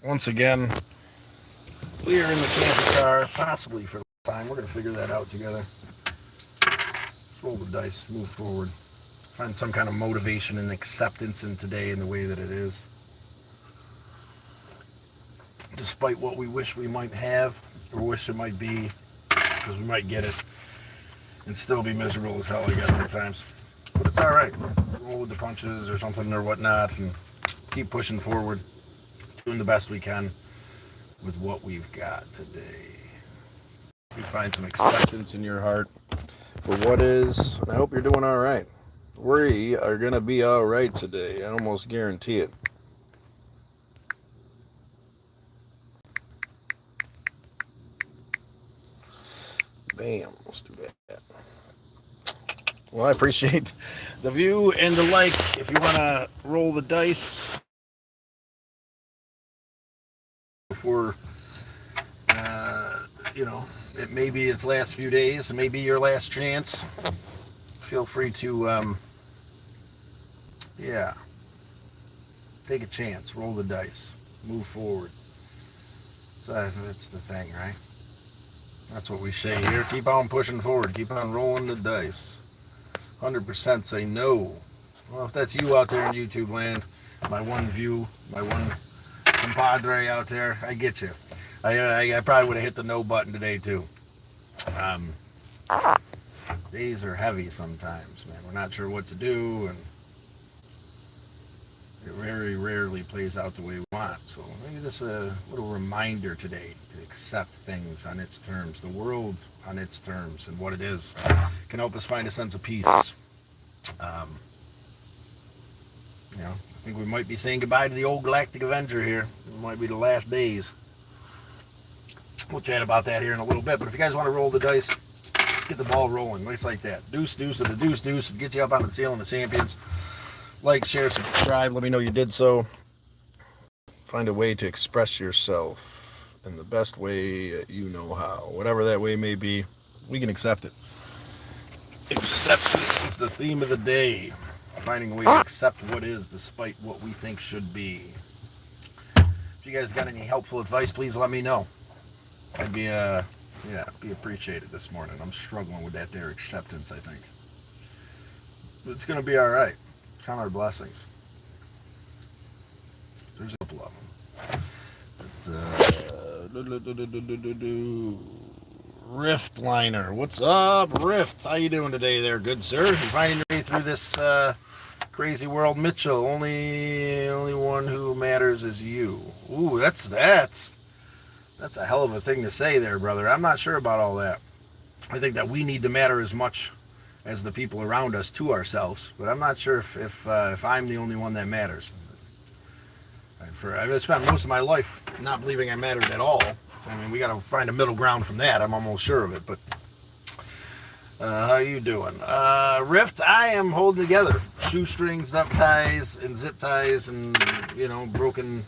once again, we are in the camper car, possibly for the time. We're going to figure that out together. Let's roll the dice, move forward, find some kind of motivation and acceptance in today in the way that it is. Despite what we wish we might have or wish it might be, because we might get it and still be miserable as hell, I guess, at times. But it's all right. Roll with the punches or something or whatnot and keep pushing forward, doing the best we can with what we've got today. You find some acceptance in your heart for what is, and I hope you're doing all right. We are going to be all right today. I almost guarantee it. Bam. Let's do that. Well, I appreciate the view and the like. If you want to roll the dice for, it may be its last few days, it may be your last chance. Feel free to, take a chance, roll the dice, move forward. So that's the thing, right? That's what we say here. Keep on pushing forward. Keep on rolling the dice. 100% say no. Well, if that's you out there in YouTube land, my one view, my one compadre out there, I get you. I probably would have hit the no button today too. Days are heavy sometimes, man. We're not sure what to do, and it very rarely plays out the way we want. So maybe just a little reminder today to accept things on its terms, the world on its terms, and what it is can help us find a sense of peace. I think we might be saying goodbye to the old Galactic Avenger here. It might be the last days. We'll chat about that here in a little bit. But if you guys want to roll the dice, let's get the ball rolling. Looks like that. Deuce, deuce, and the deuce, deuce. Get you up on the ceiling of the champions. Like, share, subscribe. Let me know you did so. Find a way to express yourself in the best way you know how. Whatever that way may be, we can accept it. Acceptance is the theme of the day. Finding a way to accept what is despite what we think should be. If you guys got any helpful advice, please let me know. I'd be appreciated this morning. I'm struggling with that there acceptance, I think. But it's going to be all right. Count our blessings. There's a couple of them. Rift Liner. What's up, Rift? How you doing today there, good sir? You finding your way through this crazy world? Mitchell, only one who matters is you. Ooh, that's a hell of a thing to say there, brother. I'm not sure about all that. I think that we need to matter as much as the people around us to ourselves, but I'm not sure if I'm the only one that matters. I've spent most of my life not believing I mattered at all. I mean, we got to find a middle ground from that. I'm almost sure of it, but how you doing? Rift, I am holding together. Shoestrings, duck ties, and zip ties, and, broken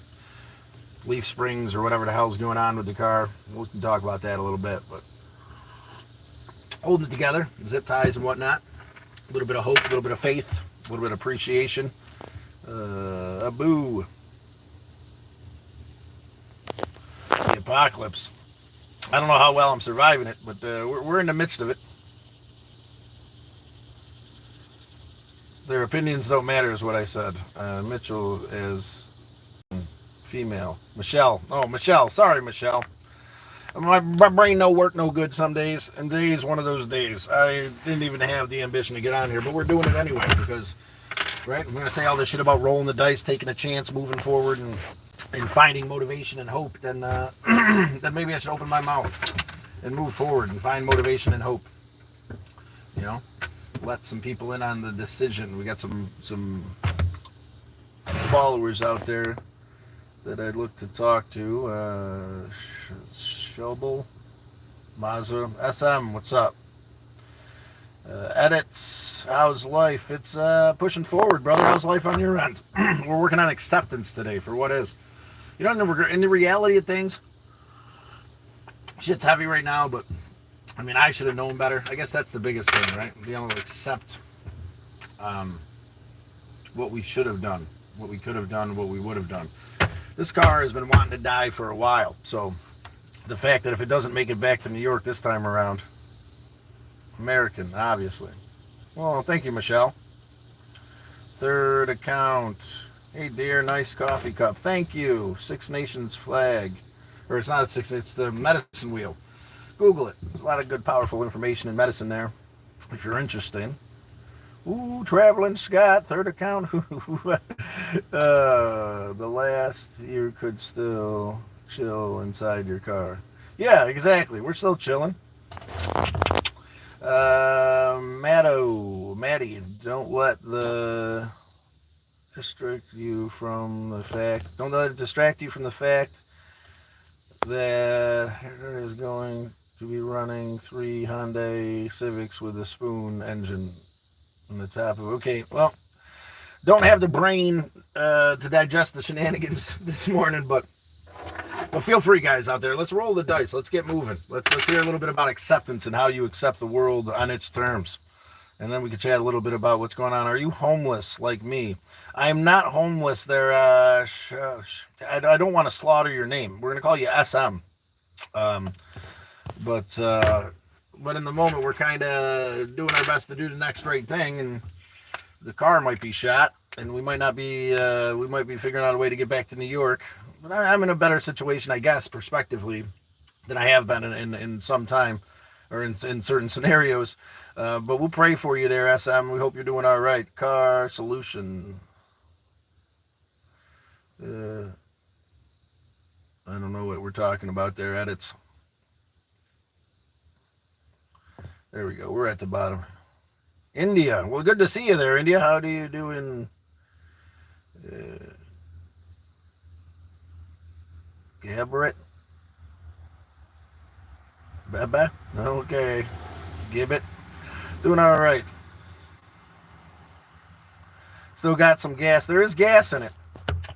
leaf springs or whatever the hell's going on with the car. We can talk about that a little bit, but holding it together, zip ties and whatnot. A little bit of hope, a little bit of faith, a little bit of appreciation. A boo. The apocalypse. I don't know how well I'm surviving it, but we're in the midst of it. Their opinions don't matter is what I said. Mitchell is female. Michelle. Oh, Michelle. Sorry, Michelle. My brain no work no good some days, and today is one of those days. I didn't even have the ambition to get on here, but we're doing it anyway because, right, I'm going to say all this shit about rolling the dice, taking a chance, moving forward, and finding motivation and hope, then then maybe I should open my mouth and move forward and find motivation and hope. Let some people in on the decision. We got some followers out there that I'd look to talk to. Shobel, Mazur, SM, what's up? Edits, how's life? It's pushing forward, brother. How's life on your end? We're working on acceptance today for what is. In the reality of things, shit's heavy right now, but I mean, I should have known better. I guess that's the biggest thing, right? Being able to accept what we should have done, what we could have done, what we would have done. This car has been wanting to die for a while. So the fact that if it doesn't make it back to New York this time around, American, obviously. Well, thank you, Michelle. Third account. Hey, dear, nice coffee cup. Thank you. Six Nations flag. Or it's not a six, it's the medicine wheel. Google it. There's a lot of good, powerful information in medicine there, if you're interested. Ooh, Traveling Scott, third account. The last you could still chill inside your car. Yeah, exactly. We're still chilling. Maddie, don't let the distract you from the fact. Don't let it distract you from the fact that it is going to be running 3 Hyundai Civics with a spoon engine on the top of it. Okay, well, don't have the brain to digest the shenanigans this morning, but feel free, guys out there. Let's roll the dice. Let's get moving. Let's hear a little bit about acceptance and how you accept the world on its terms. And then we can chat a little bit about what's going on. Are you homeless like me? I'm not homeless there. I don't want to slaughter your name. We're going to call you SM. But in the moment, we're kind of doing our best to do the next right thing. And the car might be shot. And we might not be, we might be figuring out a way to get back to New York. But I'm in a better situation, I guess, prospectively, than I have been in some time, or in certain scenarios. But we'll pray for you there, SM. We hope you're doing all right. Car solution. I don't know what we're talking about there, edits. There we go. We're at the bottom. India. Well, good to see you there, India. How do you do in... Gabbert? Baba? Okay. Gibbet. Doing all right. Still got some gas. There is gas in it.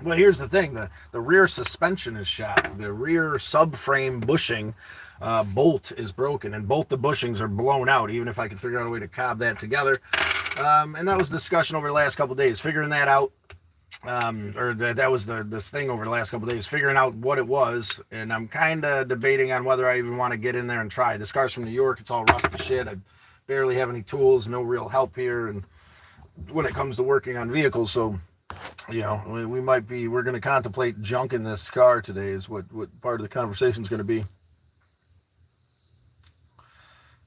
Well, here's the thing. The rear suspension is shot. The rear subframe bushing bolt is broken, and both the bushings are blown out, even if I could figure out a way to cob that together. And that was discussion over the last couple of days, figuring that out. That was this thing over the last couple of days, figuring out what it was, and I'm kind of debating on whether I even want to get in there and try. This car's from New York. It's all rusty shit. I barely have any tools, no real help here, and when it comes to working on vehicles, so you know, we're going to contemplate junking this car today is what part of the conversation is going to be.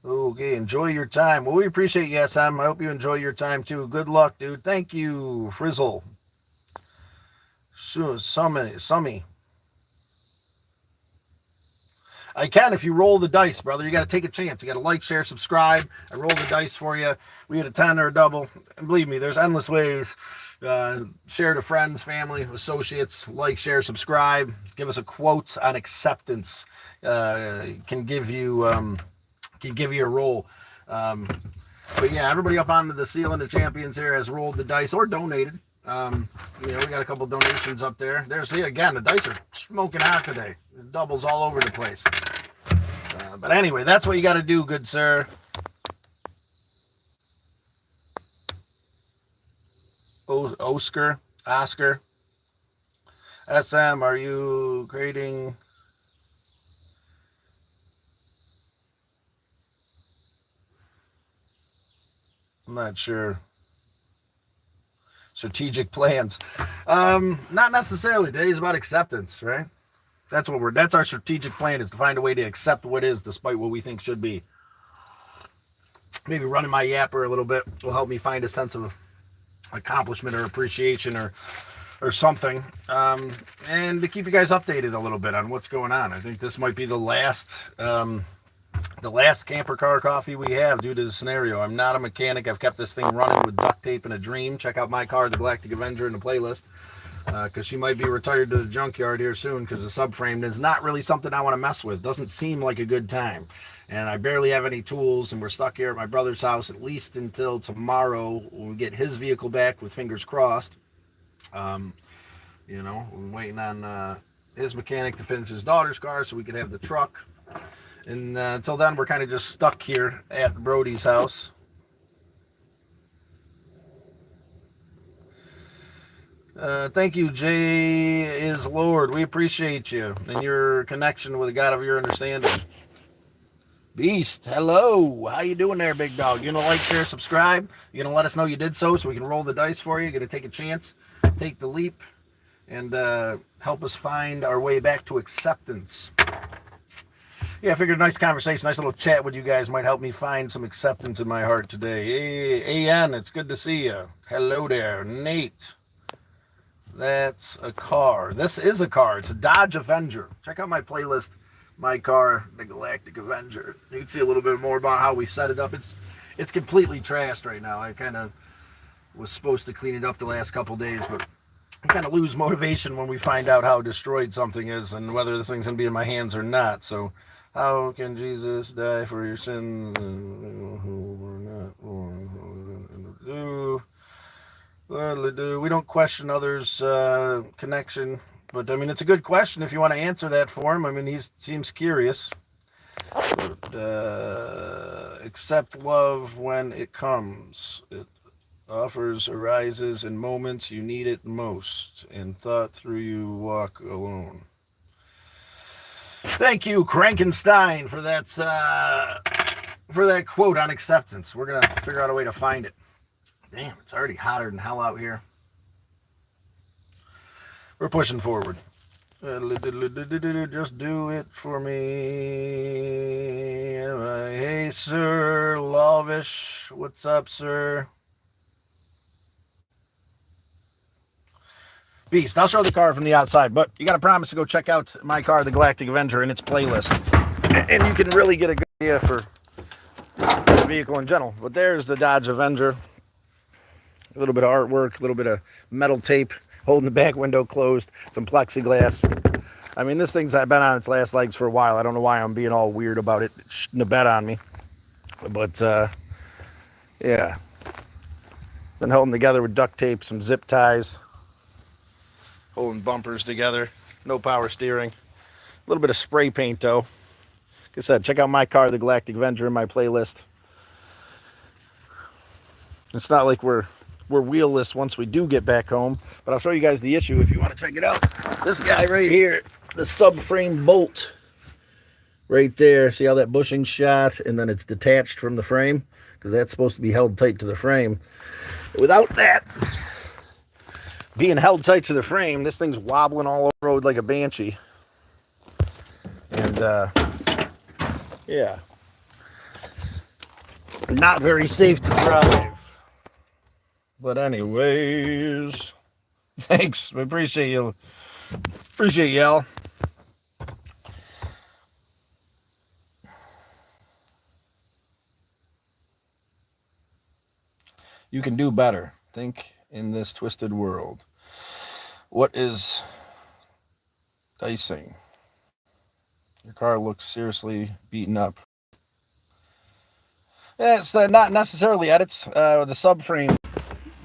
Okay, enjoy your time. Well, we appreciate you, Sam. I hope you enjoy your time too. Good luck, dude. Thank you, Frizzle. Summy. I can if you roll the dice, brother. You got to take a chance. You got to like, share, subscribe. I roll the dice for you. We had a 10 or a double. And believe me, there's endless ways. Share to friends, family, associates. Like, share, subscribe. Give us a quote on acceptance. Can give you a roll. But yeah, everybody up onto the ceiling of champions here has rolled the dice or donated. We got a couple donations up there. See, again, the dice are smoking hot today. It doubles all over the place. But anyway, that's what you got to do, good sir. Oscar. SM, are you creating... I'm not sure. Strategic plans. Not necessarily. Today's about acceptance, right? That's our strategic plan, is to find a way to accept what is despite what we think should be. Maybe running my yapper a little bit will help me find a sense of accomplishment or appreciation or something. And to keep you guys updated a little bit on what's going on. I think this might be the last camper car coffee we have due to the scenario. I'm not a mechanic. I've kept this thing running with duct tape and a dream. Check out my car, the Galactic Avenger, in the playlist, because she might be retired to the junkyard here soon, because the subframe is not really something I want to mess with. Doesn't seem like a good time. And I barely have any tools, and we're stuck here at my brother's house at least until tomorrow when we get his vehicle back, with fingers crossed. We're waiting on his mechanic to finish his daughter's car so we could have the truck. And until then, we're kind of just stuck here at Brody's house. Thank you, Jay is Lord. We appreciate you and your connection with the God of your understanding. Beast, hello. How you doing there, big dog? You gonna like, share, subscribe? You gonna let us know you did so we can roll the dice for you? You gonna take a chance, take the leap, and help us find our way back to acceptance. Yeah, I figured a nice conversation, nice little chat with you guys might help me find some acceptance in my heart today. Hey, AN, it's good to see you. Hello there, Nate. That's a car. This is a car. It's a Dodge Avenger. Check out my playlist, my car, the Galactic Avenger. You can see a little bit more about how we set it up. It's completely trashed right now. I kind of was supposed to clean it up the last couple days, but I kind of lose motivation when we find out how destroyed something is and whether this thing's going to be in my hands or not. So how can Jesus die for your sins who were not born? We don't question others' connection, but I mean, it's a good question if you want to answer that for him. I mean, he seems curious. But, accept love when it comes. It arises in moments you need it most, and thought through you walk alone. Thank you, Krankenstein, for that quote on acceptance. We're gonna figure out a way to find it. Damn, it's already hotter than hell out here. We're pushing forward. Just do it for me. Hey, sir, Lavish. What's up, sir? Beast, I'll show the car from the outside, but you got to promise to go check out my car, the Galactic Avenger, and its playlist. And you can really get a good idea for the vehicle in general. But there's the Dodge Avenger. A little bit of artwork, a little bit of metal tape holding the back window closed, some plexiglass. I mean, this thing's been on its last legs for a while. I don't know why I'm being all weird about it. It shouldn't have bet on me. But, yeah. Been holding together with duct tape, some zip ties. Holding bumpers together. No power steering. A little bit of spray paint, though. Like I said, check out my car, the Galactic Avenger, in my playlist. It's not like we're wheelless once we do get back home, but I'll show you guys the issue if you want to check it out. This guy right here, the subframe bolt right there. See how that bushing shot and then it's detached from the frame? Because that's supposed to be held tight to the frame. Without that being held tight to the frame, this thing's wobbling all over the road like a banshee. And, yeah. Not very safe to drive. But anyways, thanks. We appreciate you. Appreciate y'all. You can do better. Think in this twisted world. What is dicing? Your car looks seriously beaten up. Yeah, it's not necessarily edits. The subframe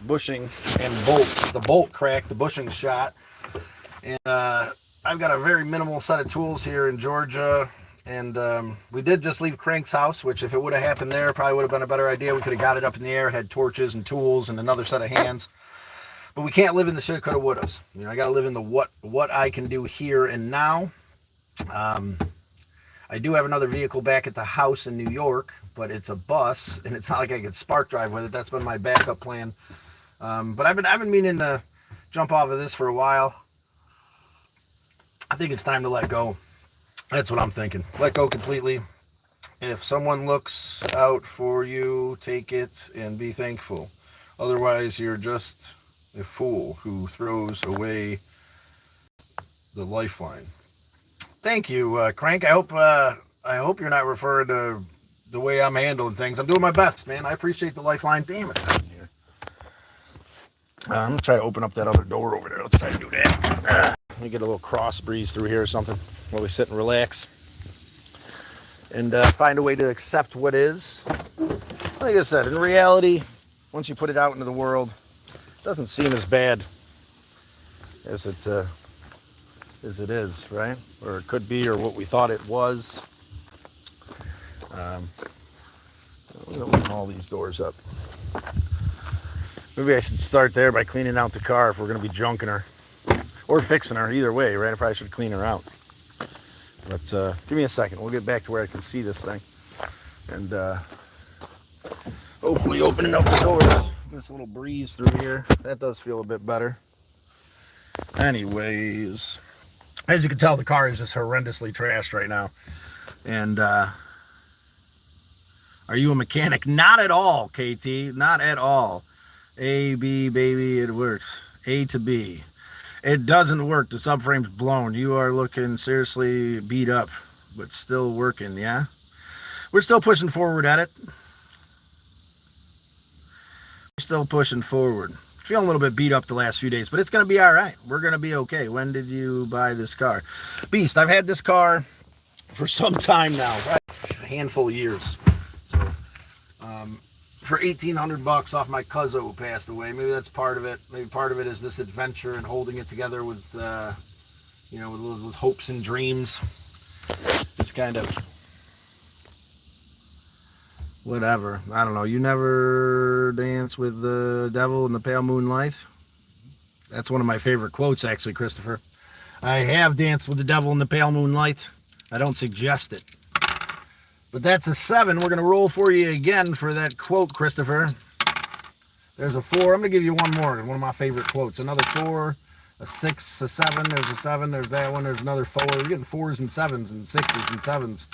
bushing and bolt. The bolt cracked, the bushing shot. And I've got a very minimal set of tools here in Georgia. And we did just leave Crank's house, which if it would have happened there, probably would have been a better idea. We could have got it up in the air, had torches and tools and another set of hands. But we can't live in the shoulda, coulda, wouldas. You know, I got to live in the what I can do here and now. I do have another vehicle back at the house in New York, but it's a bus, and it's not like I could spark drive with it. That's been my backup plan. But I've been meaning to jump off of this for a while. I think it's time to let go. That's what I'm thinking. Let go completely. If someone looks out for you, take it and be thankful. Otherwise, you're just a fool who throws away the lifeline. Thank you, Crank. I hope you're not referring to the way I'm handling things. I'm doing my best, man. I appreciate the lifeline. Damn it. I'm going to try to open up that other door over there. Let's try to do that. Let me get a little cross breeze through here or something while we sit and relax. And find a way to accept what is. Like I said, in reality, once you put it out into the world, it doesn't seem as bad as it is, right? Or it could be, or what we thought it was. We'll open all these doors up. Maybe I should start there by cleaning out the car if we're going to be junking her. Or fixing her, either way, right? I probably should clean her out. But give me a second. We'll get back to where I can see this thing. And hopefully opening up the doors. This little breeze through here. That does feel a bit better. Anyways, as you can tell, the car is just horrendously trashed right now. And are you a mechanic? Not at all, KT. Not at all. A, B, baby, it works. A to B. It doesn't work. The subframe's blown. You are looking seriously beat up, but still working, yeah? We're still pushing forward at it. We're still pushing forward. Feeling a little bit beat up the last few days, but it's going to be all right. We're going to be okay. When did you buy this car? Beast, I've had this car for some time now, right? A handful of years. So, for $1,800 off my cousin who passed away. Maybe that's part of it. Maybe part of it is this adventure and holding it together with, with hopes and dreams. It's kind of whatever. I don't know. You never dance with the devil in the pale moonlight? That's one of my favorite quotes, actually, Christopher. I have danced with the devil in the pale moonlight. I don't suggest it. But that's a 7. We're going to roll for you again for that quote, Christopher. There's a 4. I'm going to give you one more. One of my favorite quotes. Another 4, a 6, a 7. There's a 7. There's that one. There's another 4. You're getting 4s and 7s and 6s and 7s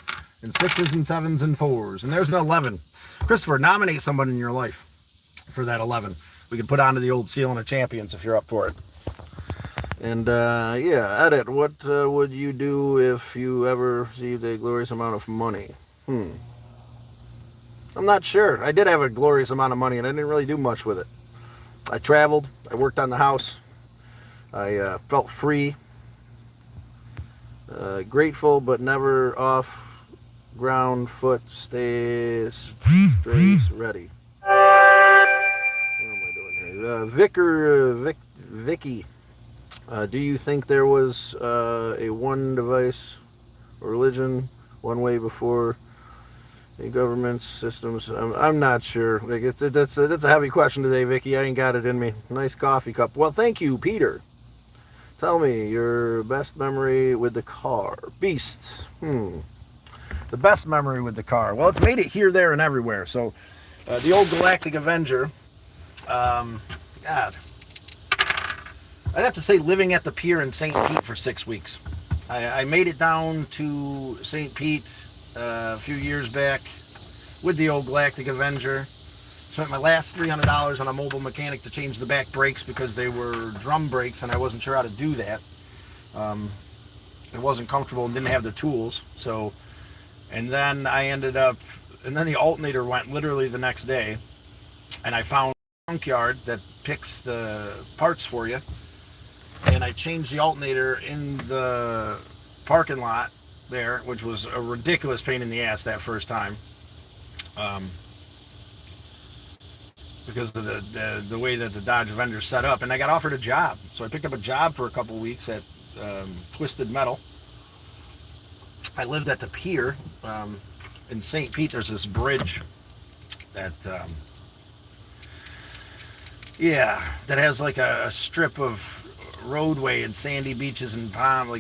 and 6s and 7s and 4s. And there's an 11. Christopher, nominate someone in your life for that 11. We can put onto the old ceiling of champions if you're up for it. And, yeah, edit. What would you do if you ever received a glorious amount of money? I'm not sure. I did have a glorious amount of money, and I didn't really do much with it. I traveled. I worked on the house. I felt free. Grateful, but never off ground foot. Stays ready. What am I doing here? Vicky. Do you think there was a one device religion, one way before the government systems? I'm not sure. Like that's a heavy question today, Vicky. I ain't got it in me. Nice coffee cup. Well, thank you, Peter. Tell me your best memory with the car. Beast. The best memory with the car. Well, it's made it here, there, and everywhere. So, the old Galactic Avenger. God. I'd have to say living at the pier in St. Pete for 6 weeks. I made it down to St. Pete a few years back with the old Galactic Avenger. Spent my last $300 on a mobile mechanic to change the back brakes because they were drum brakes and I wasn't sure how to do that. It wasn't comfortable and didn't have the tools. So, and then the alternator went literally the next day, and I found a junkyard that picks the parts for you, and I changed the alternator in the parking lot there, which was a ridiculous pain in the ass that first time, because of the way that the Dodge Avenger's set up. And I got offered a job, so I picked up a job for a couple weeks at Twisted Metal. I lived at the pier in St. Pete. There's this bridge that that has like a strip of roadway and sandy beaches and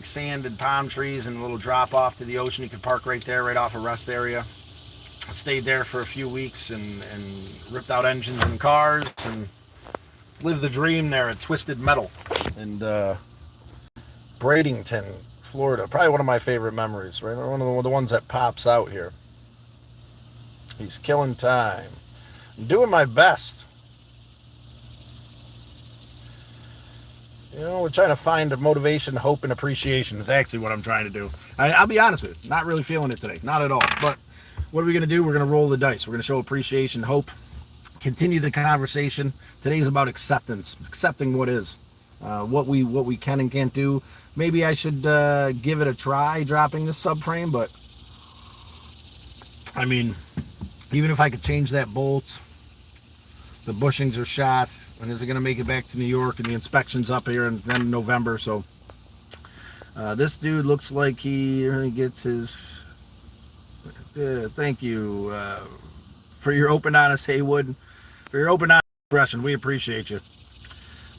sand and palm trees and a little drop off to the ocean. You could park right there, right off a rest area. I stayed there for a few weeks and ripped out engines and cars and lived the dream there at Twisted Metal in Bradenton, Florida. Probably one of my favorite memories, right? One of the ones that pops out here. He's killing time. I'm doing my best. You know, we're trying to find a motivation, hope, and appreciation is actually what I'm trying to do. I'll be honest with you, not really feeling it today, not at all. But what are we going to do? We're going to roll the dice. We're going to show appreciation, hope, continue the conversation. Today's about acceptance, accepting what is, what we can and can't do. Maybe I should give it a try dropping this subframe, but I mean, even if I could change that bolt, the bushings are shot. And is it going to make it back to New York? And the inspection's up here in November. So this dude looks like he gets his. Thank you for your open, honest Haywood. For your open, honest expression. We appreciate you.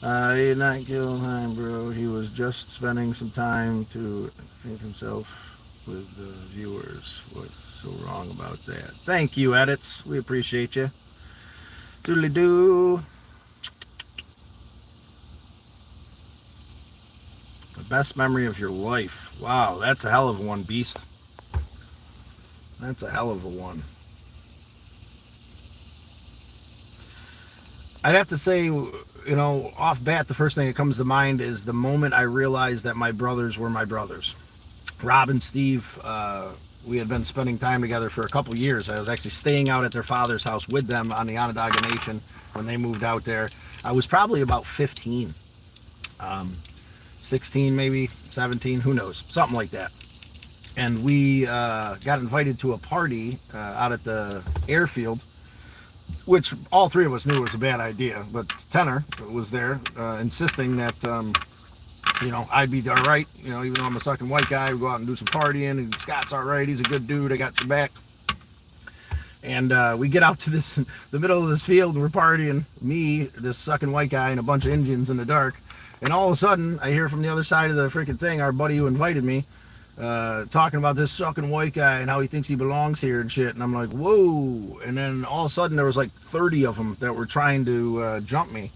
He did not kill time, bro. He was just spending some time to think himself with the viewers. What's so wrong about that? Thank you, Edits. We appreciate you. Doodly-doo. The best memory of your life. Wow, that's a hell of a one, Beast. That's a hell of a one. I'd have to say, off bat, the first thing that comes to mind is the moment I realized that my brothers were my brothers. Rob and Steve, we had been spending time together for a couple years. I was actually staying out at their father's house with them on the Onondaga Nation when they moved out there. I was probably about 15, 16 maybe, 17, who knows, something like that. And we got invited to a party out at the airfield, which all three of us knew was a bad idea. But Tenor was there, insisting that, I'd be all right. Even though I'm a sucking white guy, we go out and do some partying. And Scott's all right. He's a good dude. I got your back. And we get out to the middle of this field, and we're partying. Me, this sucking white guy, and a bunch of Indians in the dark. And all of a sudden, I hear from the other side of the freaking thing, our buddy who invited me, talking about this sucking white guy and how he thinks he belongs here and shit. And I'm like, whoa. And then all of a sudden there was like 30 of them that were trying to jump me.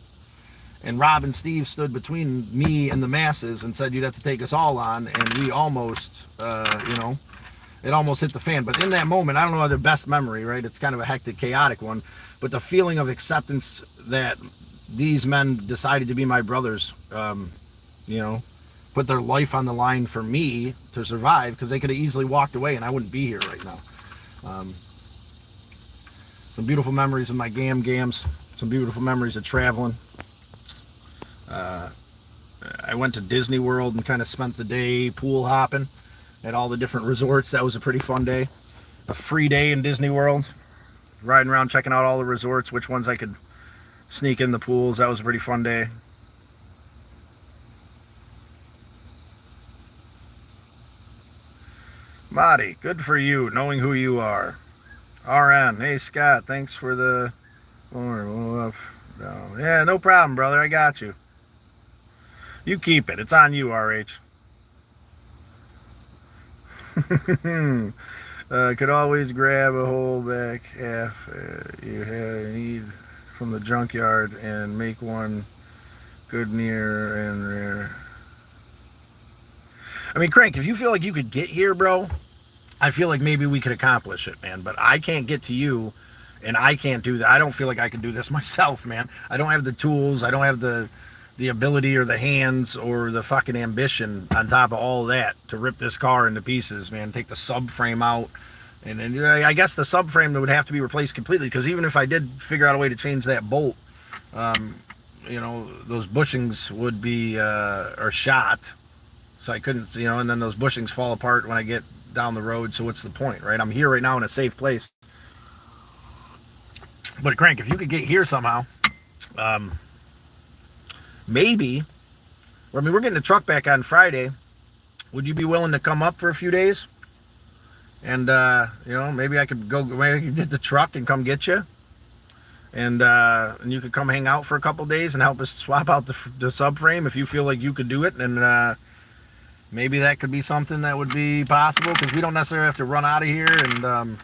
And Rob and Steve stood between me and the masses and said, you'd have to take us all on. And we almost, it almost hit the fan. But in that moment, I don't know the best memory, right? It's kind of a hectic, chaotic one. But the feeling of acceptance that these men decided to be my brothers, put their life on the line for me to survive, because they could have easily walked away and I wouldn't be here right now. Some beautiful memories of my gams, some beautiful memories of traveling. I went to Disney World and kind of spent the day pool hopping at all the different resorts. That was a pretty fun day. A free day in Disney World, riding around checking out all the resorts, which ones I could sneak in the pools. That was a pretty fun day. Marty, good for you, knowing who you are. RN, hey Scott, thanks for the... Yeah, no problem, brother, I got you. You keep it, it's on you, RH. Could always grab a whole back half you need from the junkyard and make one good near and rare. I mean, Crank, if you feel like you could get here, bro, I feel like maybe we could accomplish it, man. But I can't get to you, and I can't do that. I don't feel like I can do this myself, man. I don't have the tools. I don't have the ability or the hands or the fucking ambition on top of all that to rip this car into pieces, man. Take the subframe out. And then I guess the subframe would have to be replaced completely, because even if I did figure out a way to change that bolt, those bushings would be are shot. So I couldn't, and then those bushings fall apart when I get down the road. So what's the point, right? I'm here right now in a safe place. But Crank, if you could get here somehow, maybe, we're getting the truck back on Friday. Would you be willing to come up for a few days? And, maybe I could get the truck and come get you. And you could come hang out for a couple days and help us swap out the subframe if you feel like you could do it. And maybe that could be something that would be possible, because we don't necessarily have to run out of here. And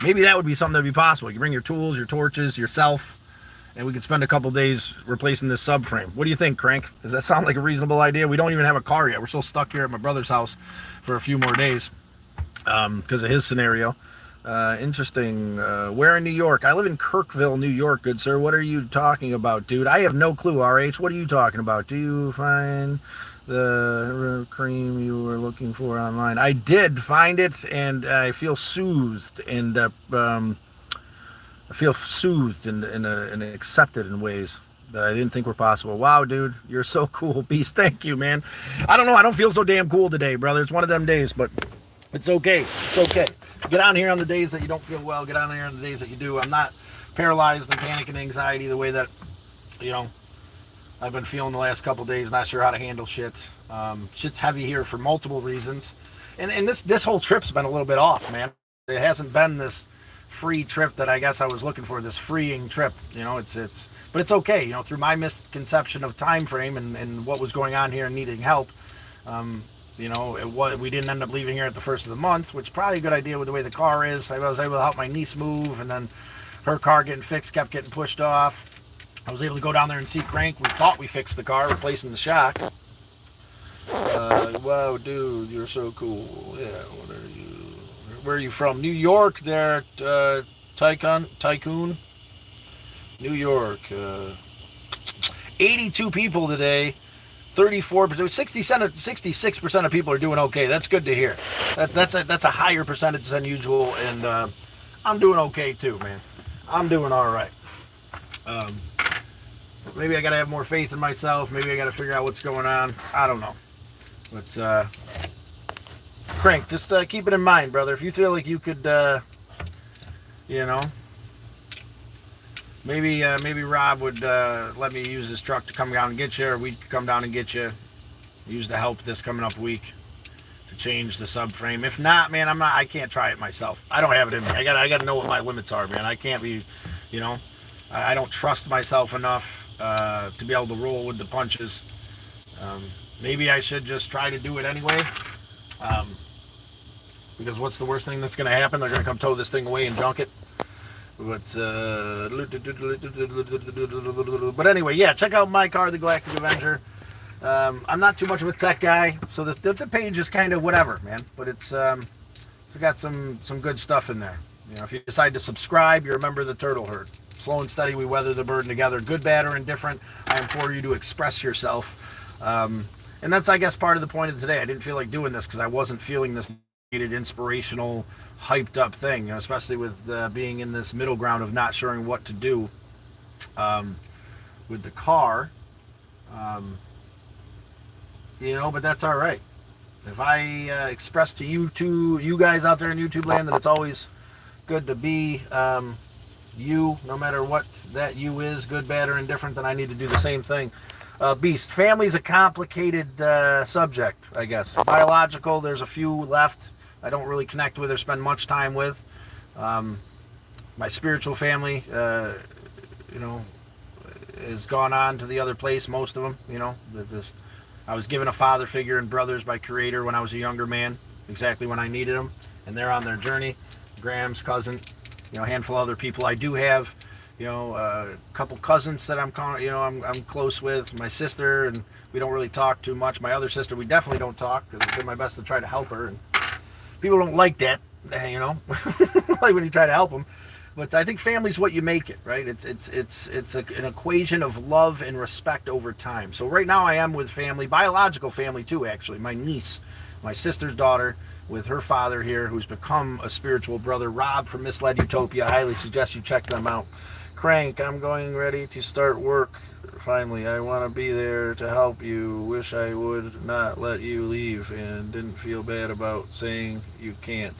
maybe that would be something that would be possible. You bring your tools, your torches, yourself, and we could spend a couple days replacing this subframe. What do you think, Crank? Does that sound like a reasonable idea? We don't even have a car yet. We're still stuck here at my brother's house for a few more days because of his scenario. Interesting. Where in New York? I live in Kirkville, New York, good sir. What are you talking about, dude? I have no clue, RH. What are you talking about? Do you find the cream you were looking for online? I did find it, and I feel soothed and and accepted in ways that I didn't think were possible. Wow, dude, you're so cool, Beast. Thank you, man. I don't know, I don't feel so damn cool today, brother. It's one of them days, but it's okay. It's okay. Get on here on the days that you don't feel well. Get on here on the days that you do. I'm not paralyzed in panic and anxiety the way that, I've been feeling the last couple days. Not sure how to handle shit. Shit's heavy here for multiple reasons. And this whole trip's been a little bit off, man. It hasn't been this free trip that I guess I was looking for, this freeing trip. You know, but it's okay. You know, through my misconception of time frame and what was going on here and needing help, you know, we didn't end up leaving here at the first of the month, which is probably a good idea with the way the car is. I was able to help my niece move, and then her car getting fixed kept getting pushed off. I was able to go down there and see Crank. We thought we fixed the car, replacing the shock. Wow, dude, you're so cool. Yeah, what are you? Where are you from? New York, there, Tycoon. New York. 82 people today. 34%, 66% of people are doing okay. That's good to hear. That's a higher percentage than usual, and I'm doing okay too, man. I'm doing all right. Maybe I gotta have more faith in myself. Maybe I gotta figure out what's going on. I don't know. But Crank, just keep it in mind, brother. If you feel like you could, you know, maybe Rob would let me use his truck to come down and get you, or we could come down and get you. Use the help this coming up week to change the subframe. If not, man, I can't try it myself. I don't have it in me. I gotta know what my limits are, man. I can't be, you know, I don't trust myself enough to be able to roll with the punches. Maybe I should just try to do it anyway. Because what's the worst thing that's going to happen? They're going to come tow this thing away and junk it. But anyway, yeah, check out my car, the Galactic Avenger. I'm not too much of a tech guy, so the page is kind of whatever, man. But it's got some good stuff in there. You know, if you decide to subscribe, you're a member of the Turtle Herd. Slow and steady, we weather the burden together. Good, bad, or indifferent. I implore you to express yourself. And that's, I guess, part of the point of today. I didn't feel like doing this because I wasn't feeling this needed inspirational, hyped up thing, you know, especially with being in this middle ground of not sure what to do with the car. You know, but that's all right. If I express to you guys out there in YouTube land, that it's always good to be you, no matter what that you is, good, bad, or indifferent, then I need to do the same thing. Beast, family's a complicated subject, I guess. Biological, there's a few left I don't really connect with or spend much time with. My spiritual family, you know, has gone on to the other place, most of them, you know. I was given a father figure and brothers by Creator when I was a younger man, exactly when I needed them, and they're on their journey. Graham's cousin, you know, a handful of other people I do have. You know, a couple cousins that I'm close with. My sister, and we don't really talk too much. My other sister, we definitely don't talk because I did my best to try to help her. And people don't like that, you know, like when you try to help them. But I think family's what you make it, right? It's an equation of love and respect over time. So right now I am with family, biological family too, actually. My niece, my sister's daughter, with her father here, who's become a spiritual brother. Rob from Misled Utopia. I highly suggest you check them out. Crank, I'm going ready to start work. Finally, I want to be there to help you. Wish I would not let you leave and didn't feel bad about saying you can't.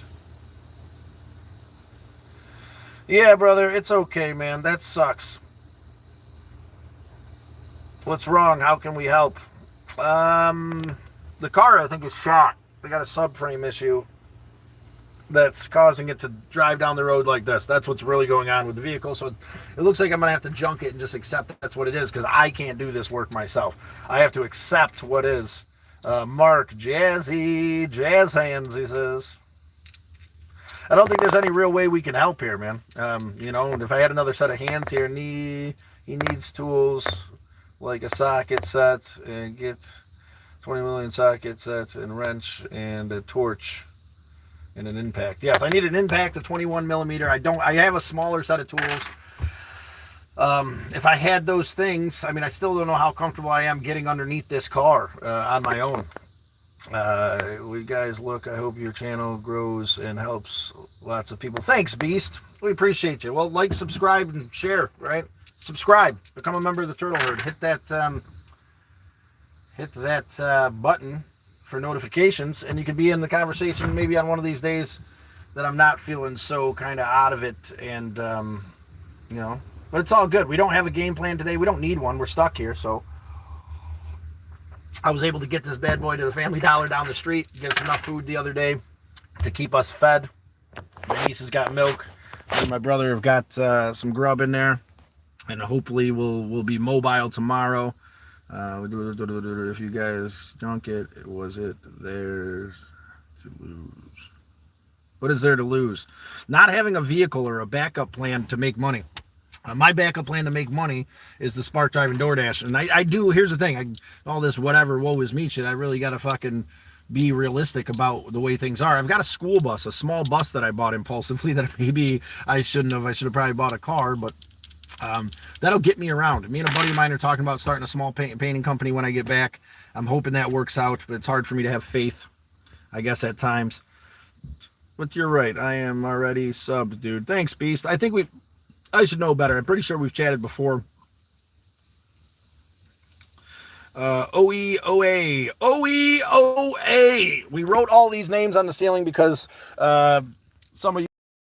Yeah, brother, it's okay, man. That sucks. What's wrong? How can we help? The car, I think, is shot. We got a subframe issue that's causing it to drive down the road like this. That's what's really going on with the vehicle. So it looks like I'm gonna have to junk it and just accept that's what it is, because I can't do this work myself. I have to accept what is. Mark, jazz hands, he says. I don't think there's any real way we can help here, man. You know, if I had another set of hands here, he needs tools like a socket set, and get 20 million socket sets and wrench and a torch. And an impact. Yes, I need an impact of 21 millimeter. I have a smaller set of tools. If I had those things, I mean, I still don't know how comfortable I am getting underneath this car on my own. We guys, look, I hope your channel grows and helps lots of people. Thanks, Beast. We appreciate you. Well, like, subscribe, and share, right? Subscribe. Become a member of the Turtle Herd. Hit that button for notifications, and you can be in the conversation maybe on one of these days that I'm not feeling so kind of out of it, and you know, but it's all good. We don't have a game plan today. We don't need one. We're stuck here. So I was able to get this bad boy to the Family Dollar down the street, get us enough food the other day to keep us fed. My niece has got milk. My and my brother have got some grub in there, and hopefully we'll be mobile tomorrow. If you guys junk it, was it there to lose? What is there to lose? Not having a vehicle or a backup plan to make money. My backup plan to make money is the Spark Drive and DoorDash. And I do, here's the thing, all this whatever, woe is me shit, I really got to fucking be realistic about the way things are. I've got a school bus, a small bus that I bought impulsively that maybe I shouldn't have. I should have probably bought a car, but that'll get me around. Me and a buddy of mine are talking about starting a small painting company when I get back. I'm hoping that works out, but it's hard for me to have faith, I guess, at times. But you're right, I am already subbed, dude. Thanks, Beast. I should know better. I'm pretty sure we've chatted before. OEOA. OEOA. We wrote all these names on the ceiling because some of you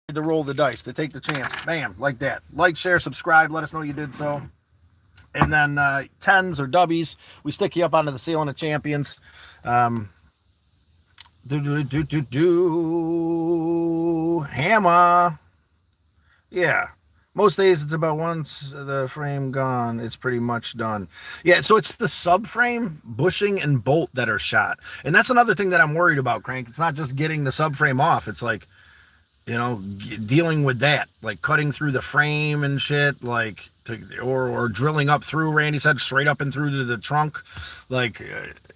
had to roll the dice, to take the chance. Bam, like that. Like, share, subscribe. Let us know you did so. And then tens or dubbies, we stick you up onto the ceiling of champions. Hammer. Yeah. Most days it's about once the frame gone, it's pretty much done. Yeah, so it's the subframe, bushing, and bolt that are shot. And that's another thing that I'm worried about, Crank. It's not just getting the subframe off. It's like, you know, dealing with that. Like cutting through the frame and shit, like, or drilling up through, Randy said, straight up and through to the trunk. Like,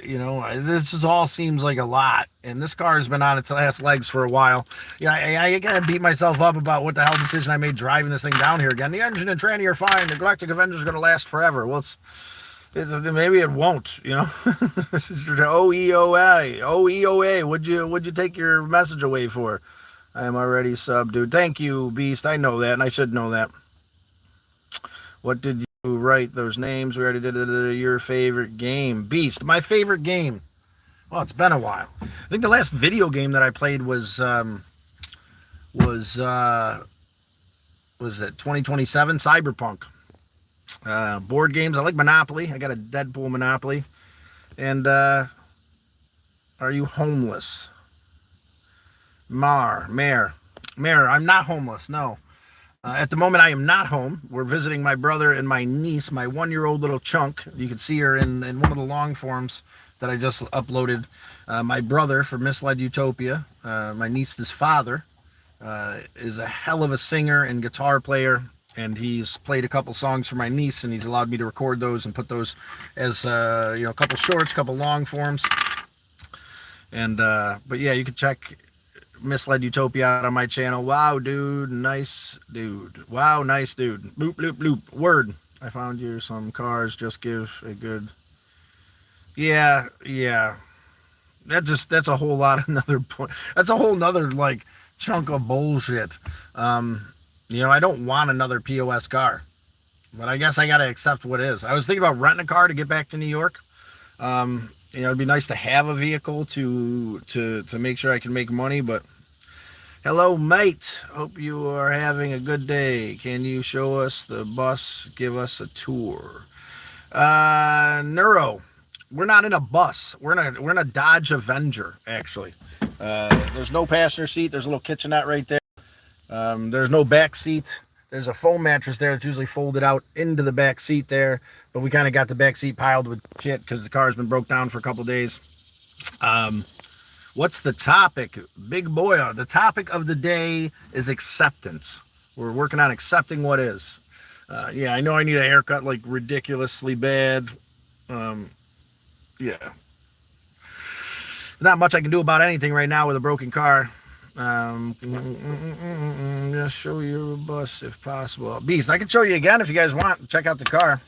you know, this all seems like a lot. And this car has been on its last legs for a while. Yeah, I gotta beat myself up about what the hell decision I made driving this thing down here again. The engine and tranny are fine. The Galactic Avenger's gonna last forever. Well, maybe it won't, you know. This is OEOA. OEOA. What'd you take your message away for? I am already sub, dude. Thank you, Beast. I know that, and I should know that. What did you write those names? We already did your favorite game. Beast, my favorite game. Well, it's been a while. I think the last video game that I played was it 2027 Cyberpunk. Board games. I like Monopoly. I got a Deadpool Monopoly. And are you homeless? Mare. I'm not homeless. No. At the moment, I am not home. We're visiting my brother and my niece, my 1-year-old little chunk. You can see her in one of the long forms that I just uploaded. My brother from Misled Utopia, my niece's father, is a hell of a singer and guitar player, and he's played a couple songs for my niece, and he's allowed me to record those and put those as a couple shorts, couple long forms. And but yeah, you can check Misled Utopia out on my channel. Wow, dude, nice dude. Wow, nice dude. Bloop, bloop, bloop. Word. I found you some cars. Just give a good. Yeah. That's a whole lot another point. That's a whole nother like chunk of bullshit. I don't want another POS car, but I guess I gotta accept what is. I was thinking about renting a car to get back to New York. It'd be nice to have a vehicle to make sure I can make money, but hello, mate. Hope you are having a good day. Can you show us the bus? Give us a tour. Neuro. We're not in a bus. We're in a Dodge Avenger, actually. There's no passenger seat. There's a little kitchenette right there. There's no back seat. There's a foam mattress there that's usually folded out into the back seat there, but we kind of got the back seat piled with shit because the car's been broke down for a couple days. What's the topic? Big boy, the topic of the day is acceptance. We're working on accepting what is. Yeah, I know I need a haircut like ridiculously bad. Yeah. Not much I can do about anything right now with a broken car. Just show you a bus if possible. Beast, I can show you again if you guys want. Check out the car.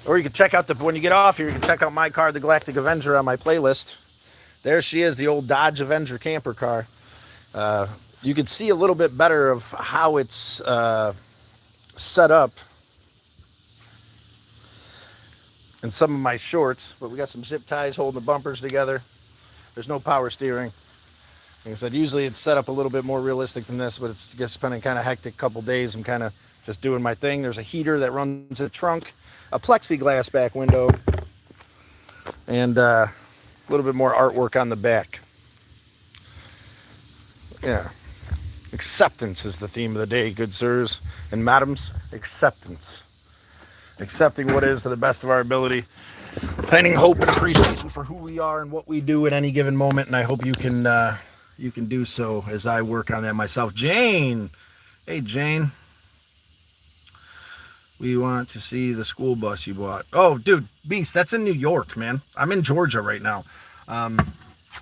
Or you can check out when you get off here, you can check out my car, the Galactic Avenger, on my playlist. There she is, the old Dodge Avenger camper car. You can see a little bit better of how it's set up in some of my shorts, but we got some zip ties holding the bumpers together. There's no power steering. Like I said, usually it's set up a little bit more realistic than this, but it's just been a kind of hectic couple days. I'm kind of just doing my thing. There's a heater that runs the trunk, a plexiglass back window, and a little bit more artwork on the back. Yeah. Acceptance is the theme of the day, good sirs and madams. Acceptance. Accepting what is to the best of our ability. Finding hope and appreciation for who we are and what we do at any given moment. And I hope you can do so as I work on that myself. Jane. Hey, Jane. We want to see the school bus you bought. Oh, dude, Beast, that's in New York, man. I'm in Georgia right now.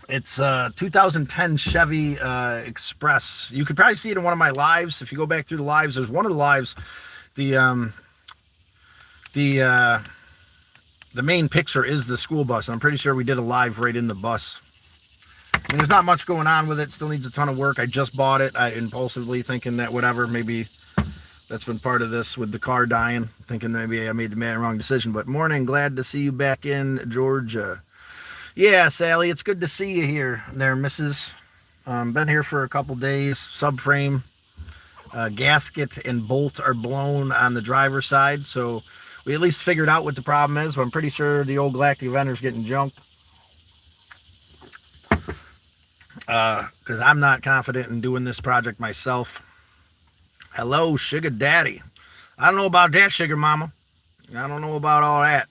It's 2010 Chevy Express. You could probably see it in one of my lives. If you go back through the lives, there's one of the lives. The main picture is the school bus. I'm pretty sure we did a live right in the bus. I mean, there's not much going on with it. Still needs a ton of work. I just bought it. I impulsively thinking that whatever, maybe that's been part of this with the car dying. Thinking maybe I made the wrong decision. But morning, glad to see you back in Georgia. Yeah, Sally, it's good to see you here there, Mrs. Been here for a couple days. Subframe, gasket, and bolt are blown on the driver's side. So we at least figured out what the problem is. But I'm pretty sure the old Galactic Vendor's getting junked. Because I'm not confident in doing this project myself. Hello, Sugar Daddy. I don't know about that, Sugar Mama. I don't know about all that.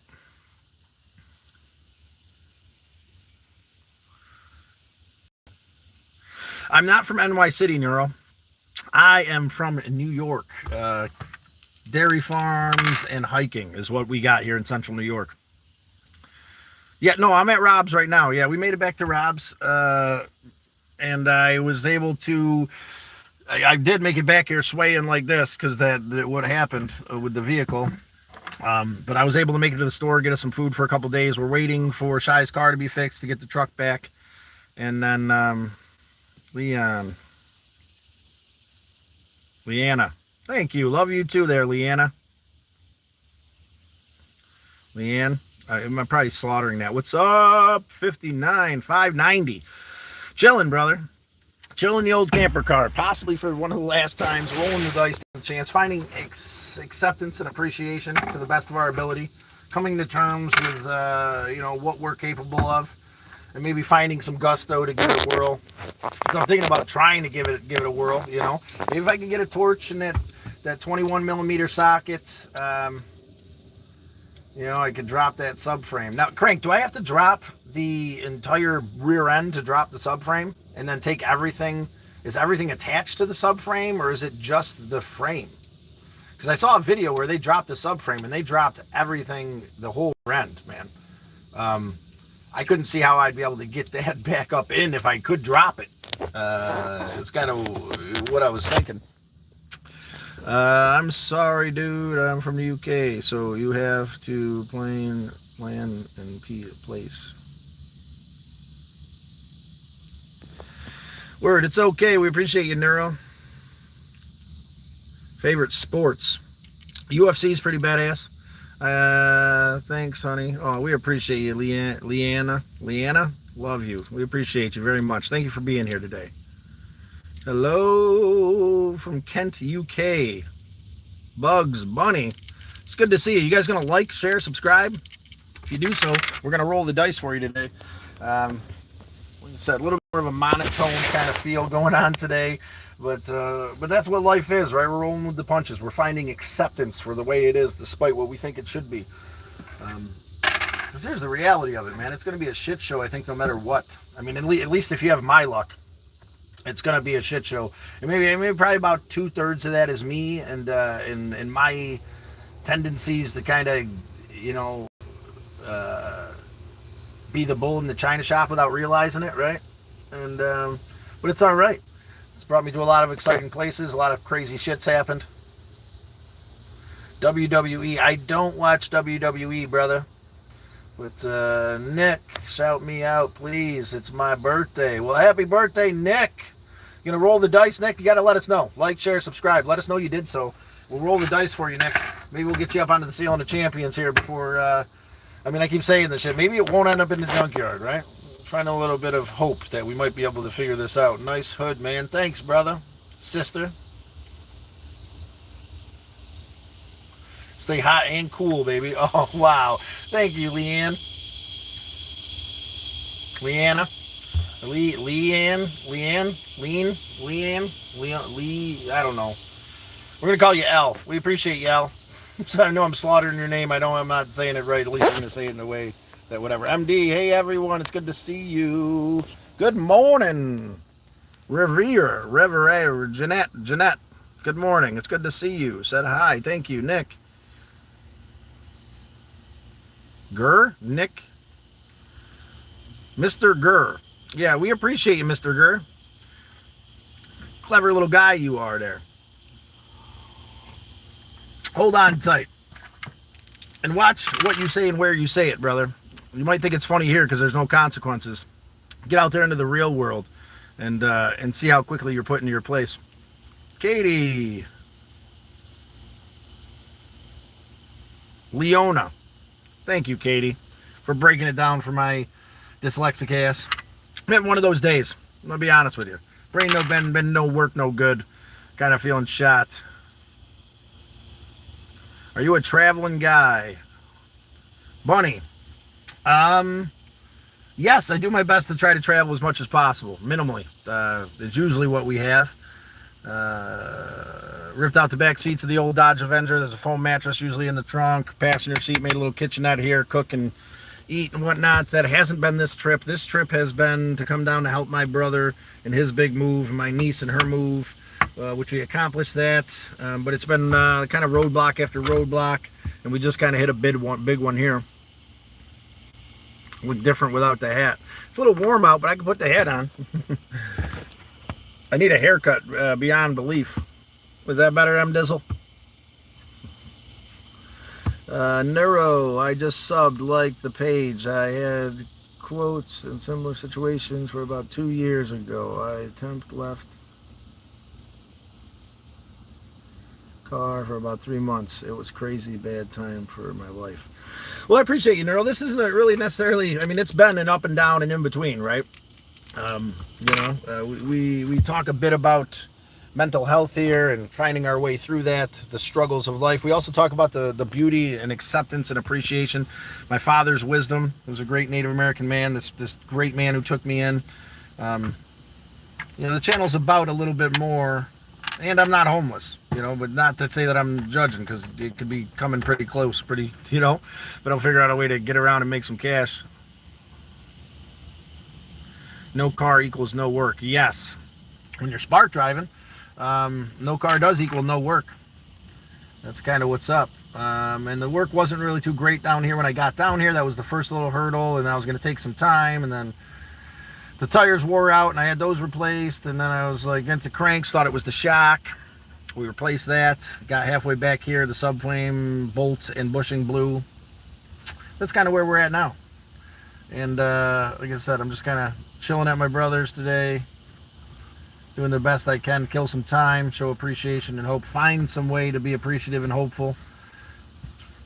I'm not from NY City, Neuro. I am from New York. Dairy farms and hiking is what we got here in central New York. Yeah, no, I'm at Rob's right now. Yeah, we made it back to Rob's. And I was able to... I did make it back here swaying like this because that what happened with the vehicle. But I was able to make it to the store, get us some food for a couple days. We're waiting for Shy's car to be fixed to get the truck back. And then... Leanna. Thank you. Love you too there, Leanna. Leanne. I'm probably slaughtering that. What's up? 59, 590. Chilling, brother. Chilling the old camper car. Possibly for one of the last times. Rolling the dice to the chance. Finding acceptance and appreciation to the best of our ability. Coming to terms with, what we're capable of. And maybe finding some gusto to give it a whirl. So I'm thinking about trying to give it a whirl, Maybe if I can get a torch and that 21 millimeter socket, I could drop that subframe. Now, Crank, do I have to drop the entire rear end to drop the subframe? And then take everything? Is everything attached to the subframe, or is it just the frame? Because I saw a video where they dropped the subframe and they dropped everything, the whole rear end, man. I couldn't see how I'd be able to get that back up in if I could drop it. It's kind of what I was thinking. I'm sorry, dude. I'm from the UK, so you have to plan and place. Word, it's okay. We appreciate you, Neuro. Favorite sports? UFC is pretty badass. Thanks, honey. Oh, we appreciate you, Leanna, love you. We appreciate you very much. Thank you for being here today. Hello from Kent, UK. Bugs Bunny. It's good to see you. You guys gonna like, share, subscribe? If you do so, we're gonna roll the dice for you today. Like I said, a little bit more of a monotone kind of feel going on today. But that's what life is, right? We're rolling with the punches. We're finding acceptance for the way it is, despite what we think it should be. Because here's the reality of it, man. It's going to be a shit show, I think, no matter what. I mean, at least if you have my luck, it's going to be a shit show. And maybe probably about 2/3 of that is me and my tendencies to kind of, be the bull in the china shop without realizing it, right? And but it's all right. It's brought me to a lot of exciting places. A lot of crazy shit's happened. WWE. I don't watch WWE, brother. But Nick, shout me out, please. It's my birthday. Well, happy birthday, Nick. You gonna roll the dice, Nick? You gotta let us know. Like, share, subscribe. Let us know you did so. We'll roll the dice for you, Nick. Maybe we'll get you up onto the Ceiling of Champions here before... I keep saying this shit. Maybe it won't end up in the junkyard, right? Trying a little bit of hope that we might be able to figure this out. Nice hood, man. Thanks, brother. Sister. Stay hot and cool, baby. Oh, wow. Thank you, Leanna. Lee. I don't know. We're gonna call you L. We appreciate you, L. So I know I'm slaughtering your name. I'm not saying it right. At least I'm gonna say it in a way that whatever. MD. Hey everyone, it's good to see you. Good morning, Revere, Jeanette. Good morning. It's good to see you. Said hi. Thank you, Nick. Nick. Mr. Gurr. Yeah, we appreciate you, Mr. Gurr. Clever little guy you are there. Hold on tight. And watch what you say and where you say it, brother. You might think it's funny here because there's no consequences. Get out there into the real world and see how quickly you're put into your place. Katie. Leona. Thank you, Katie, for breaking it down for my dyslexic ass. I'm having one of those days. I'm going to be honest with you. Brain been no work, no good. Kind of feeling shot. Are you a traveling guy? Bunny. Yes, I do my best to try to travel as much as possible. Minimally. It's usually what we have. Ripped out the back seats of the old Dodge Avenger. There's a foam mattress usually in the trunk. Passenger seat, made a little kitchenette here, cook and eat and whatnot. That hasn't been this trip. This trip has been to come down to help my brother in his big move, my niece and her move, which we accomplished that. But it's been kind of roadblock after roadblock, and we just kind of hit a big one here. Look different without the hat. It's a little warm out, but I can put the hat on. I need a haircut beyond belief. Was that better, M. Dizzle? Neuro, I just subbed, like the page. I had quotes in similar situations for about 2 years ago. I left car for about 3 months. It was crazy bad time for my life. Well, I appreciate you, Neuro. This isn't really necessarily, I mean, it's been an up and down and in between, right? We talk a bit about mental health here and finding our way through that, the struggles of life. We also talk about the beauty and acceptance and appreciation. My father's wisdom. He was a great Native American man, this great man who took me in. The channel's about a little bit more, and I'm not homeless, but not to say that I'm judging, because it could be coming pretty close, but I'll figure out a way to get around and make some cash. No car equals no work. Yes. When you're spark driving, no car does equal no work. That's kind of what's up. And the work wasn't really too great down here when I got down here. That was the first little hurdle, and I was going to take some time, and then the tires wore out, and I had those replaced, and then I was like into cranks, thought it was the shock. We replaced that. Got halfway back here, the subframe bolt and bushing blew. That's kind of where we're at now. And like I said, I'm just kind of chilling at my brother's today, doing the best I can, kill some time, show appreciation and hope, find some way to be appreciative and hopeful.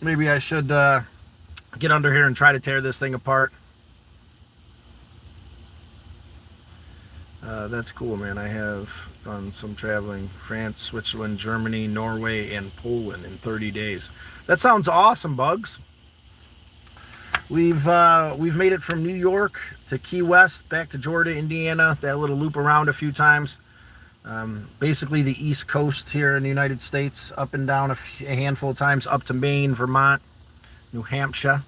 Maybe I should get under here and try to tear this thing apart. That's cool, man. I have done some traveling: France, Switzerland, Germany, Norway, and Poland in 30 days. That sounds awesome, Bugs. We've made it from New York to Key West, back to Georgia, Indiana, that little loop around a few times. Basically the East Coast here in the United States, up and down a handful of times, up to Maine, Vermont, New Hampshire.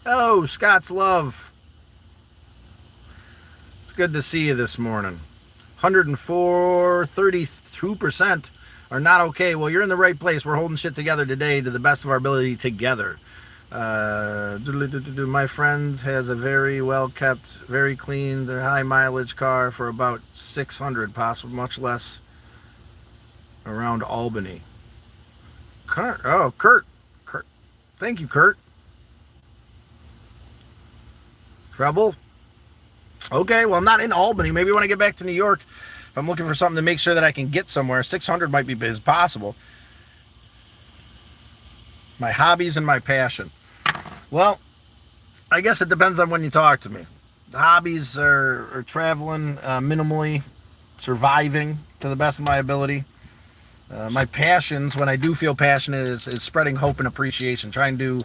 Oh, Scott's Love. It's good to see you this morning. 104, 32% are not okay. Well, you're in the right place. We're holding shit together today to the best of our ability together. My friend has a very well kept, very clean, high mileage car for about 600, possibly much less, around Albany. Kurt. Thank you, Kurt. Trouble? Okay, well, I'm not in Albany. Maybe when I get back to New York, if I'm looking for something to make sure that I can get somewhere, 600 might be as possible. My hobbies and my passion. Well, I guess it depends on when you talk to me. The hobbies are traveling minimally, surviving to the best of my ability. My passions, when I do feel passionate, is spreading hope and appreciation, trying to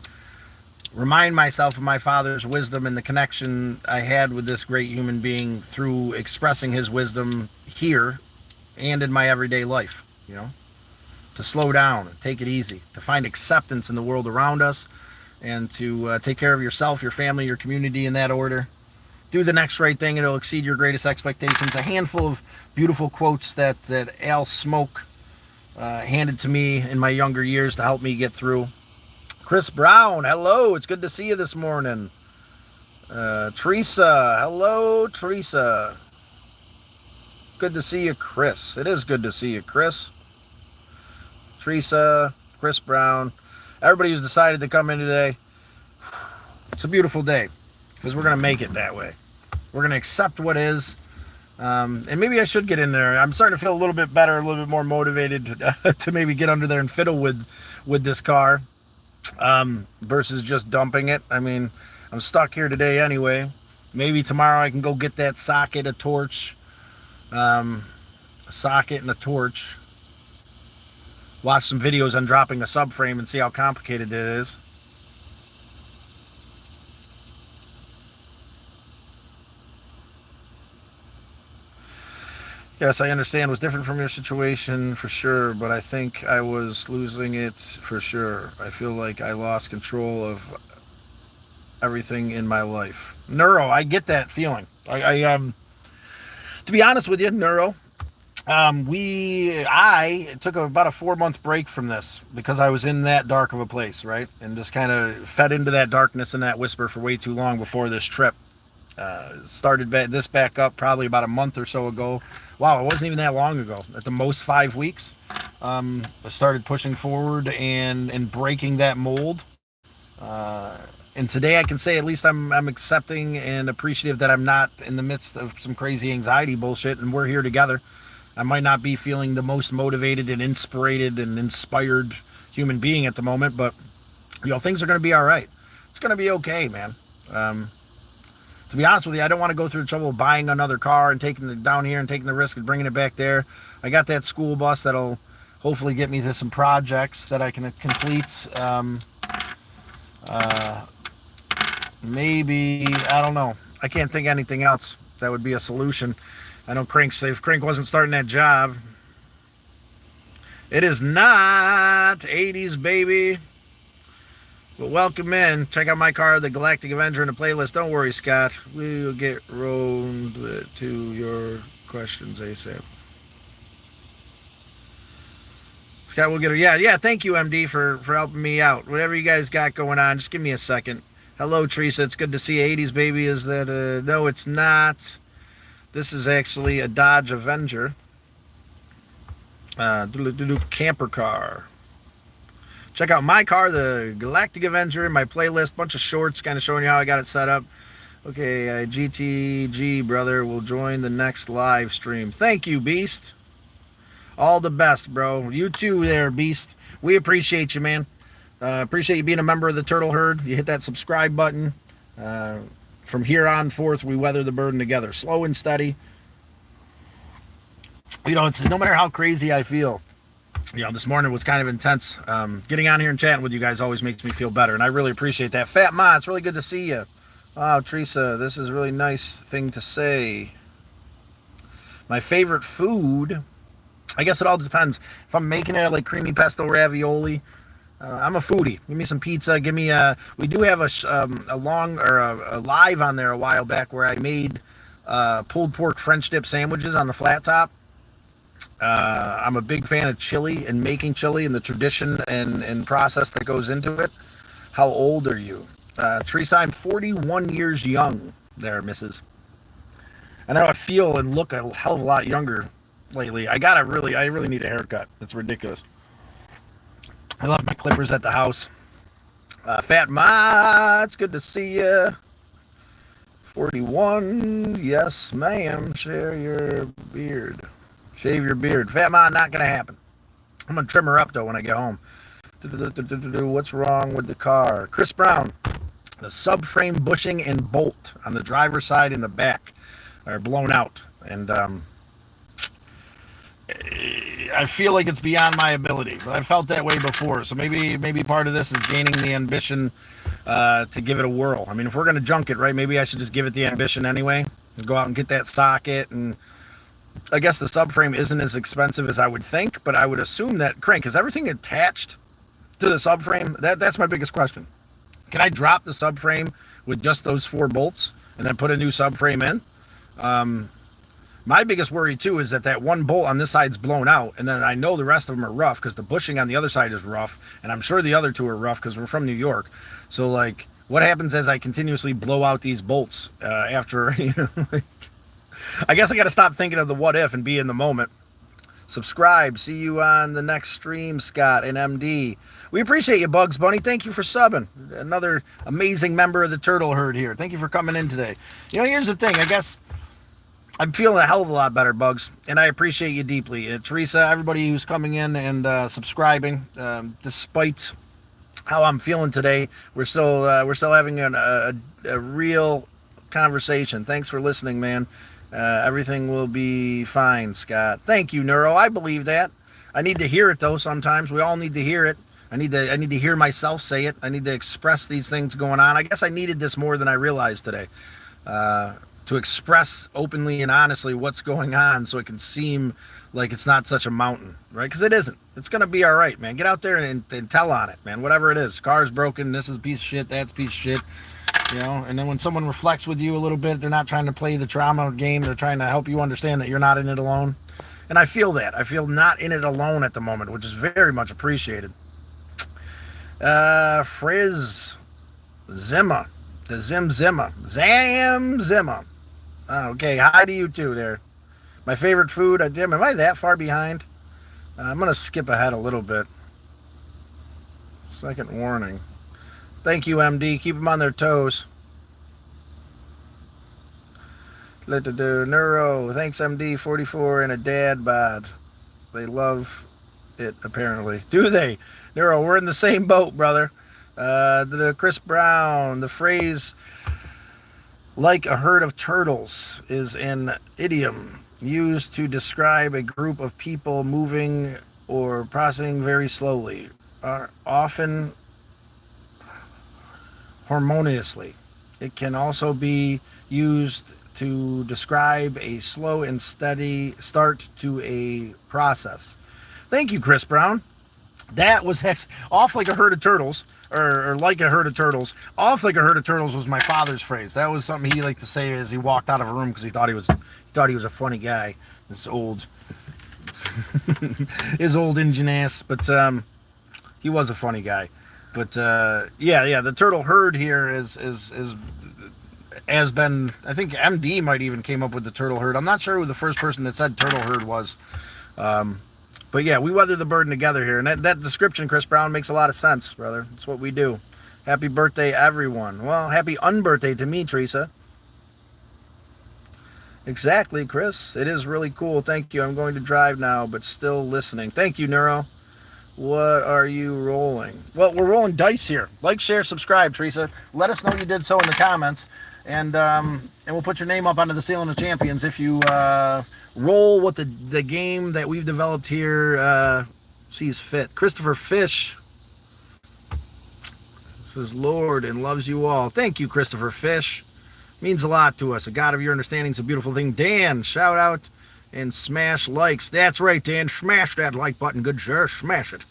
remind myself of my father's wisdom and the connection I had with this great human being through expressing his wisdom here and in my everyday life, you know, to slow down, take it easy, to find acceptance in the world around us, and to take care of yourself, your family, your community in that order. Do the next right thing. It'll exceed your greatest expectations. A handful of beautiful quotes that Al Smoke handed to me in my younger years to help me get through. Chris Brown, hello. It's good to see you this morning. Teresa, hello, Teresa. Good to see you, Chris. It is good to see you, Chris. Teresa, Chris Brown, everybody who's decided to come in today. It's a beautiful day because we're going to make it that way. We're going to accept what is. And maybe I should get in there. I'm starting to feel a little bit better, a little bit more motivated to maybe get under there and fiddle with this car versus just dumping it. I mean, I'm stuck here today anyway. Maybe tomorrow I can go get that socket, a torch, a socket and a torch. Watch some videos on dropping a subframe and see how complicated it is. Yes, I understand. It was different from your situation for sure, but I think I was losing it for sure. I feel like I lost control of everything in my life. Neuro, I get that feeling. I to be honest with you, Neuro, I took about a 4-month break from this because I was in that dark of a place, right? And just kind of fed into that darkness and that whisper for way too long before this trip. Started this back up probably about a month or so ago. Wow, it wasn't even that long ago. At the most 5 weeks. I started pushing forward and breaking that mold. And today I can say at least I'm accepting and appreciative that I'm not in the midst of some crazy anxiety bullshit, and we're here together. I might not be feeling the most motivated and inspired human being at the moment, but you know, things are going to be all right. It's going to be okay, man. To be honest with you, I don't want to go through the trouble of buying another car and taking it down here and taking the risk of bringing it back there. I got that school bus that'll hopefully get me to some projects that I can complete. Maybe, I don't know. I can't think of anything else that would be a solution. I know Crank's safe. Crank wasn't starting that job. It is not 80s, baby. But welcome in. Check out my car, the Galactic Avenger, in the playlist. Don't worry, Scott. We'll get round to your questions ASAP. Scott, we'll get her. Yeah. Thank you, MD, for helping me out. Whatever you guys got going on, just give me a second. Hello, Teresa. It's good to see you. 80s, baby. Is that no, it's not. This is actually a Dodge Avenger. Camper car. Check out my car, the Galactic Avenger, in my playlist. Bunch of shorts kind of showing you how I got it set up. Okay, GTG, brother, will join the next live stream. Thank you, Beast. All the best, bro. You too there, Beast. We appreciate you, man. Appreciate you being a member of the Turtle Herd. You hit that subscribe button. From here on forth, we weather the burden together. Slow and steady. You know, it's no matter how crazy I feel. You know, this morning was kind of intense. Getting on here and chatting with you guys always makes me feel better, and I really appreciate that. Fat Ma, it's really good to see you. Wow, Teresa, this is a really nice thing to say. My favorite food, I guess it all depends. If I'm making it, like creamy pesto ravioli, I'm a foodie. Give me some pizza. Give me a. We do have a live on there a while back where I made pulled pork French dip sandwiches on the flat top. I'm a big fan of chili and making chili and the tradition and process that goes into it. How old are you? Teresa, I'm 41 years young there, missus. I know I feel and look a hell of a lot younger lately. I really need a haircut. It's ridiculous. I left my clippers at the house. Fat Ma, it's good to see you. 41, yes ma'am. Shave your beard. Fat Ma, not gonna happen. I'm gonna trim her up though when I get home. What's wrong with the car? Chris Brown, the subframe bushing and bolt on the driver's side in the back are blown out, and I feel like it's beyond my ability, but I felt that way before. So maybe part of this is gaining the ambition to give it a whirl. I mean, if we're gonna junk it, right? Maybe I should just give it the ambition anyway. Go out and get that socket, and I guess the subframe isn't as expensive as I would think, but I would assume that crank is everything attached to the subframe. That's my biggest question. Can I drop the subframe with just those 4 bolts and then put a new subframe in? My biggest worry too is that one bolt on this side's blown out, and then I know the rest of them are rough because the bushing on the other side is rough, and I'm sure the other 2 are rough because we're from New York. So like, what happens as I continuously blow out these bolts after? I guess I got to stop thinking of the what if and be in the moment. Subscribe. See you on the next stream, Scott and MD. We appreciate you, Bugs Bunny. Thank you for subbing. Another amazing member of the turtle herd here. Thank you for coming in today. You know, here's the thing. I guess I'm feeling a hell of a lot better, Bugs, and I appreciate you deeply. Teresa, everybody who's coming in and subscribing, despite how I'm feeling today, we're still having a real conversation. Thanks for listening, man. Everything will be fine, Scott. Thank you, Neuro. I believe that. I need to hear it though. Sometimes we all need to hear it. I need to hear myself say it. I need to express these things going on. I guess I needed this more than I realized today. To express openly and honestly what's going on so it can seem like it's not such a mountain, right? Because it isn't. It's going to be all right, man. Get out there and tell on it, man. Whatever it is. Car's broken. This is a piece of shit. That's a piece of shit. You know, and then when someone reflects with you a little bit, they're not trying to play the trauma game. They're trying to help you understand that you're not in it alone. And I feel that. I feel not in it alone at the moment, which is very much appreciated. Frizz Zimma. The Zim Zimma. Okay, hi to you too there. My favorite food, am I that far behind? I'm going to skip ahead a little bit. Second warning. Thank you, MD. Keep them on their toes. Let the do Neuro. Thanks, MD. 44 and a dad bod. They love it, apparently. Do they? Neuro, we're in the same boat, brother. The Chris Brown, the phrase like a herd of turtles is an idiom used to describe a group of people moving or processing very slowly, often harmoniously. It can also be used to describe a slow and steady start to a process. Thank you, Chris Brown. That was off like a herd of turtles, or like a herd of turtles. Off like a herd of turtles was my father's phrase. That was something he liked to say as he walked out of a room because he thought he was a funny guy. This old, his old engine ass, but he was a funny guy. But yeah, the turtle herd here has been. I think MD might even came up with the turtle herd. I'm not sure who the first person that said turtle herd was. But yeah, we weather the burden together here. And that description, Chris Brown, makes a lot of sense, brother. It's what we do. Happy birthday, everyone. Well, happy unbirthday to me, Teresa. Exactly, Chris. It is really cool. Thank you. I'm going to drive now, but still listening. Thank you, Neuro. What are you rolling? Well, we're rolling dice here. Like, share, subscribe, Teresa. Let us know you did so in the comments. And we'll put your name up onto the Ceiling of Champions if you roll what the game that we've developed here sees fit. Christopher Fish says, Lord and loves you all. Thank you, Christopher Fish. Means a lot to us. A God of your understanding is a beautiful thing. Dan, shout out and smash likes. That's right, Dan. Smash that like button. Good sir. Smash it.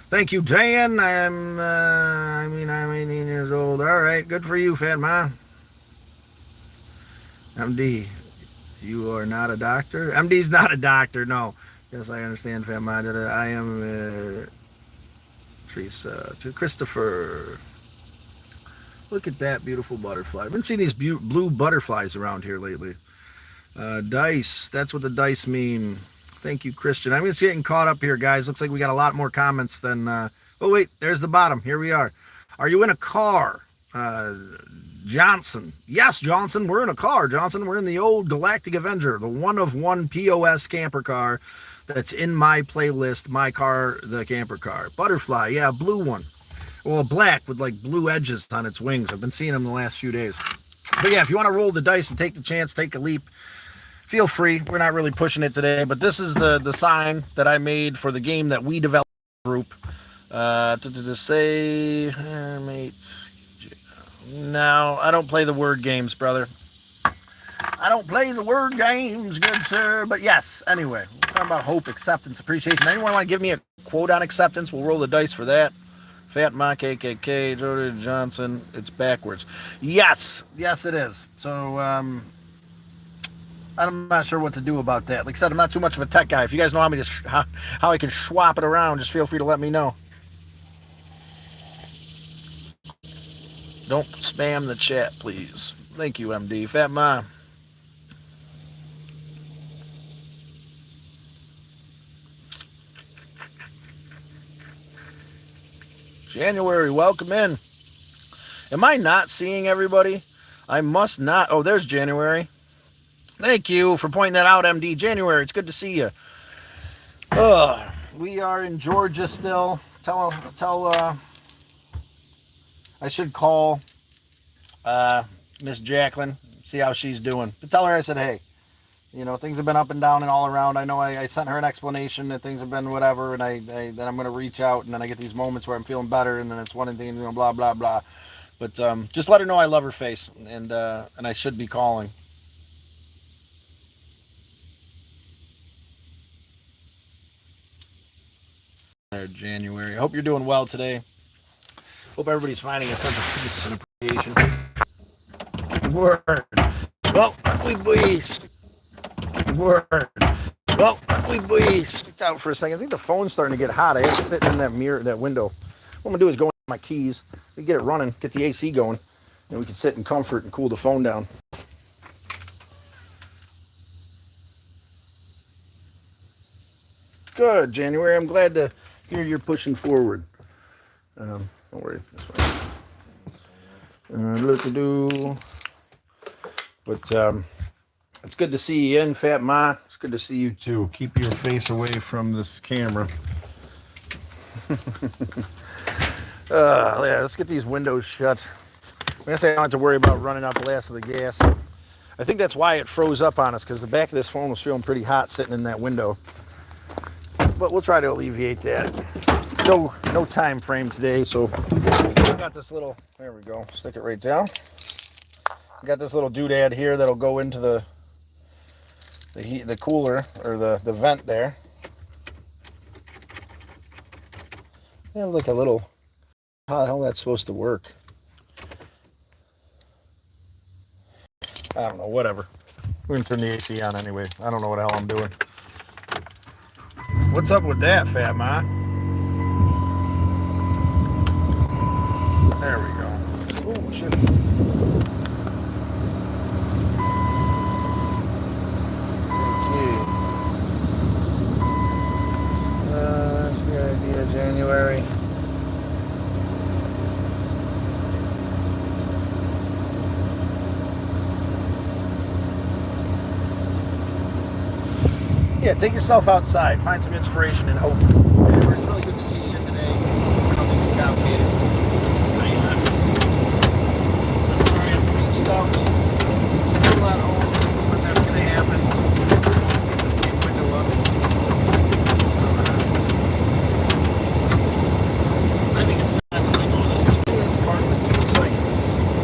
Thank you, Dan. I'm 18 years old. All right. Good for you, Fat Ma. MD, you are not a doctor? MD's not a doctor, no. Yes, I understand, Fat Ma. I am Teresa. To Christopher. Look at that beautiful butterfly. I've been seeing these blue butterflies around here lately. Dice. That's what the dice mean. Thank you, Christian. I'm just getting caught up here, guys. Looks like we got a lot more comments than... oh, wait. There's the bottom. Here we are. Are you in a car? Johnson. Yes, Johnson. We're in a car, Johnson. We're in the old Galactic Avenger, the one-of-one POS camper car that's in my playlist, My Car, the Camper Car. Butterfly. Yeah, blue one. Well, black with like blue edges on its wings. I've been seeing them the last few days. But yeah, if you want to roll the dice and take the chance, take a leap. feel free. We're not really pushing it today, but this is the sign that I made for the game that we developed group. To say, mate. No, I don't play the word games, brother. I don't play the word games, good sir. But yes, anyway, we're talking about hope, acceptance, appreciation. Anyone want to give me a quote on acceptance? We'll roll the dice for that. Fat Ma KKK, Jody Johnson. It's backwards. Yes, it is. So I'm not sure what to do about that. Like I said, I'm not too much of a tech guy. If you guys know how I can swap it around, just feel free to let me know. Don't spam the chat, please. Thank you, MD. Fat Ma. January, welcome in. Am I not seeing everybody? I must not. Oh, there's January. Thank you for pointing that out, MD. January, it's good to see you. We are in Georgia still. Tell I should call Miss Jacqueline, see how she's doing. But tell her I said, hey, you know, things have been up and down and all around. I know I sent her an explanation that things have been whatever, and then I'm going to reach out, and then I get these moments where I'm feeling better, and then it's one thing, you know, blah, blah, blah. But just let her know I love her face, and I should be calling. January. I hope you're doing well today. Hope everybody's finding a sense of peace and appreciation. Word. Well, we boys. Word. Well, we boys. Get out for a second. I think the phone's starting to get hot. I have to sit in that mirror, that window. What I'm gonna do is go in my keys. We get it running, get the AC going, and we can sit in comfort and cool the phone down. Good, January. I'm glad to hear you're pushing forward. Don't worry, this way. Look to do. But it's good to see you in, Fat Ma. It's good to see you too. Keep your face away from this camera. Yeah, let's get these windows shut. I guess I don't have to worry about running out the last of the gas. I think that's why it froze up on us, because the back of this phone was feeling pretty hot sitting in that window. But we'll try to alleviate that. No time frame today, so I got this little, there we go, stick it right down. I got this little doodad here that'll go into the heat, the cooler, or the vent there. I have like a little, how the hell that's supposed to work? I don't know, whatever. We're gonna turn the AC on anyway. I don't know what the hell I'm doing. What's up with that, Fat Ma? There we go. Oh, shit. Okay. That's a good idea, January. Yeah, take yourself outside. Find some inspiration and hope. It's really good to see you in today. Nothing too complicated. I'm sorry I'm reached out. Still at home, but that's going to happen. Just leave the window up. I think it's bad when I go this thing. That's part of it too. It's like,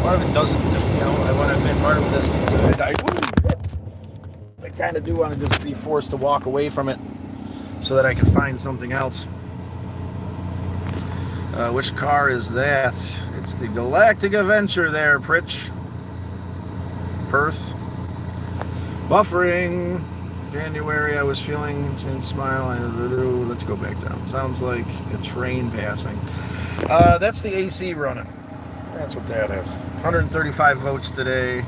part of it doesn't, you know, I want to admit part of it isn't good. I kind of do want to just be forced to walk away from it so that I can find something else. Which car is that? It's the Galactic Adventure there, Pritch. Perth. Buffering. January, I was feeling and smile. Let's go back down. Sounds like a train passing. That's the AC running. That's what that is. 135 votes today.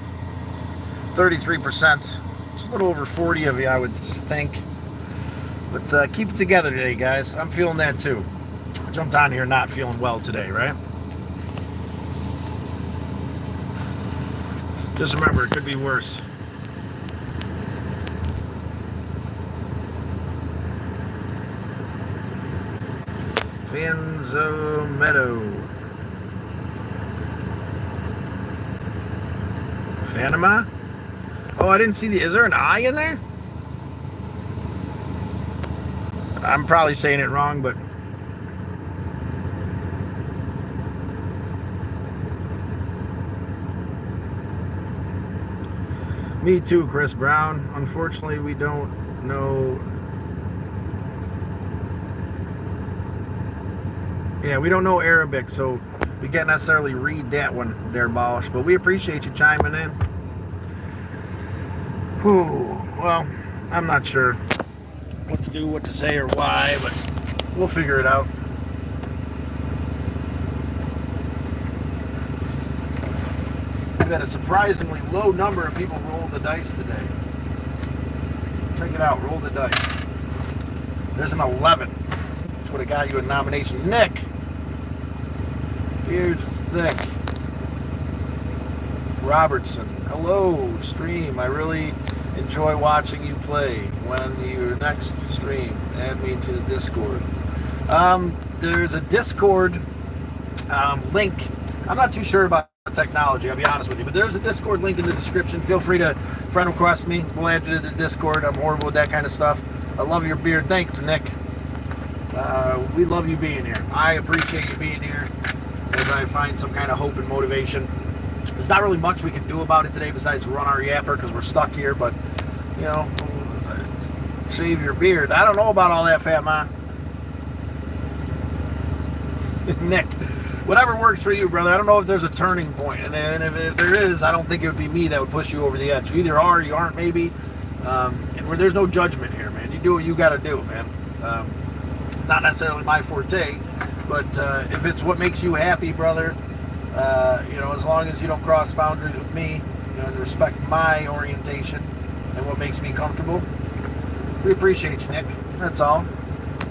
33%. It's a little over 40 of you, I would think. But keep it together today, guys. I'm feeling that too. I jumped on here not feeling well today, right? Just remember, it could be worse. Vanzo Meadow. Panama? Oh, I didn't see the... Is there an I in there? I'm probably saying it wrong, but... Me too, Chris Brown. Unfortunately, we don't know... Yeah, we don't know Arabic, so we can't necessarily read that one there, Bosch. But we appreciate you chiming in. Whew. Well, I'm not sure what to do, what to say, or why, but we'll figure it out. We've had a surprisingly low number of people roll the dice today. Check it out, roll the dice. There's an 11. Which would have got you a nomination. Nick! Here's thick. Robertson. Hello, stream. I really enjoy watching you play. When you next stream, add me to the Discord. There's a Discord link. I'm not too sure about technology, I'll be honest with you, but there's a Discord link in the description. Feel free to friend request me. We'll add you to the Discord. I'm horrible with that kind of stuff. I love your beard. Thanks, Nick. We love you being here. I appreciate you being here as I find some kind of hope and motivation. There's not really much we can do about it today besides run our yapper because we're stuck here, but, you know, shave your beard. I don't know about all that, Fat Ma. Nick, whatever works for you, brother. I don't know if there's a turning point, and if there is, I don't think it would be me that would push you over the edge. You either are or you aren't, maybe. And where there's no judgment here, man. You do what you got to do, man. Not necessarily my forte, but if it's what makes you happy, brother, you know, as long as you don't cross boundaries with me, you know, and respect my orientation and what makes me comfortable, we appreciate you, Nick. That's all.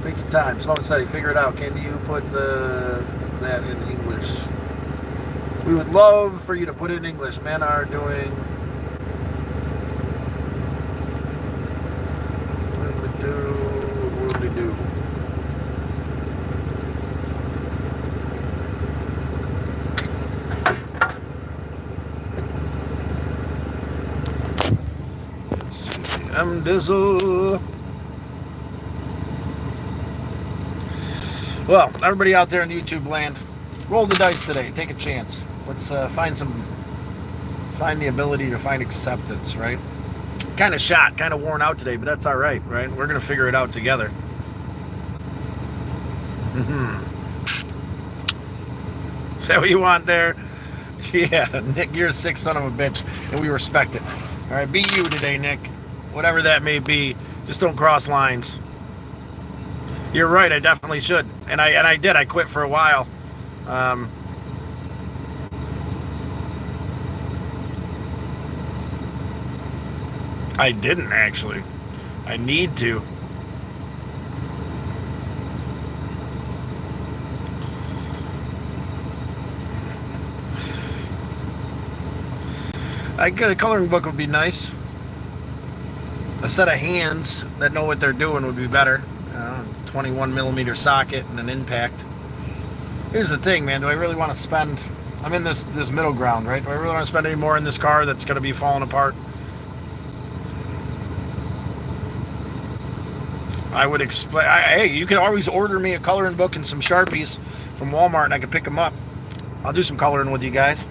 Take your time, slow and steady, figure it out. Can you put that in English? We would love for you to put it in English. Men are doing... What do we do? Let's see. I'm Dizzle. Well, everybody out there in YouTube land, roll the dice today. Take a chance. Let's find the ability to find acceptance, right? Kind of shot, kind of worn out today, but that's all right, right? We're going to figure it out together. Is that what you want there? Yeah, Nick, you're a sick son of a bitch, and we respect it. All right, be you today, Nick. Whatever that may be, just don't cross lines. You're right, I definitely should. And I did. I quit for a while. I didn't, actually. I need to. I get a coloring book would be nice. A set of hands that know what they're doing would be better. 21 millimeter socket and an impact. Here's the thing, man. Do I really want to spend... I'm in this middle ground, right? Do I really want to spend any more in this car that's going to be falling apart? I would explain... Hey, you can always order me a coloring book and some Sharpies from Walmart and I can pick them up. I'll do some coloring with you guys.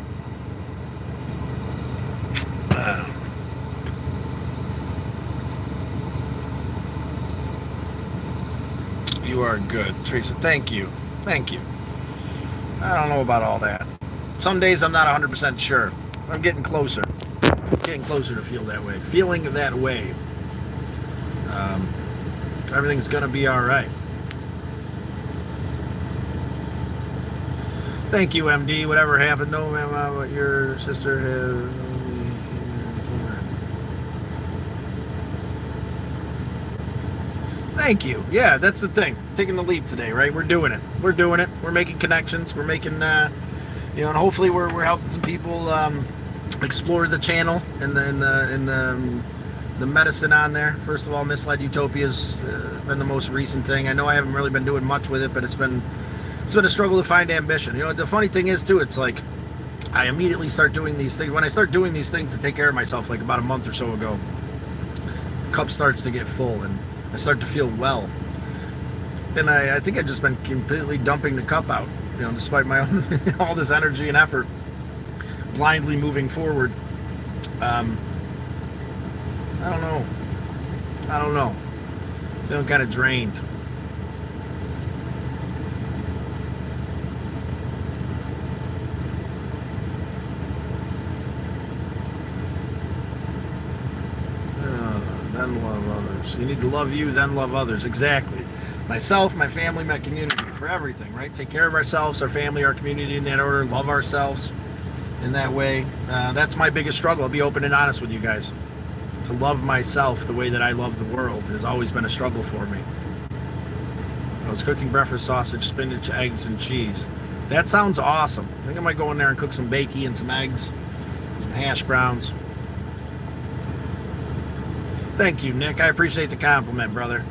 You are good, Teresa. Thank you. Thank you. I don't know about all that. Some days I'm not 100% sure. I'm getting closer. Getting closer to feel that way. Feeling that way. Everything's going to be all right. Thank you, MD. Whatever happened, no, ma'am, what your sister has... Thank you. Yeah, that's the thing. Taking the leap today, right? We're doing it. We're doing it. We're making connections. We're making, you know, and hopefully we're helping some people explore the channel and the medicine on there. First of all, Misled Utopia's been the most recent thing. I know I haven't really been doing much with it, but it's been a struggle to find ambition. You know, the funny thing is too, it's like I immediately start doing these things. When I start doing these things to take care of myself, like about a month or so ago, the cup starts to get full and I start to feel well. And I think I've just been completely dumping the cup out, despite my own all this energy and effort, blindly moving forward. I don't know. Feeling kind of drained. Then love others. You need to love you, then love others. Exactly. Myself, my family, my community, for everything, right? Take care of ourselves, our family, our community in that order. Love ourselves in that way. That's my biggest struggle. I'll be open and honest with you guys. To love myself the way that I love the world has always been a struggle for me. I was cooking breakfast sausage, spinach, eggs, and cheese. That sounds awesome. I think I might go in there and cook some bacon and some eggs, some hash browns. Thank you, Nick. I appreciate the compliment, brother.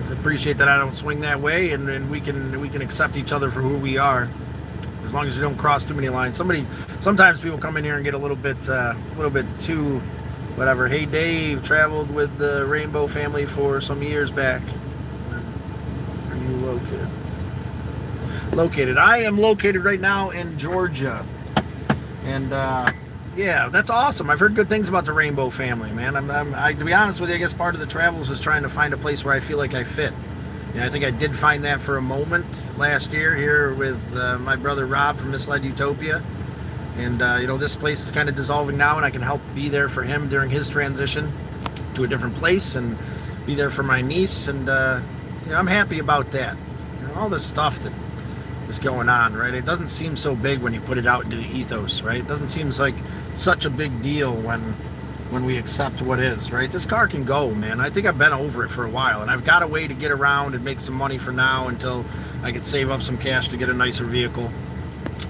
I appreciate that I don't swing that way, and we can accept each other for who we are, as long as we don't cross too many lines. Sometimes people come in here and get a little bit too, whatever. Hey, Dave, traveled with the Rainbow family for some years back. Where are you located? Located. I am located right now in Georgia, and yeah, that's awesome. I've heard good things about the Rainbow family, man. To be honest with you, I guess part of the travels is trying to find a place where I feel like I fit. I think I did find that for a moment last year here with my brother Rob from Misled Utopia. And, this place is kind of dissolving now, and I can help be there for him during his transition to a different place and be there for my niece. And, I'm happy about that. All this stuff that is going on, right? It doesn't seem so big when you put it out into the ethos, right? It doesn't seem like such a big deal when we accept what is, right? This car can go, man. I think I've been over it for a while, and I've got a way to get around and make some money for now until I could save up some cash to get a nicer vehicle.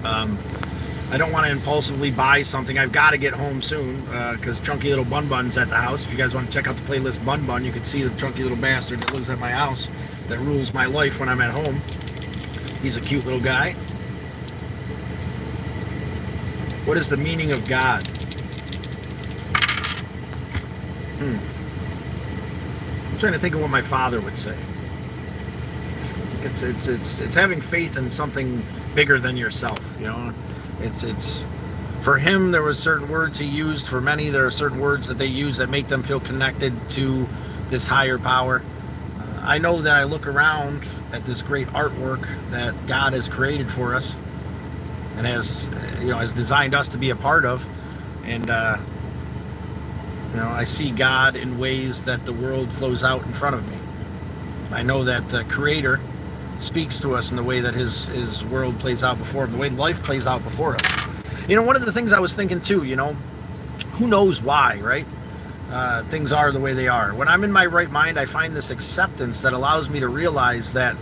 I don't want to impulsively buy something. I've got to get home soon because Chunky Little Bun Bun's at the house. If you guys want to check out the playlist Bun Bun, you can see the chunky little bastard that lives at my house that rules my life when I'm at home. He's a cute little guy. What is the meaning of God? I'm trying to think of what my father would say. It's having faith in something bigger than yourself. It's for him. There were certain words he used. For many, there are certain words that they use that make them feel connected to this higher power. I know that I look around at this great artwork that God has created for us and has designed us to be a part of, and I see God in ways that the world flows out in front of me. I know that the Creator speaks to us in the way that his world plays out before him, the way life plays out before us. One of the things I was thinking too, who knows why, right? Things are the way they are. When I'm in my right mind, I find this acceptance that allows me to realize that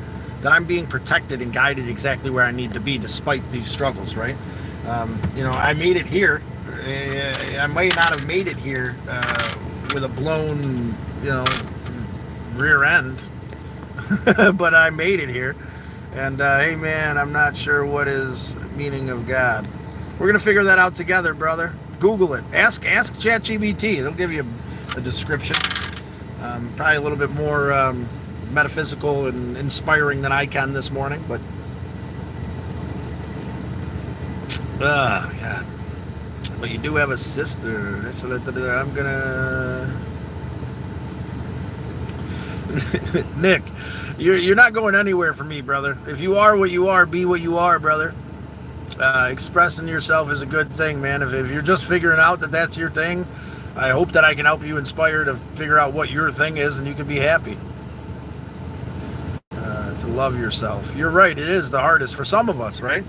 I'm being protected and guided exactly where I need to be despite these struggles, right? I made it here. I might not have made it here with a blown, rear end, but I made it here. And hey, man, I'm not sure what is meaning of God. We're gonna figure that out together, brother. Google it. Ask ChatGPT. It'll give you a description. Probably a little bit more metaphysical and inspiring than I can this morning, but God. But you do have a sister. I'm gonna Nick, you're not going anywhere for me, brother. If you are what you are, be what you are, brother. Expressing yourself is a good thing, man. If you're just figuring out that that's your thing, I hope that I can help you inspire to figure out what your thing is, and you can be happy. To love yourself. You're right. It is the hardest for some of us, right?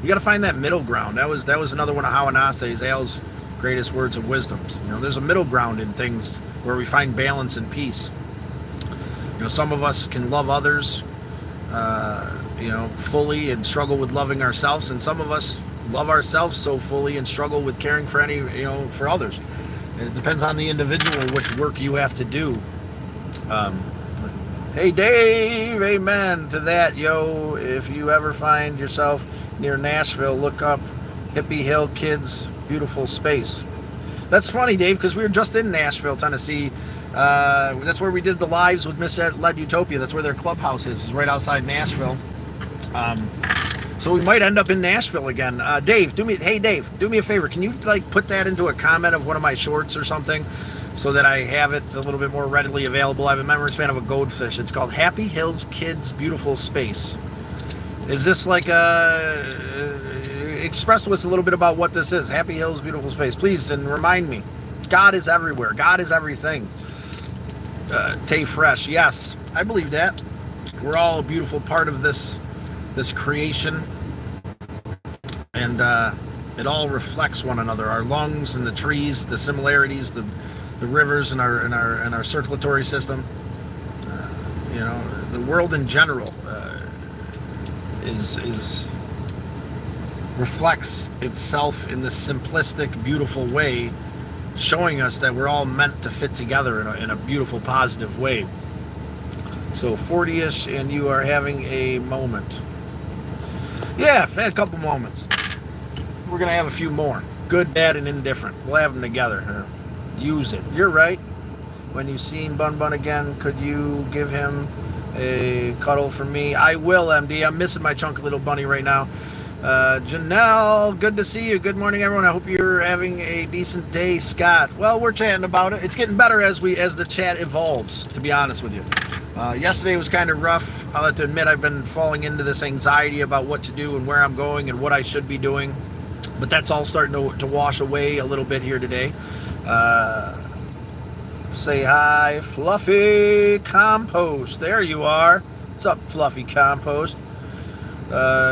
You got to find that middle ground. That was another one of Hawanase's, Al's greatest words of wisdoms. There's a middle ground in things where we find balance and peace. Some of us can love others, fully and struggle with loving ourselves, and some of us love ourselves so fully and struggle with caring for for others. And it depends on the individual which work you have to do. Hey, Dave, amen to that, yo. If you ever find yourself near Nashville, look up Hippie Hill Kids Beautiful Space. That's funny, Dave, because we were just in Nashville, Tennessee. That's where we did the lives with Misled Utopia. That's where their clubhouse is right outside Nashville. So we might end up in Nashville again. Dave, do me a favor. Can you like put that into a comment of one of my shorts or something, so that I have it a little bit more readily available? I have a memory span of a goldfish. It's called Happy Hills Kids Beautiful Space. Is this like express to us a little bit about what this is? Happy Hills Beautiful Space, please, and remind me. God is everywhere. God is everything. Tay Fresh, yes, I believe that. We're all a beautiful part of this creation, and it all reflects one another. Our lungs and the trees, the similarities, the rivers and our circulatory system. You know, the world in general is reflects itself in this simplistic, beautiful way, showing us that we're all meant to fit together in a beautiful, positive way. So 40-ish, and you are having a moment. Yeah, I've had a couple moments. We're going to have a few more. Good, bad, and indifferent. We'll have them together. Use it. You're right. When you've seen Bun Bun again, could you give him a cuddle for me? I will, MD. I'm missing my chunky little bunny right now. Janelle, good to see you. Good morning, everyone. I hope you're having a decent day. Scott, well, we're chatting about it. It's getting better as the chat evolves, to be honest with you. Yesterday was kind of rough. I'll have to admit I've been falling into this anxiety about what to do and where I'm going and what I should be doing. But that's all starting to wash away a little bit here today. Say hi, Fluffy Compost. There you are. What's up, Fluffy Compost?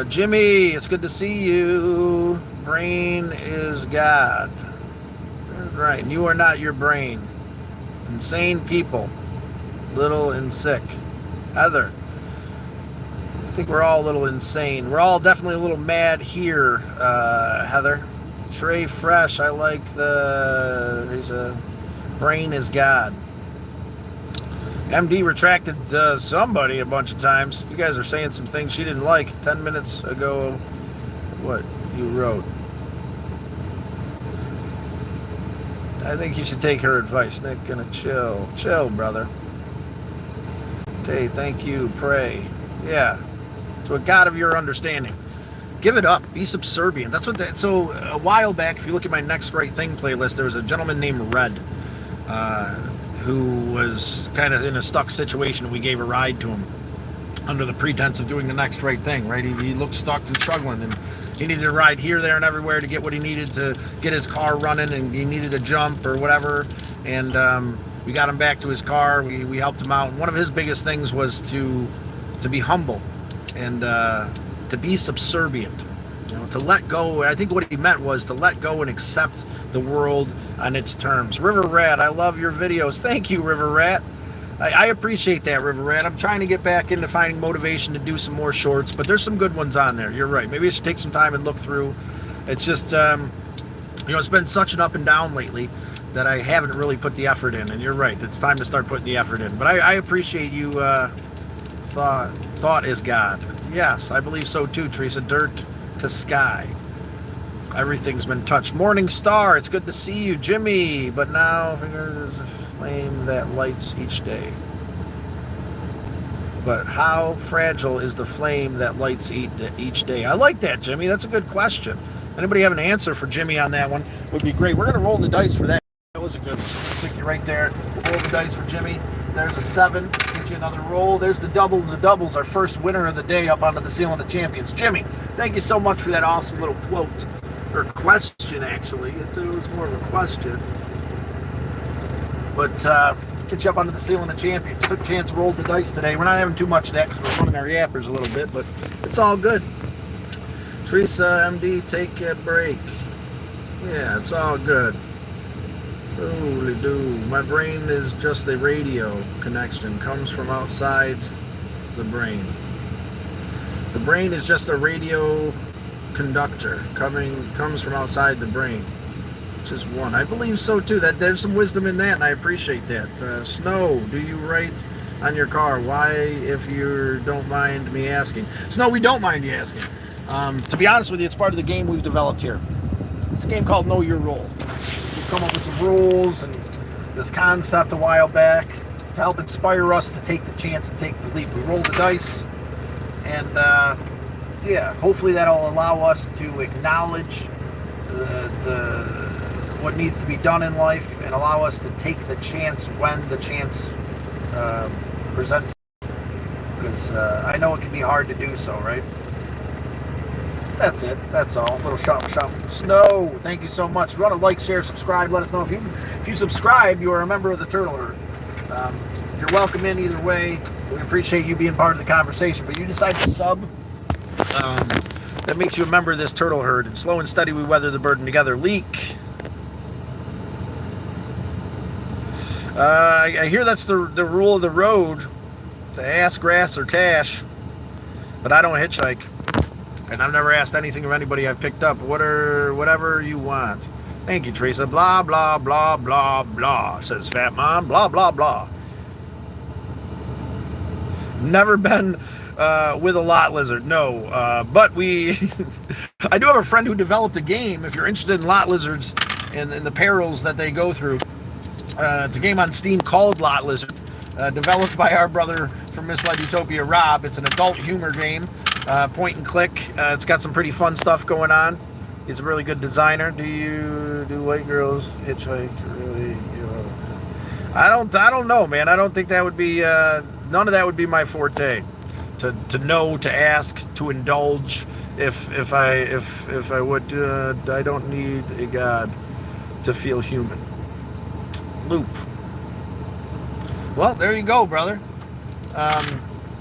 Jimmy, it's good to see you. Brain is God. Right, and you are not your brain. Insane people. Little and sick. Heather, I think we're all a little insane. We're all definitely a little mad here, Heather. Trey Fresh, I like he's a brain is God. MD retracted somebody a bunch of times. You guys are saying some things she didn't like 10 minutes ago. What you wrote. I think you should take her advice. Nick, gonna chill. Chill, brother. Okay, thank you. Pray. Yeah. To a God of your understanding. Give it up. Be subservient. That's what so a while back, if you look at my Next Right Thing playlist, there was a gentleman named Red who was kind of in a stuck situation. We gave a ride to him under the pretense of doing the next right thing, right? He looked stuck and struggling, and he needed a ride here, there, and everywhere to get what he needed to get his car running, and he needed a jump or whatever. And we got him back to his car. We helped him out. And one of his biggest things was to be humble and to be subservient, you know, to let go. I think what he meant was to let go and accept the world on its terms. River Rat, I love your videos. Thank you, River Rat. I appreciate that, River Rat. I'm trying to get back into finding motivation to do some more shorts, but there's some good ones on there. You're right. Maybe I should take some time and look through. It's just, you know, it's been such an up and down lately that I haven't really put the effort in. And you're right. It's time to start putting the effort in. But I appreciate you. Thought is God. Yes, I believe so too, Teresa. Dirt to sky. Everything's been touched. Morning Star, it's good to see you. Jimmy, but now there's a flame that lights each day. But how fragile is the flame that lights each day? I like that, Jimmy. That's a good question. Anybody have an answer for Jimmy on that one? Would be great. We're going to roll the dice for that. That was a good one. Stick you right there. Roll the dice for Jimmy. There's a 7. Get you another roll. There's the doubles. The doubles, our first winner of the day up onto the ceiling of champions. Jimmy, thank you so much for that awesome little quote. Or question, actually. It was more of a question. But get you up onto the ceiling of champions. Took a chance, rolled the dice today. We're not having too much of that because we're running our yappers a little bit, but it's all good. Teresa, MD, take a break. Yeah, it's all good. Holy do. My brain is just a radio connection. Comes from outside the brain. The brain is just a radio conductor comes from outside the brain. It's just one. I believe so too. That there's some wisdom in that, and I appreciate that. Snow, do you write on your car? Why, if you don't mind me asking? Snow, we don't mind you asking. To be honest with you, it's part of the game we've developed here. It's a game called Know Your Role. We've come up with some rules and this concept a while back to help inspire us to take the chance and take the leap. We roll the dice, and hopefully that'll allow us to acknowledge the what needs to be done in life and allow us to take the chance when the chance presents. Because I know it can be hard to do so, right? That's it. That's all. A little shop. Snow, thank you so much. If you want to like, share, subscribe, let us know. If you subscribe, you are a member of the Turtle Herd. You're welcome in either way. We appreciate you being part of the conversation. But you decide to sub. That makes you a member of this Turtle Herd. And slow and steady, we weather the burden together. Leak. I hear that's the rule of the road, to ask grass or cash. But I don't hitchhike. And I've never asked anything of anybody I've picked up. Whatever you want. Thank you, Teresa. Blah, blah, blah, blah, blah, says Fat Mom. Blah, blah, blah. Never been with a lot lizard. No. But I do have a friend who developed a game, if you're interested in lot lizards and the perils that they go through. It's a game on Steam called Lot Lizard, developed by our brother from Misled Utopia, Rob. It's an adult humor game. Point and click. It's got some pretty fun stuff going on. He's a really good designer. Do white girls hitchhike? Really? I don't know, man. I don't think that would be. None of that would be my forte. To know, to ask, to indulge. If I would, I don't need a god to feel human. Loop. Well, there you go, brother.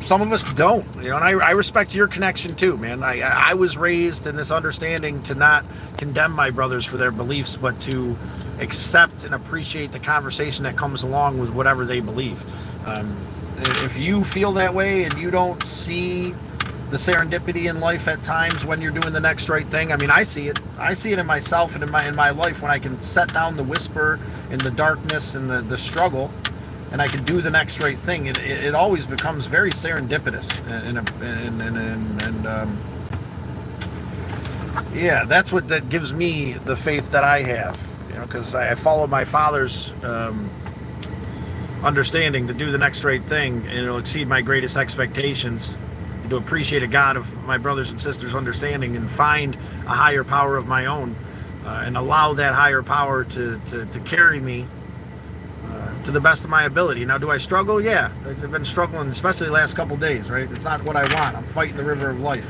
Some of us don't, and I respect your connection too, man. I was raised in this understanding to not condemn my brothers for their beliefs, but to accept and appreciate the conversation that comes along with whatever they believe. If you feel that way and you don't see the serendipity in life at times when you're doing the next right thing, I mean, I see it in myself and in my life when I can set down the whisper and the darkness and the struggle, and I can do the next right thing. It always becomes very serendipitous, that's what that gives me the faith that I have, because I follow my father's understanding to do the next right thing, and it'll exceed my greatest expectations, and to appreciate a God of my brothers and sisters' understanding and find a higher power of my own, and allow that higher power to carry me to the best of my ability. Now, do I struggle? Yeah, I've been struggling, especially the last couple days, right? It's not what I want. I'm fighting the river of life.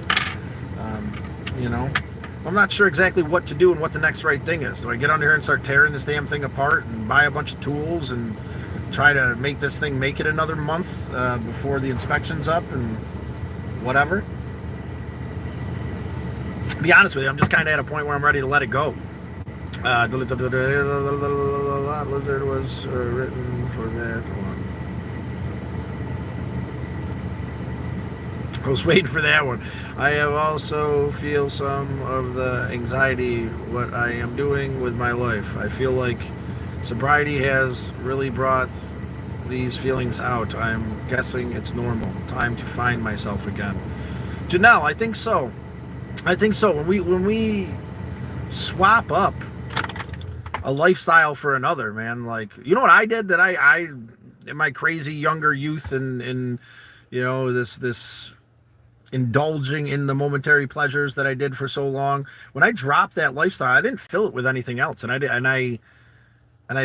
I'm not sure exactly what to do and what the next right thing is. Do I get under here and start tearing this damn thing apart and buy a bunch of tools and try to make this thing make it another month before the inspection's up and whatever? To be honest with you, I'm just kind of at a point where I'm ready to let it go. Lizard was written for that one. I was waiting for that one. I have also feel some of the anxiety what I am doing with my life. I feel like sobriety has really brought these feelings out. I'm guessing it's normal. Time to find myself again. Janelle, I think so. When we swap up a lifestyle for another, man, like, what I did that I in my crazy younger youth and this indulging in the momentary pleasures that I did for so long, when I dropped that lifestyle, I didn't fill it with anything else, and I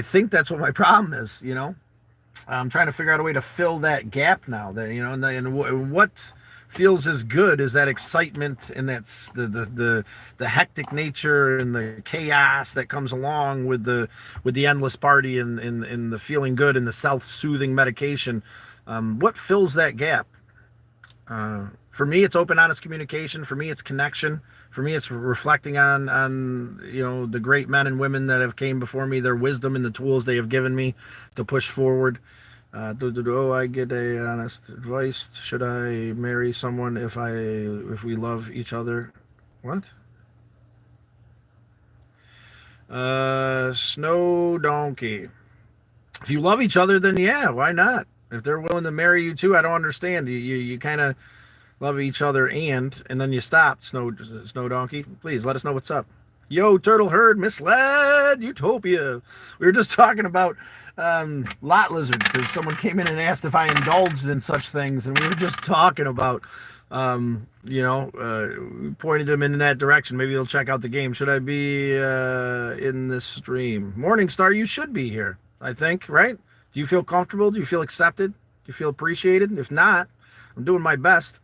think that's what my problem is. I'm trying to figure out a way to fill that gap now. That and what feels as good as that excitement and that's the hectic nature and the chaos that comes along with the endless party and the feeling good and the self-soothing medication. What fills that gap? For me, it's open, honest communication. For me, it's connection. For me, it's reflecting on the great men and women that have came before me, their wisdom and the tools they have given me to push forward. I get a honest advice. Should I marry someone if we love each other? What? Snow Donkey. If you love each other, then yeah, why not? If they're willing to marry you too, I don't understand. You kind of love each other and then you stop. Snow Donkey. Please let us know what's up. Yo, Turtle Herd, misled utopia. We were just talking about lot lizard because someone came in and asked if I indulged in such things, and we were just talking about, pointed them in that direction. Maybe they'll check out the game. Should I be in this stream? Morningstar, you should be here, I think, right? Do you feel comfortable? Do you feel accepted? Do you feel appreciated? If not, I'm doing my best.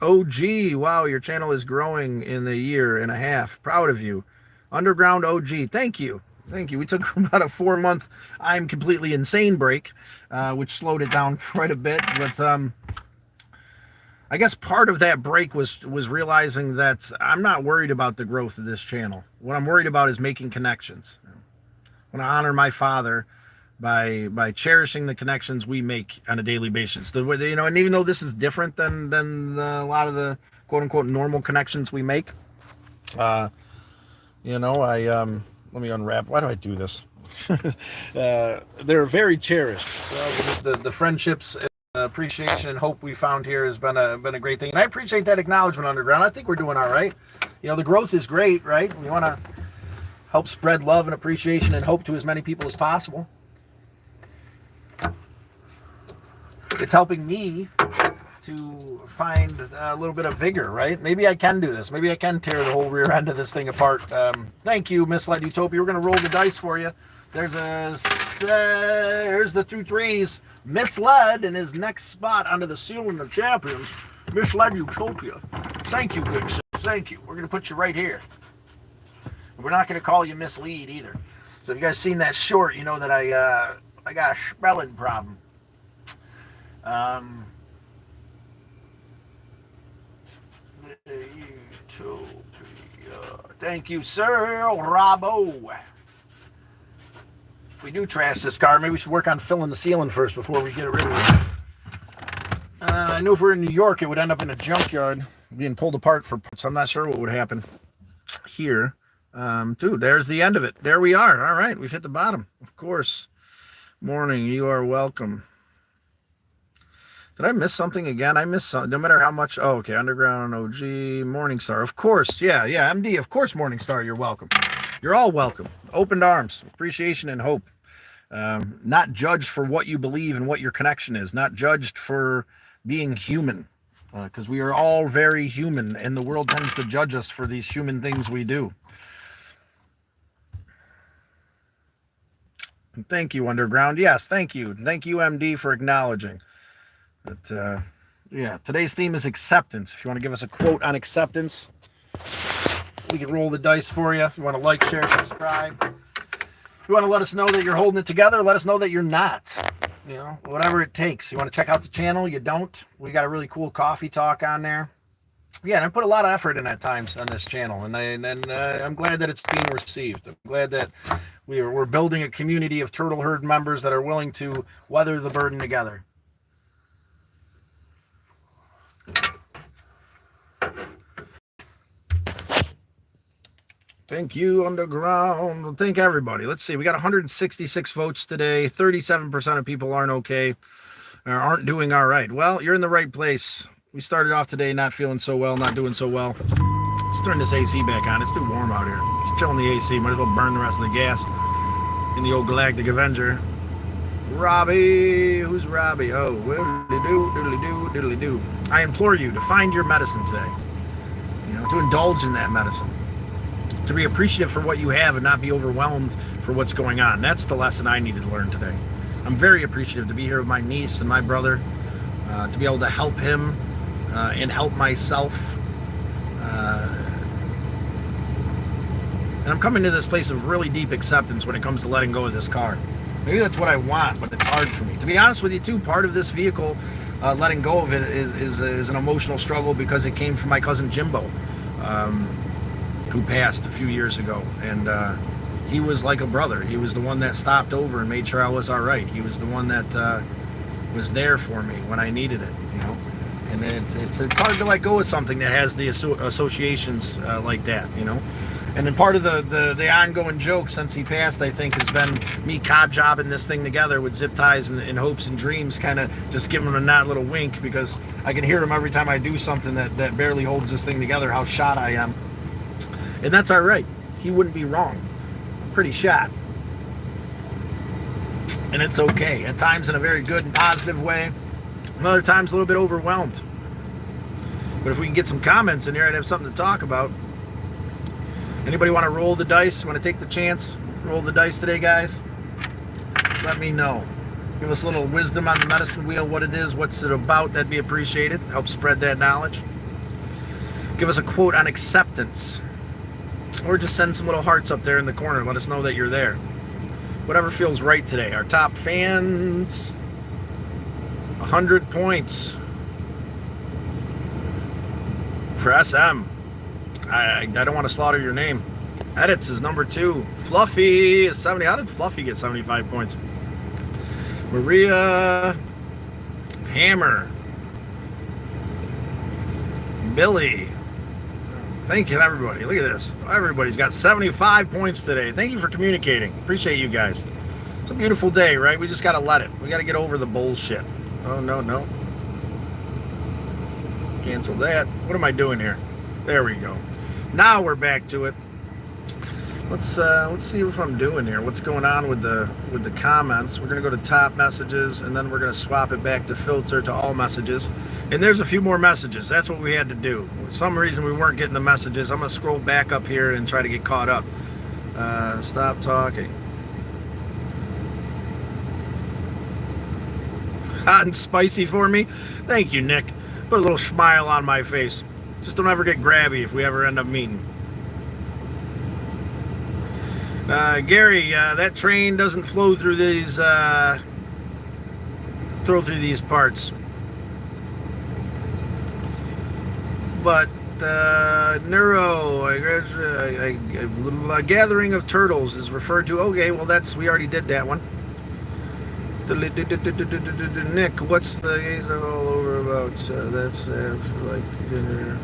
OG, wow, your channel is growing in a year and a half. Proud of you. Underground OG, thank you. Thank you. We took about a 4-month I'm completely insane break, which slowed it down quite a bit. But I guess part of that break was realizing that I'm not worried about the growth of this channel. What I'm worried about is making connections. I want to honor my father by cherishing the connections we make on a daily basis. And even though this is different than a lot of the quote unquote normal connections we make, let me unwrap. Why do I do this? They're very cherished. The friendships, appreciation, and hope we found here has been a great thing. And I appreciate that acknowledgement, Underground. I think we're doing all right. The growth is great, right? We want to help spread love and appreciation and hope to as many people as possible. It's helping me to find a little bit of vigor, right? Maybe I can do this. Maybe I can tear the whole rear end of this thing apart. Thank you, Misled Utopia. We're going to roll the dice for you. There's the 2 threes. Misled in his next spot under the ceiling of champions. Misled Utopia. Thank you, good sir. Thank you. We're going to put you right here. We're not going to call you Mislead either. So if you guys seen that short, you know that I got a spelling problem. Thank you, sir, Robbo. If we do trash this car, maybe we should work on filling the ceiling first before we get rid of it. I knew if we were in New York, it would end up in a junkyard being pulled apart for parts. I'm not sure what would happen here. Dude, there's the end of it. There we are. All right, we've hit the bottom, of course. Morning, you are welcome. Did I miss something again? I missed something. No matter how much. Oh, okay. Underground OG, Morningstar. Of course. Yeah. MD. Of course, Morningstar. You're welcome. You're all welcome. Open arms, appreciation, and hope. Not judged for what you believe and what your connection is. Not judged for being human. Because we are all very human, and the world tends to judge us for these human things we do. And thank you, Underground. Yes, thank you. Thank you, MD, for acknowledging. But, today's theme is acceptance. If you want to give us a quote on acceptance, we can roll the dice for you. If you want to like, share, subscribe. If you want to let us know that you're holding it together, let us know that you're not. Whatever it takes. You want to check out the channel, you don't. We got a really cool coffee talk on there. Yeah, and I put a lot of effort in at times on this channel, and I'm glad that it's being received. I'm glad that we're building a community of Turtle Herd members that are willing to weather the burden together. Thank you, Underground. Thank everybody. Let's see. We got 166 votes today. 37% of people aren't okay, or aren't doing all right. Well, you're in the right place. We started off today not feeling so well, not doing so well. Let's turn this AC back on. It's too warm out here. Just chilling the AC. Might as well burn the rest of the gas in the old Galactic Avenger. Robbie. Who's Robbie? Oh, diddly-do. I implore you to find your medicine today. To indulge in that medicine. To be appreciative for what you have and not be overwhelmed for what's going on. That's the lesson I needed to learn today. I'm very appreciative to be here with my niece and my brother, to be able to help him and help myself. And I'm coming to this place of really deep acceptance when it comes to letting go of this car. Maybe that's what I want, but it's hard for me. To be honest with you, too, part of this vehicle, letting go of it is an emotional struggle because it came from my cousin Jimbo. Who passed a few years ago, and he was like a brother. He was the one that stopped over and made sure I was all right. He was the one that was there for me when I needed it, and it's hard to let go of something that has the associations like that, and then part of the ongoing joke since he passed, I think, has been me cod jobbing this thing together with zip ties and hopes and dreams, kind of just giving him a nod little wink, because I can hear him every time I do something that barely holds this thing together, how shot I am. And that's all right. He wouldn't be wrong. I'm pretty shot. And it's okay. At times in a very good and positive way. And other times a little bit overwhelmed. But if we can get some comments in here, I'd have something to talk about. Anybody want to roll the dice? Want to take the chance? Roll the dice today, guys? Let me know. Give us a little wisdom on the medicine wheel, what it is, what's it about. That'd be appreciated. Help spread that knowledge. Give us a quote on acceptance. Or just send some little hearts up there in the corner. Let us know that you're there. Whatever feels right today. Our top fans, 100 points for SM. I don't want to slaughter your name. Edits is number 2. Fluffy is 70. How did Fluffy get 75 points? Maria, Hammer, Billy. Thank you, everybody. Look at this. Everybody's got 75 points today. Thank you for communicating. Appreciate you guys. It's a beautiful day, right? We just got to let it. We got to get over the bullshit. Oh, no. Cancel that. What am I doing here? There we go. Now we're back to it. Let's see what I'm doing here. What's going on with the comments? We're gonna go to top messages, and then we're gonna swap it back to filter to all messages. And there's a few more messages. That's what we had to do. For some reason we weren't getting the messages. I'm gonna scroll back up here and try to get caught up. Stop talking. Hot and spicy for me. Thank you, Nick. Put a little smile on my face. Just don't ever get grabby if we ever end up meeting. Gary, that train doesn't flow through these parts. But neuro, a gathering of turtles is referred to. Okay, well we already did that one. Nick, what's the all over about? That's like dinner.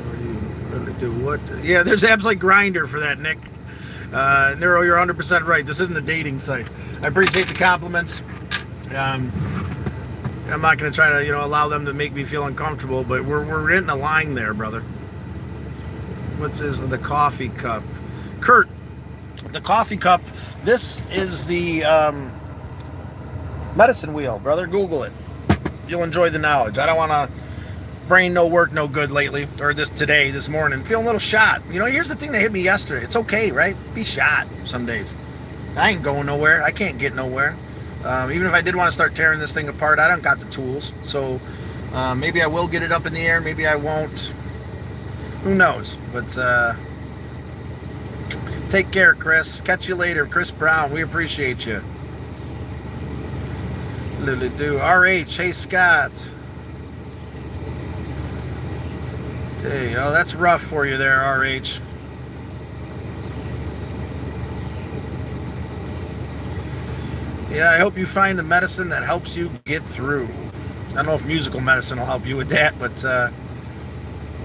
What? Yeah, there's apps like Grindr for that, Nick. Neuro, you're 100% right. This isn't a dating site. I appreciate the compliments. I'm not going to try to, allow them to make me feel uncomfortable, but we're in a line there, brother. What's the coffee cup? Kurt, the coffee cup. This is the medicine wheel, brother. Google it. You'll enjoy the knowledge. I don't want to. Brain no work, no good lately, or this morning. Feeling a little shot. Here's the thing that hit me yesterday. It's okay, right? Be shot some days. I ain't going nowhere. I can't get nowhere. Even if I did want to start tearing this thing apart, I don't got the tools. So maybe I will get it up in the air. Maybe I won't. Who knows? But take care, Chris. Catch you later. Chris Brown, we appreciate you. RH, hey, Scott. Hey, oh, that's rough for you there, RH. Yeah, I hope you find the medicine that helps you get through. I don't know if musical medicine will help you with that, but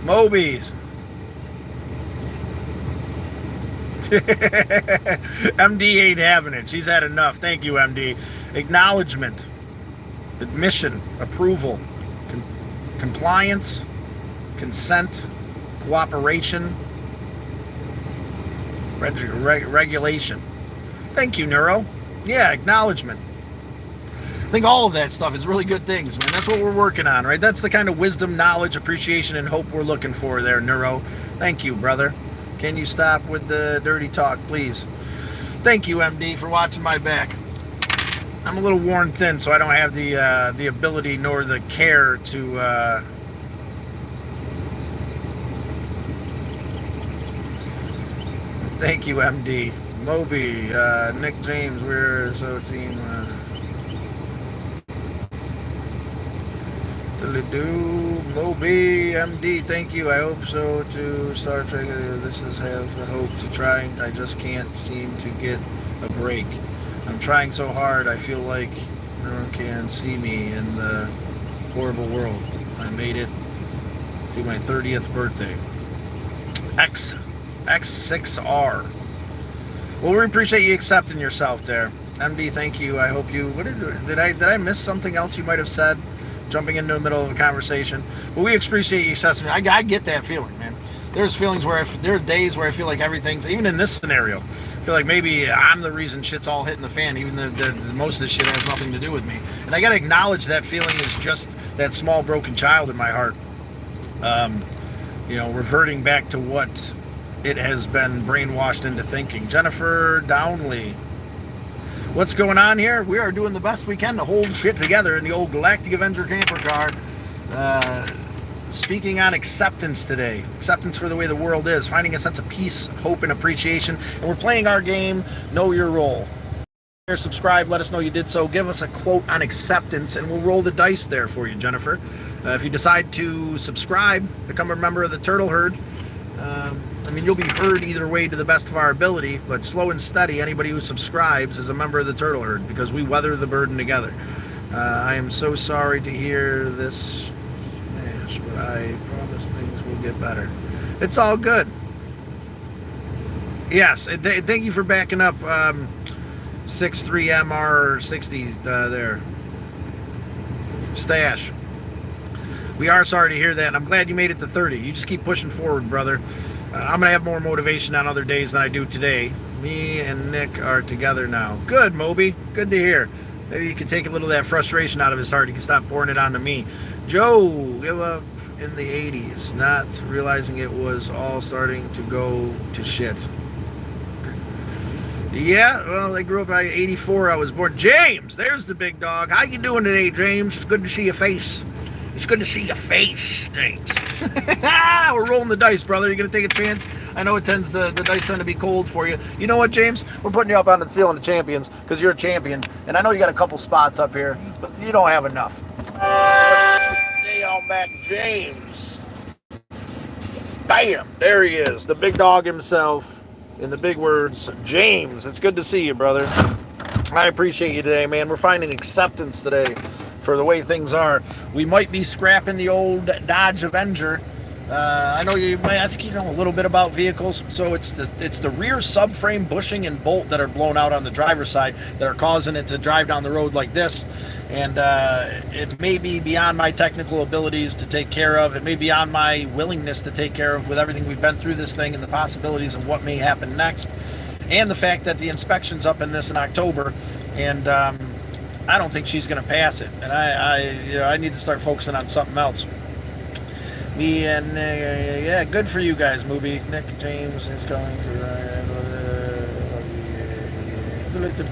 Mobies. MD ain't having it. She's had enough. Thank you, MD. Acknowledgement, admission, approval, compliance, consent, cooperation, regulation. Thank you, Neuro. Yeah, acknowledgement. I think all of that stuff is really good things, man. That's what we're working on, right? That's the kind of wisdom, knowledge, appreciation, and hope we're looking for there, Neuro. Thank you, brother. Can you stop with the dirty talk, please? Thank you, MD, for watching my back. I'm a little worn thin, so I don't have the ability nor the care to thank you, MD. Moby, Nick James, we're so team. Moby, MD, thank you. I hope so to Star Trek. This is have the hope to try. I just can't seem to get a break. I'm trying so hard. I feel like no one can see me in the horrible world. I made it to my 30th birthday. X6R. Well, we appreciate you accepting yourself there, MD. Thank you. I hope you. What did I miss something else you might have said? Jumping into the middle of a conversation, but we appreciate you accepting. I get that feeling, man. there's feelings where there's days where I feel like everything's, even in this scenario, I feel like maybe I'm the reason shit's all hitting the fan, even though most of this shit has nothing to do with me. And I got to acknowledge that feeling is just that small broken child in my heart, reverting back to what it has been brainwashed into thinking. Jennifer Downley, what's going on here? We are doing the best we can to hold shit together in the old Galactic Avenger camper car. Speaking on acceptance today. Acceptance for the way the world is. Finding a sense of peace, hope, and appreciation. And we're playing our game, Know Your Role. Subscribe, let us know you did so. Give us a quote on acceptance, and we'll roll the dice there for you, Jennifer. If you decide to subscribe, become a member of the Turtle Herd, you'll be heard either way to the best of our ability, but slow and steady, anybody who subscribes is a member of the Turtle Herd, because we weather the burden together. I am so sorry to hear this, but I promise things will get better. It's all good. Yes, thank you for backing up 63MR60 there. Stash. We are sorry to hear that, and I'm glad you made it to 30. You just keep pushing forward, brother. I'm going to have more motivation on other days than I do today. Me and Nick are together now. Good, Moby. Good to hear. Maybe you can take a little of that frustration out of his heart. He can stop pouring it onto me. Joe, give up in the 80s, not realizing it was all starting to go to shit. Yeah, well, I grew up in 84. I was born. James, there's the big dog. How you doing today, James? It's good to see your face. It's good to see your face, James. We're rolling the dice, brother. You gonna take a chance? I know the dice tend to be cold for you. You know what, James? We're putting you up on the ceiling of champions because you're a champion. And I know you got a couple spots up here, but you don't have enough. So let's stay on back, James. Bam! There he is, the big dog himself. In the big words, James. It's good to see you, brother. I appreciate you today, man. We're finding acceptance today for the way things are. We might be scrapping the old Dodge Avenger. I think you know a little bit about vehicles. So it's the rear subframe bushing and bolt that are blown out on the driver's side that are causing it to drive down the road like this. And it may be beyond my technical abilities to take care of. It may be beyond my willingness to take care of with everything we've been through this thing and the possibilities of what may happen next. And the fact that the inspection's up in this in October, and I don't think she's going to pass it, and I need to start focusing on something else. Me and yeah, good for you guys, Mooby. Nick James is going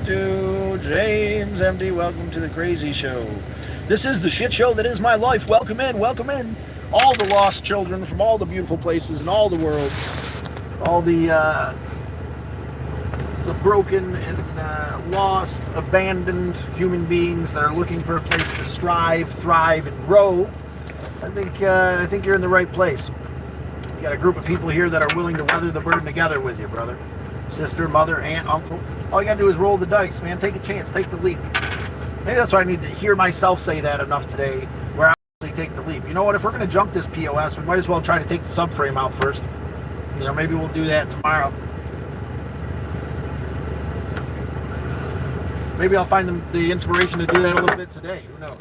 to James MD. Welcome to the crazy show. This is the shit show that is my life. Welcome in, welcome in. All the lost children from all the beautiful places in all the world, all the broken and lost, abandoned human beings that are looking for a place to strive, thrive, and grow. I think you're in the right place. You got a group of people here that are willing to weather the burden together with you, brother. Sister, mother, aunt, uncle. All you got to do is roll the dice, man. Take a chance. Take the leap. Maybe that's why I need to hear myself say that enough today, where I actually take the leap. You know what? If we're going to jump this POS, we might as well try to take the subframe out first. Maybe we'll do that tomorrow. Maybe I'll find the inspiration to do that a little bit today. Who knows?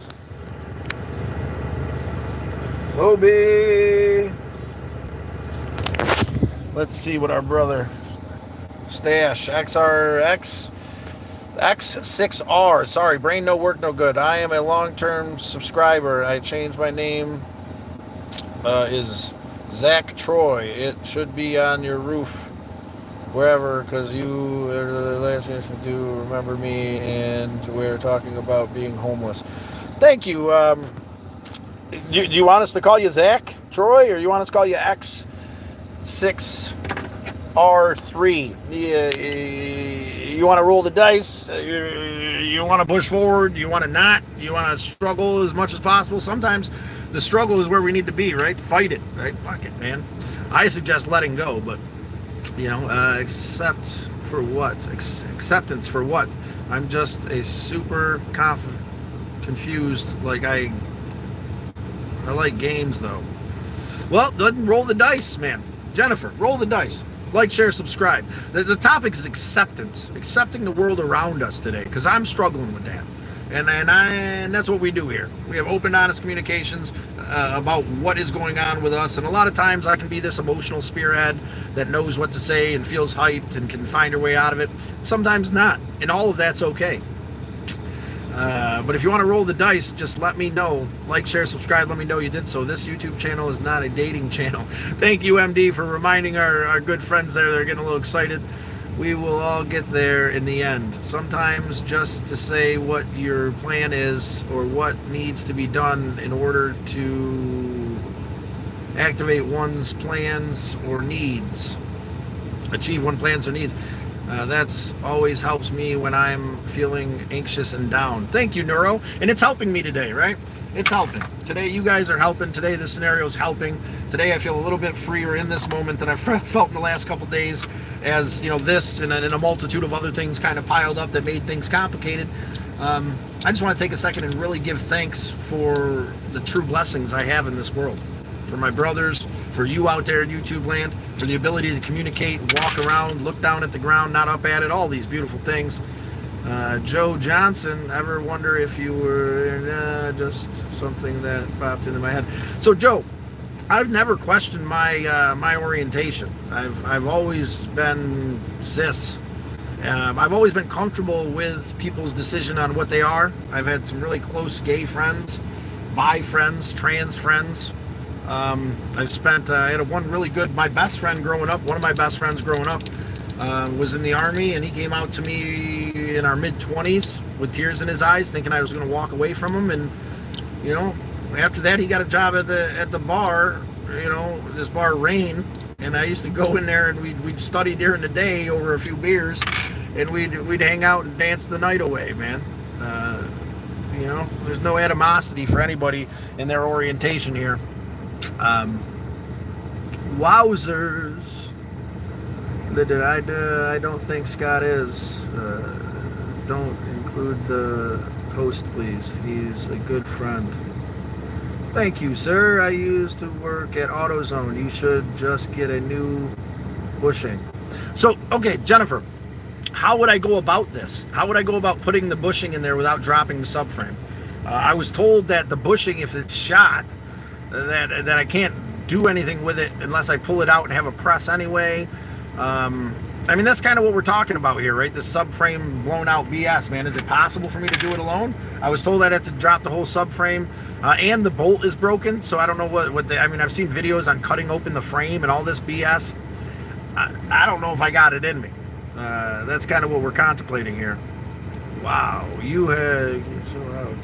Moby. Let's see what our brother Stash XRX X6R. Sorry, brain no work, no good. I am a long-term subscriber. I changed my name. Is Zach Troy. It should be on your roof wherever, because you are the last chance to do remember me, and we're talking about being homeless. Thank you. Do you want us to call you Zach Troy, or you want us to call you X6R3? You want to roll the dice? You want to push forward? You want to not? You want to struggle as much as possible? Sometimes the struggle is where we need to be, right? Fight it, right? Fuck it, man. I suggest letting go, but accept for what? Acceptance for what? I'm just a super confused. I like games, though. Well, then roll the dice, man. Jennifer, roll the dice. Like, share, subscribe. The topic is acceptance. Accepting the world around us today, because I'm struggling with that. And that's what we do here. We have open, honest communications about what is going on with us. And a lot of times I can be this emotional spearhead that knows what to say and feels hyped and can find her way out of it. Sometimes not. And all of that's okay. But if you want to roll the dice, just let me know. Like, share, subscribe, let me know you did so. This YouTube channel is not a dating channel. Thank you, MD, for reminding our good friends there. They're getting a little excited. We will all get there in the end. Sometimes just to say what your plan is or what needs to be done in order to activate one's plans or needs, achieve one's plans or needs. That's always helps me when I'm feeling anxious and down. Thank you, Neuro. And it's helping me today, right? It's helping. Today, you guys are helping. Today, this scenario is helping. Today, I feel a little bit freer in this moment than I've felt in the last couple days, as you know, this and a multitude of other things kind of piled up that made things complicated. I just want to take a second and really give thanks for the true blessings I have in this world. For my brothers, for you out there in YouTube land, for the ability to communicate, walk around, look down at the ground, not up at it, all these beautiful things. Joe Johnson, ever wonder if you were just something that popped into my head? So Joe, I've never questioned my orientation. I've always been cis. I've always been comfortable with people's decision on what they are. I've had some really close gay friends, bi friends, trans friends. I've spent, I had one really good, my best friend growing up, one of my best friends growing up, was in the Army, and he came out to me in our mid-20s with tears in his eyes, thinking I was going to walk away from him. And, you know, after that, he got a job at the bar, you know, this bar, Rain, and I used to go in there and we'd study during the day over a few beers, and we'd hang out and dance the night away, man. You know, there's no animosity for anybody in their orientation here. Wowzers. I don't think Scott is. Don't include the host, please. He's a good friend. Thank you, sir. I used to work at AutoZone. You should just get a new bushing. So, okay, Jennifer, how would I go about this? How would I go about putting the bushing in there without dropping the subframe? I was told that the bushing, if it's shot, that I can't do anything with it unless I pull it out and have a press anyway. I mean, that's kind of what we're talking about here, right? This subframe blown out BS, man. Is it possible for me to do it alone? I was told I'd have to drop the whole subframe, and the bolt is broken, so I don't know what I mean, I've seen videos on cutting open the frame and all this BS. I don't know if I got it in me. That's kind of what we're contemplating here. Wow, you had so out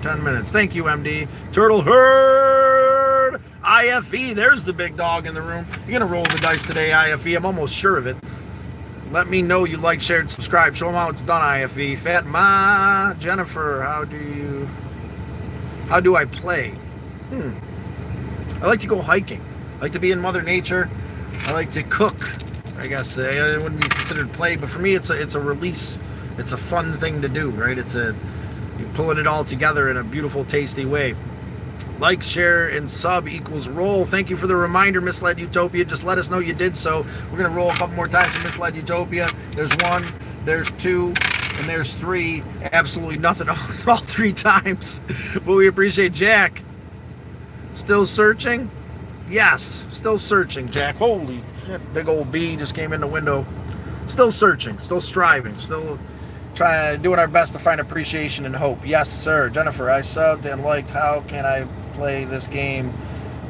10 minutes. Thank you, MD. Turtle Herd IFE. There's the big dog in the room. You're gonna roll the dice today, IFE. I'm almost sure of it. Let me know you like, shared, subscribe. Show them how it's done, IFE. Fat Ma, Jennifer, how do I play? I like to go hiking. I like to be in Mother Nature. I like to cook. I guess it wouldn't be considered play, but for me, it's a release. It's a fun thing to do, right? You're pulling it all together in a beautiful, tasty way. Like, share, and sub equals roll. Thank you for the reminder, Misled Utopia. Just let us know you did so. We're going to roll a couple more times for Misled Utopia. There's 1, there's 2, and there's 3. Absolutely nothing all 3 times. But we appreciate Jack. Still searching? Yes, still searching, Jack. Holy shit, big old bee just came in the window. Still searching, still striving, still doing our best to find appreciation and hope. Yes, sir. Jennifer, I subbed and liked. How can I play this game,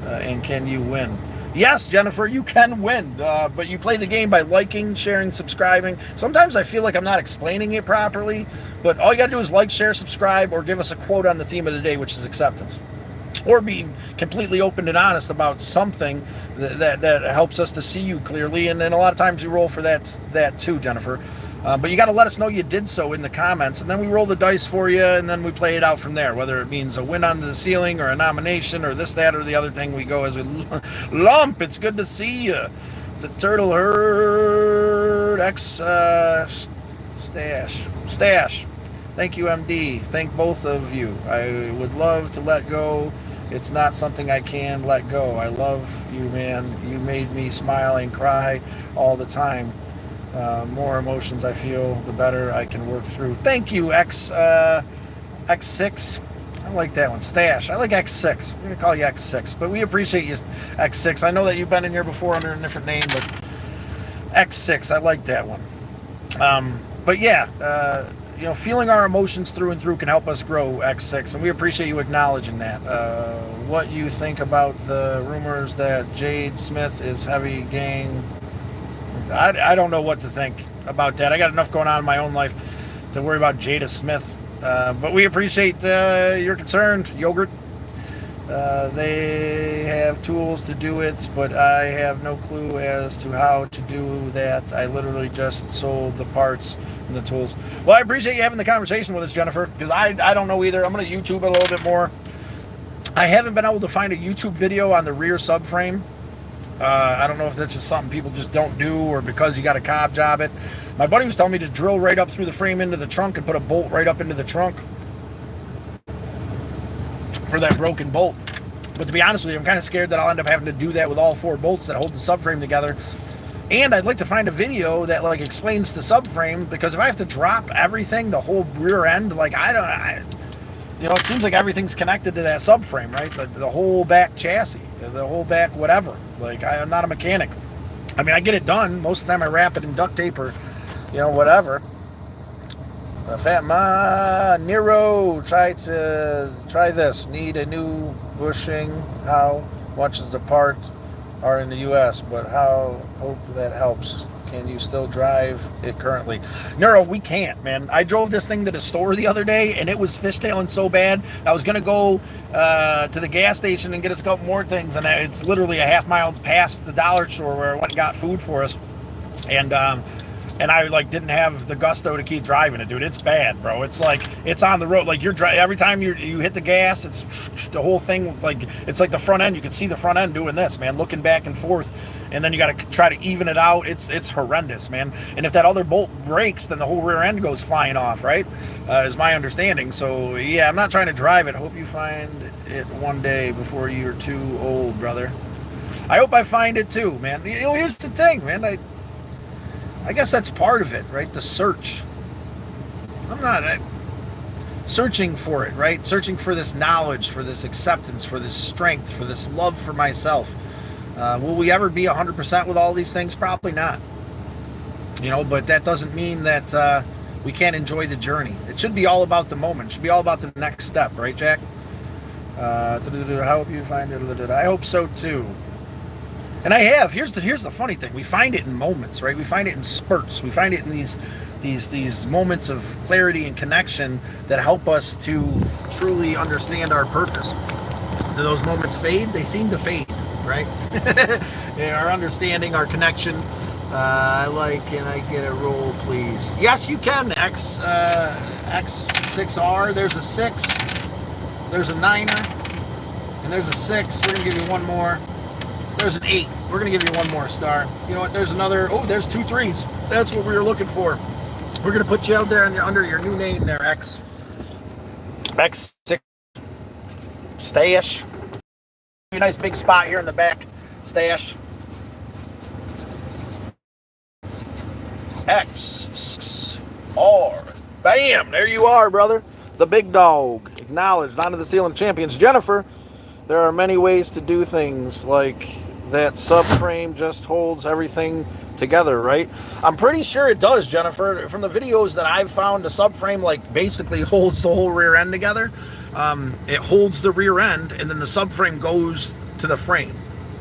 and can you win? Yes, Jennifer, you can win, but you play the game by liking, sharing, subscribing. Sometimes I feel like I'm not explaining it properly, but all you got to do is like, share, subscribe, or give us a quote on the theme of the day, which is acceptance. Or be completely open and honest about something that helps us to see you clearly. And then a lot of times you roll for that too, Jennifer. But you got to let us know you did so in the comments, and then we roll the dice for you, and then we play it out from there. Whether it means a win on the ceiling or a nomination or this, that, or the other thing, we go as we lump. It's good to see you. The Turtle Herd X Stash. Thank you, MD. Thank both of you. I would love to let go. It's not something I can let go. I love you, man. You made me smile and cry all the time. More emotions I feel, the better I can work through. Thank you, X X6. I like that one. Stash. I like X6. I'm going to call you X6. But we appreciate you, X6. I know that you've been in here before under a different name, but X6. I like that one. But yeah, feeling our emotions through and through can help us grow, X6. And we appreciate you acknowledging that. What you think about the rumors that Jade Smith is heavy gang. I don't know what to think about that. I got enough going on in my own life to worry about Jada Smith. But we appreciate your concern, Yogurt. They have tools to do it, but I have no clue as to how to do that. I literally just sold the parts and the tools. Well, I appreciate you having the conversation with us, Jennifer, because I don't know either. I'm going to YouTube it a little bit more. I haven't been able to find a YouTube video on the rear subframe. I don't know if that's just something people just don't do or because you got to cob job it. My buddy was telling me to drill right up through the frame into the trunk and put a bolt right up into the trunk for that broken bolt. But to be honest with you, I'm kind of scared that I'll end up having to do that with all 4 bolts that hold the subframe together. And I'd like to find a video that like explains the subframe, because if I have to drop everything, the whole rear end, like it seems like everything's connected to that subframe, right? The whole back chassis, the whole back whatever. Like I'm not a mechanic. I mean, I get it done. Most of the time I wrap it in duct tape or, whatever. Fat Ma Nero, try this. Need a new bushing. How much is the part are in the U.S., but hope that helps. Can you still drive it currently? Nero, we can't, man. I drove this thing to the store the other day, and it was fishtailing so bad. I was going to go to the gas station and get us a couple more things, and it's literally a half mile past the dollar store where I went and got food for us. And I didn't have the gusto to keep driving it, dude. It's bad, bro. It's like it's on the road. Like every time you hit the gas, it's the whole thing. It's like the front end. You can see the front end doing this, man, looking back and forth. And then you got to try to even it out. It's horrendous, man. And if that other bolt breaks, then the whole rear end goes flying off, right? Is my understanding. So yeah, I'm not trying to drive it. Hope you find it one day before you're too old, brother. I hope I find it too, man. Here's the thing, man. I guess that's part of it, right? The search. I'm not searching for it, right? Searching for this knowledge, for this acceptance, for this strength, for this love for myself. Will we ever be 100% with all these things? Probably not. But that doesn't mean that we can't enjoy the journey. It should be all about the moment. It should be all about the next step, right, Jack? I hope you find it. I hope so too. And I have. Here's the funny thing. We find it in moments, right? We find it in spurts. We find it in these moments of clarity and connection that help us to truly understand our purpose. Do those moments fade? They seem to fade, right? Our understanding, our connection. Can I get a roll, please? Yes, you can. X6R. There's a 6. There's a 9er. And there's a 6. We're going to give you one more. There's an 8. We're going to give you one more star. You know what? There's another. Oh, there's 2 3s. That's what we were looking for. We're going to put you out there under your new name there, X6 Stash. A nice big spot here in the back. Stash. XR. Bam! There you are, brother. The big dog. Acknowledged. Onto the ceiling champions. Jennifer, there are many ways to do things like that. Subframe just holds everything together, right? I'm pretty sure it does, Jennifer. From the videos that I've found, the subframe basically holds the whole rear end together. It holds the rear end, and then the subframe goes to the frame,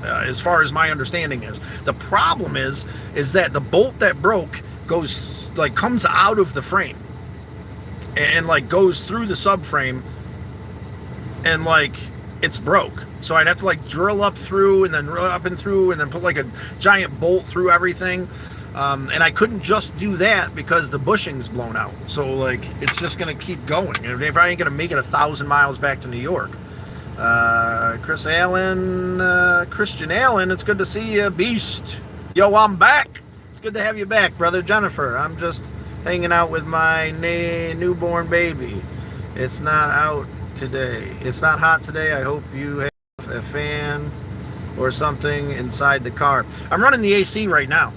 as far as my understanding is. The problem is that the bolt that broke comes out of the frame and goes through the subframe, and it's broke. So I'd have to drill up through and then up and through and then put a giant bolt through everything. And I couldn't just do that because the bushing's blown out. So it's just gonna keep going. They probably ain't gonna make it 1,000 miles back to New York. Christian Allen, it's good to see you, beast. Yo, I'm back. It's good to have you back, brother. Jennifer, I'm just hanging out with my newborn baby. It's not out today. It's not hot today. I hope you have a fan or something inside the car. I'm running the AC right now.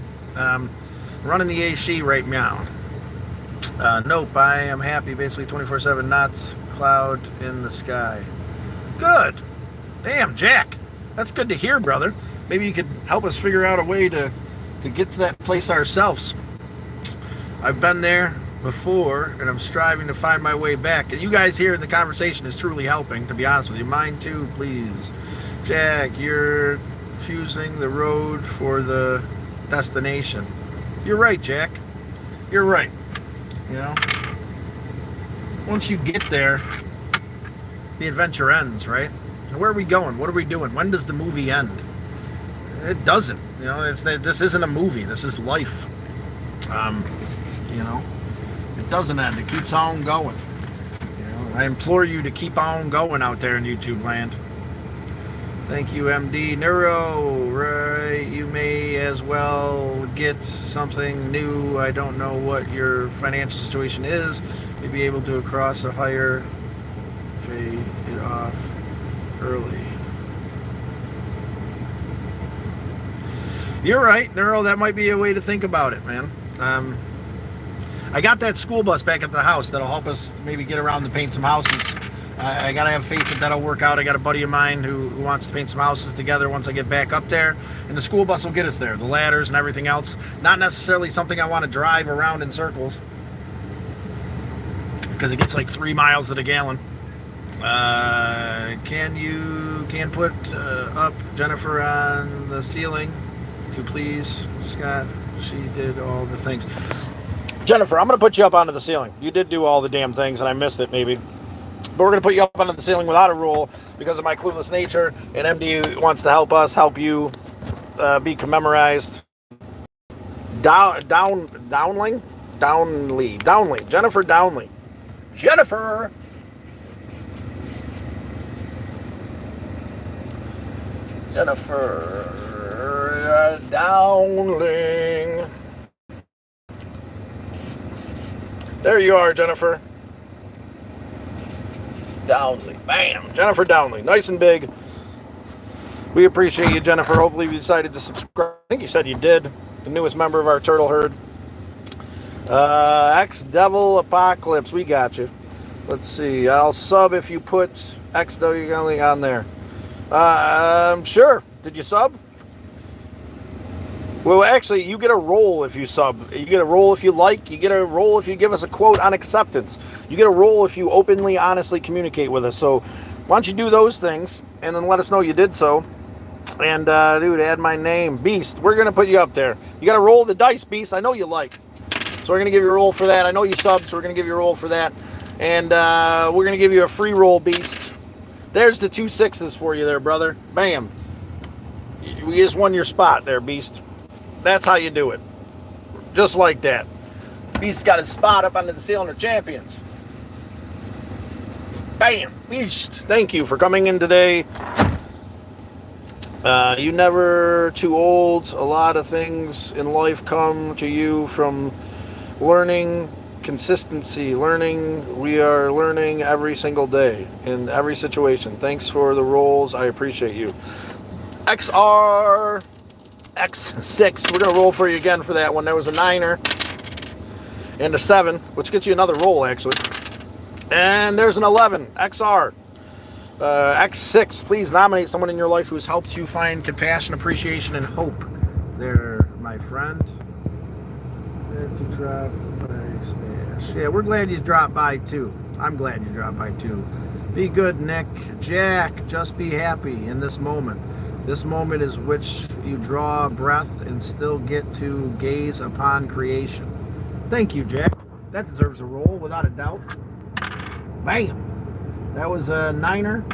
Nope, I am happy. Basically 24/7, not cloud in the sky. Good. Damn, Jack. That's good to hear, brother. Maybe you could help us figure out a way to get to that place ourselves. I've been there before, and I'm striving to find my way back. And you guys here in the conversation is truly helping, to be honest with you. Mine too, please. Jack, you're choosing the road for the destination. You're right, Jack. You're right. You know, once you get there, the adventure ends, right? Where are we going? What are we doing? When does the movie end? It doesn't. You know, this isn't a movie. This is life. You know, it doesn't end. It keeps on going. You know, I implore you to keep on going out there in YouTube land. Thank you, MD. Neuro, right? You may as well get something new. I don't know what your financial situation is. Maybe able to cross a higher, pay it off early. You're right, Neuro. That might be a way to think about it, man. I got that school bus back at the house that'll help us maybe get around to paint some houses. I gotta have faith that that'll work out. I got a buddy of mine who wants to paint some houses together once I get back up there, and the school bus will get us there. The ladders and everything else. Not necessarily something I want to drive around in circles, because it gets like 3 miles to the gallon. Can put up Jennifer on the ceiling to please Scott? She did all the things. Jennifer, I'm going to put you up onto the ceiling. You did do all the damn things, and I missed it maybe. But we're going to put you up onto the ceiling without a rule because of my clueless nature, and MD wants to help us, help you be commemorized. Downley? Jennifer Downley. Jennifer! Dowling. There you are, Jennifer. Downley. Bam! Jennifer Downley. Nice and big. We appreciate you, Jennifer. Hopefully you decided to subscribe. I think you said you did. The newest member of our turtle herd. X-Devil Apocalypse. We got you. Let's see. I'll sub if you put X-Devil on there. Sure. Did you sub? Well, actually, you get a roll if you sub. You get a roll if you like. You get a roll if you give us a quote on acceptance. You get a roll if you openly, honestly communicate with us. So why don't you do those things and then let us know you did so. And, dude, add my name. Beast, we're going to put you up there. You got to roll the dice, Beast. I know you like. So we're going to give you a roll for that. I know you subbed, so we're going to give you a roll for that. And we're going to give you a free roll, Beast. There's the 2 6s for you there, brother. Bam. We just won your spot there, Beast. That's how you do it. Just like that. Beast got his spot up under the ceiling of champions. Bam. Beast. Thank you for coming in today. You never too old. A lot of things in life come to you from learning, consistency, learning. We are learning every single day in every situation. Thanks for the rolls. I appreciate you. XR X6. We're going to roll for you again for that one. There was a 9er and a 7, which gets you another roll, actually. And there's an 11. XR. X6. Please nominate someone in your life who's helped you find compassion, appreciation, and hope. There, my friend. Glad you dropped by, Stash. Yeah, we're glad you dropped by, too. I'm glad you dropped by, too. Be good, Nick. Jack, just be happy in this moment. This moment is which you draw breath and still get to gaze upon creation. Thank you, Jack. That deserves a roll, without a doubt. Bam! That was a 9er.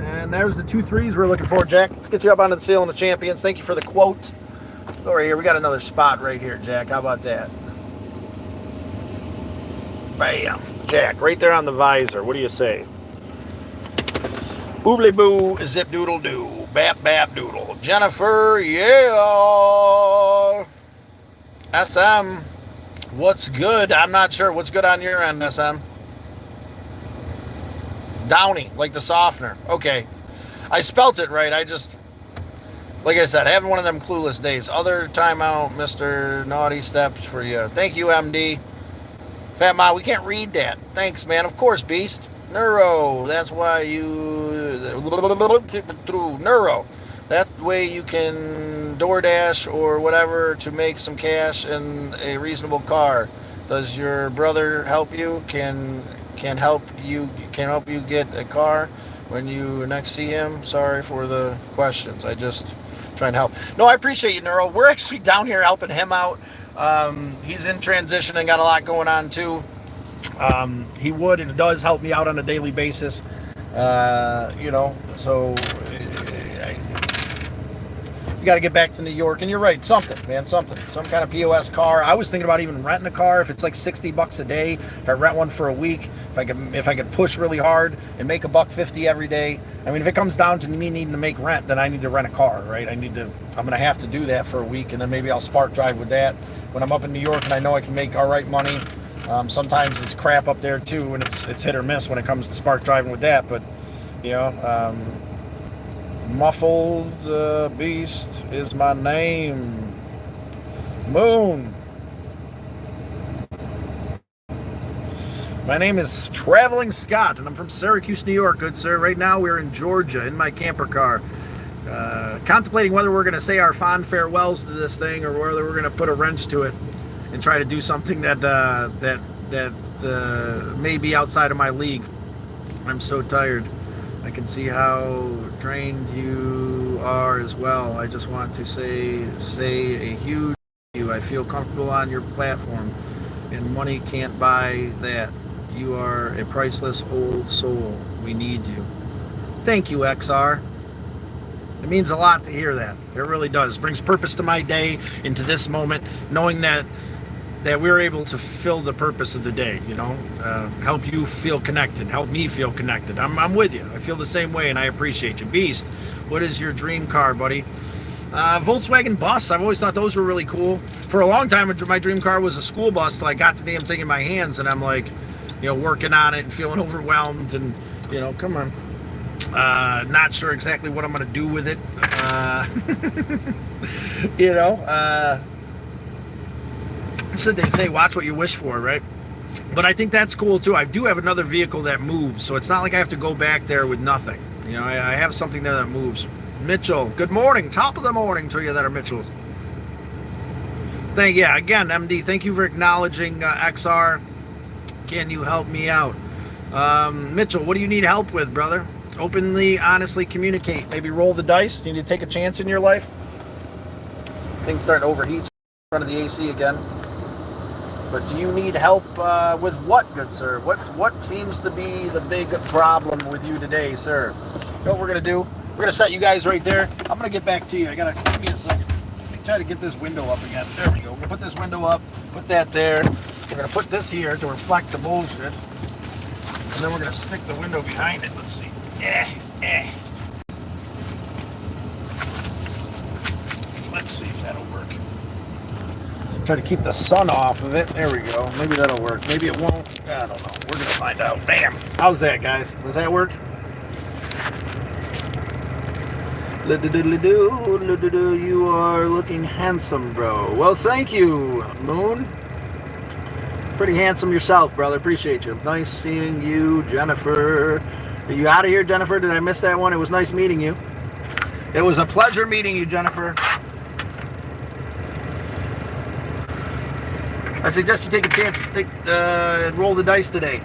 And there's the 2 3s we're looking for, Jack. Let's get you up onto the ceiling of champions. Thank you for the quote. Go right here. We got another spot right here, Jack. How about that? Bam! Jack, right there on the visor. What do you say? Boobly boo, zip doodle doo. Bap bap doodle. Jennifer, yeah. SM, what's good? I'm not sure. What's good on your end, SM? Downy, like the softener. Okay. I spelt it right. I just, like I said, having one of them clueless days. Other timeout, Mr. Naughty Steps for you. Thank you, MD. Fat Ma, we can't read that. Thanks, man. Of course, Beast. Neuro. That's why you... Through Neuro. That way you can DoorDash or whatever to make some cash in a reasonable car. Does your brother help you? Can help you get a car when you next see him? Sorry for the questions. I just trying to help. No, I appreciate you, Neuro. We're actually down here helping him out. He's in transition and got a lot going on too. He would and does help me out on a daily basis. So you got to get back to New York, and you're right, some kind of POS car. I was thinking about even renting a car if it's like $60 a day. If I rent one for a week, if I could push really hard and make $1.50 every day. I mean, if it comes down to me needing to make rent, then I need to rent a car, right? I'm gonna have to do that for a week, and then maybe I'll spark drive with that when I'm up in New York and I know I can make all right money. Sometimes it's crap up there too, and it's hit or miss when it comes to spark driving with that. But Muffled Beast is my name. Moon. My name is Traveling Scott, and I'm from Syracuse, New York, good sir. Right now we're in Georgia in my camper car, contemplating whether we're going to say our fond farewells to this thing or whether we're going to put a wrench to it and try to do something that may be outside of my league. I'm so tired. I can see how drained you are as well. I just want to say a huge thank you. I feel comfortable on your platform, and money can't buy that. You are a priceless old soul. We need you. Thank you, XR. It means a lot to hear that. It really does. It brings purpose to my day, into this moment, knowing that we're able to fill the purpose of the day, help you feel connected, help me feel connected. I'm with you. I feel the same way, and I appreciate you. Beast, what is your dream car, buddy? Volkswagen bus. I've always thought those were really cool. For a long time, my dream car was a school bus till I got the damn thing in my hands, and I'm like, working on it and feeling overwhelmed, and, come on. Not sure exactly what I'm going to do with it. Should they say watch what you wish for, right? But I think that's cool too. I do have another vehicle that moves, so it's not like I have to go back there with nothing. I have something there that moves. Mitchell, good morning. Top of the morning to you that are Mitchells. Again, MD, thank you for acknowledging XR. Can you help me out? Mitchell, what do you need help with, brother? Openly, honestly communicate. Maybe roll the dice. You need to take a chance in your life. Things starting to overheat in front of the AC again. But do you need help with what, good sir? What seems to be the big problem with you today, sir? You know what we're going to do? We're going to set you guys right there. I'm going to get back to you. Give me a second. Let me try to get this window up again. There we go. We'll put this window up. Put that there. We're going to put this here to reflect the bullshit. And then we're going to stick the window behind it. Let's see. Let's see if that'll work. Try to keep the sun off of it. There we go. Maybe that'll work. Maybe it won't. I don't know. We're going to find out. Bam. How's that, guys? Does that work? You are looking handsome, bro. Well, thank you, Moon. Pretty handsome yourself, brother. Appreciate you. Nice seeing you, Jennifer. Are you out of here, Jennifer? Did I miss that one? It was nice meeting you. It was a pleasure meeting you, Jennifer. I suggest you take a chance and roll the dice today.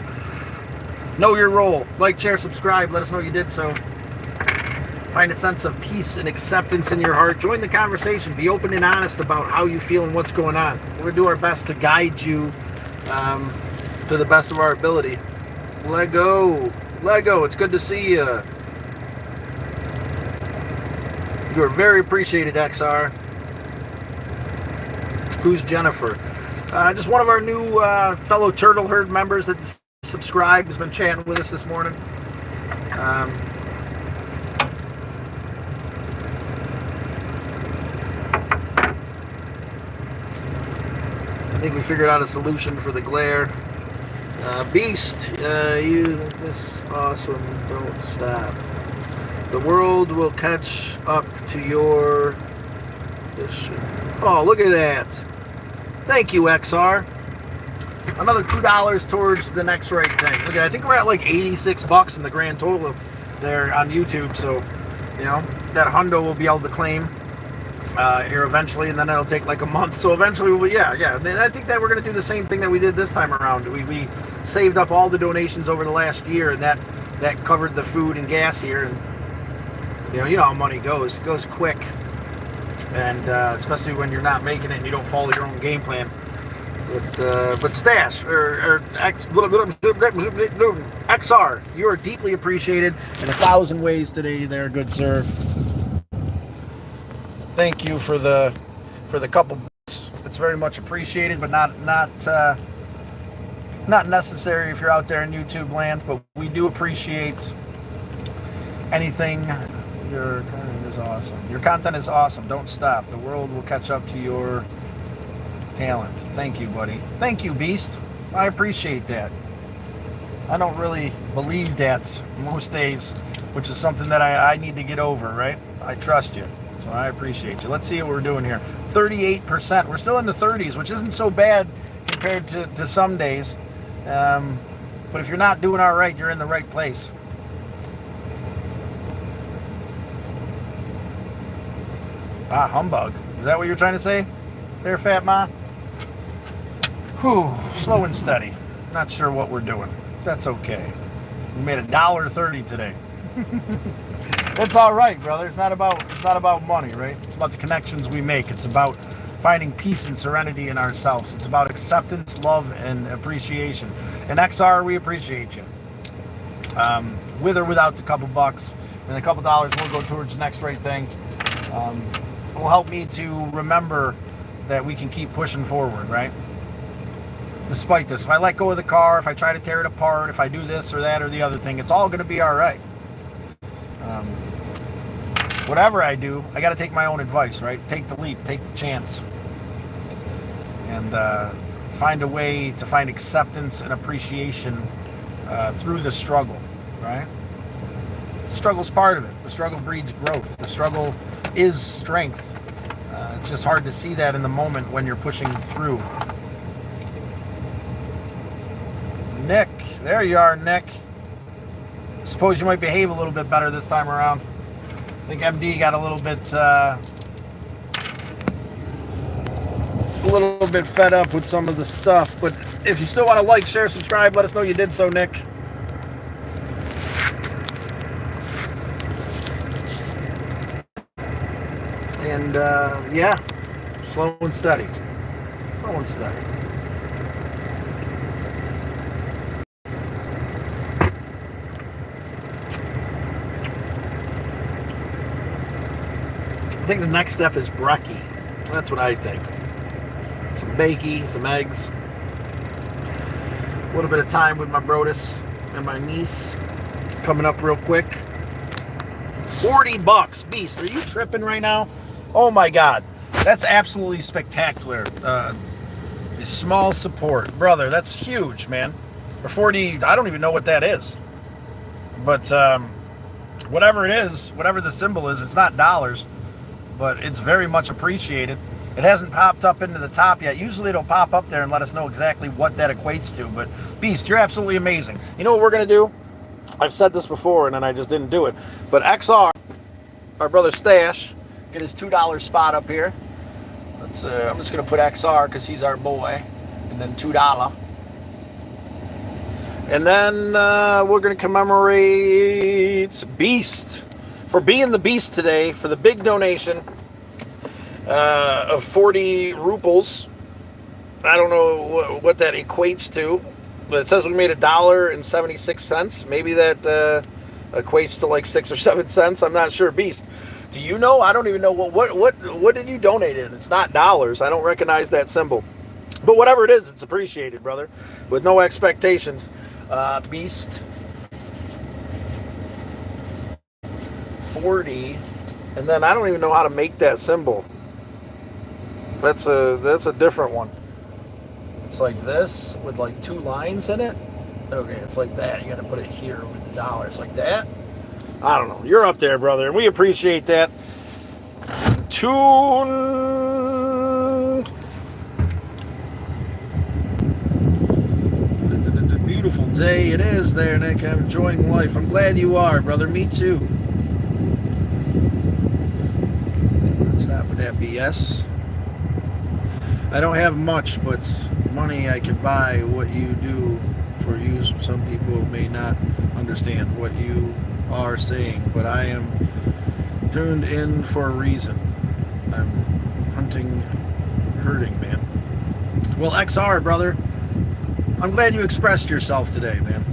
Know your role. Like, share, subscribe. Let us know you did so. Find a sense of peace and acceptance in your heart. Join the conversation. Be open and honest about how you feel and what's going on. We're going to do our best to guide you to the best of our ability. Lego. It's good to see you. You are very appreciated, XR. Who's Jennifer? Just one of our new fellow Turtle Herd members that subscribed, has been chatting with us this morning. I think we figured out a solution for the glare. Beast, you this awesome. Don't stop. The world will catch up to your... Oh, look at that. Thank you, XR. another $2 towards the next right thing. Look, I think we're at like $86 in the grand total there on YouTube. So, you know, that hundo will be able to claim here eventually, and then it'll take like a month. So eventually, yeah. I think that we're going to do the same thing that we did this time around. We saved up all the donations over the last year, and that covered the food and gas here. And you know how money goes. It goes quick, and especially when you're not making it and you don't follow your own game plan. But Stash or XR, you are deeply appreciated in 1,000 ways today, there, good sir. Thank you for the couple bucks. It's very much appreciated, but not necessary if you're out there in YouTube land. But we do appreciate anything. Your content is awesome. Your content is awesome. Don't stop. The world will catch up to your talent. Thank you, buddy. Thank you, Beast. I appreciate that. I don't really believe that most days, which is something that I need to get over, right? I trust you. So I appreciate you. Let's see what we're doing here. 38%. We're still in the 30s, which isn't so bad compared to some days. But if you're not doing all right, you're in the right place. Ah, humbug. Is that what you're trying to say there, Fat Ma? Whew, slow and steady. Not sure what we're doing. That's okay. We made $1.30 today. That's all right, brother. It's not about money, right? It's about the connections we make. It's about finding peace and serenity in ourselves. It's about acceptance, love, and appreciation. And XR, we appreciate you. With or without the couple bucks, and a couple dollars will go towards the next right thing. It will help me to remember that we can keep pushing forward, right? Despite this, if I let go of the car, if I try to tear it apart, if I do this or that or the other thing, it's all going to be all right. Whatever I do, I got to take my own advice, right? Take the leap, take the chance, and find a way to find acceptance and appreciation through the struggle, right? The struggle's part of it. The struggle breeds growth. The struggle is strength. It's just hard to see that in the moment when you're pushing through. Nick, there you are, Nick. I suppose you might behave a little bit better this time around. I think MD got a little bit fed up with some of the stuff. But if you still want to like, share, subscribe, let us know you did so, Nick. And yeah, slow and steady. Slow and steady. I think the next step is brekkie. That's what I think. Some bakey, some eggs. A little bit of time with my Brodus and my niece. Coming up real quick. $40. Beast, are you tripping right now? Oh my God. That's absolutely spectacular. A small support. Brother, that's huge, man. For 40, I don't even know what that is. But whatever it is, whatever the symbol is, it's not dollars. But it's very much appreciated. It hasn't popped up into the top yet. Usually it'll pop up there and let us know exactly what that equates to. But Beast, you're absolutely amazing. You know what we're going to do? I've said this before and then I just didn't do it. But XR, our brother Stash, get his $2 spot up here. Let's. I'm just going to put XR because he's our boy. And then $2. And then we're going to commemorate Beast for being the Beast today, for the big donation of 40 rubles. I don't know what that equates to, but it says we made $1.76. Maybe that equates to like 6 or 7 cents. I'm not sure. Beast, do you know? I don't even know what did you donate in? It's not dollars. I don't recognize that symbol, but whatever it is, it's appreciated, brother, with no expectations. Beast 40, and then I don't even know how to make that symbol. That's a different one. It's like this with like 2 lines in it. Okay, it's like that. You got to put it here with the dollars like that. I don't know. You're up there, brother, and we appreciate that. day it is there, Nick. I'm enjoying life. I'm glad you are, brother. Me too. Stop with that BS. I don't have much, but money I can buy what you do for you. Some people may not understand what you are saying, but I am tuned in for a reason. I'm hunting, hurting, man. Well, XR, brother, I'm glad you expressed yourself today, man.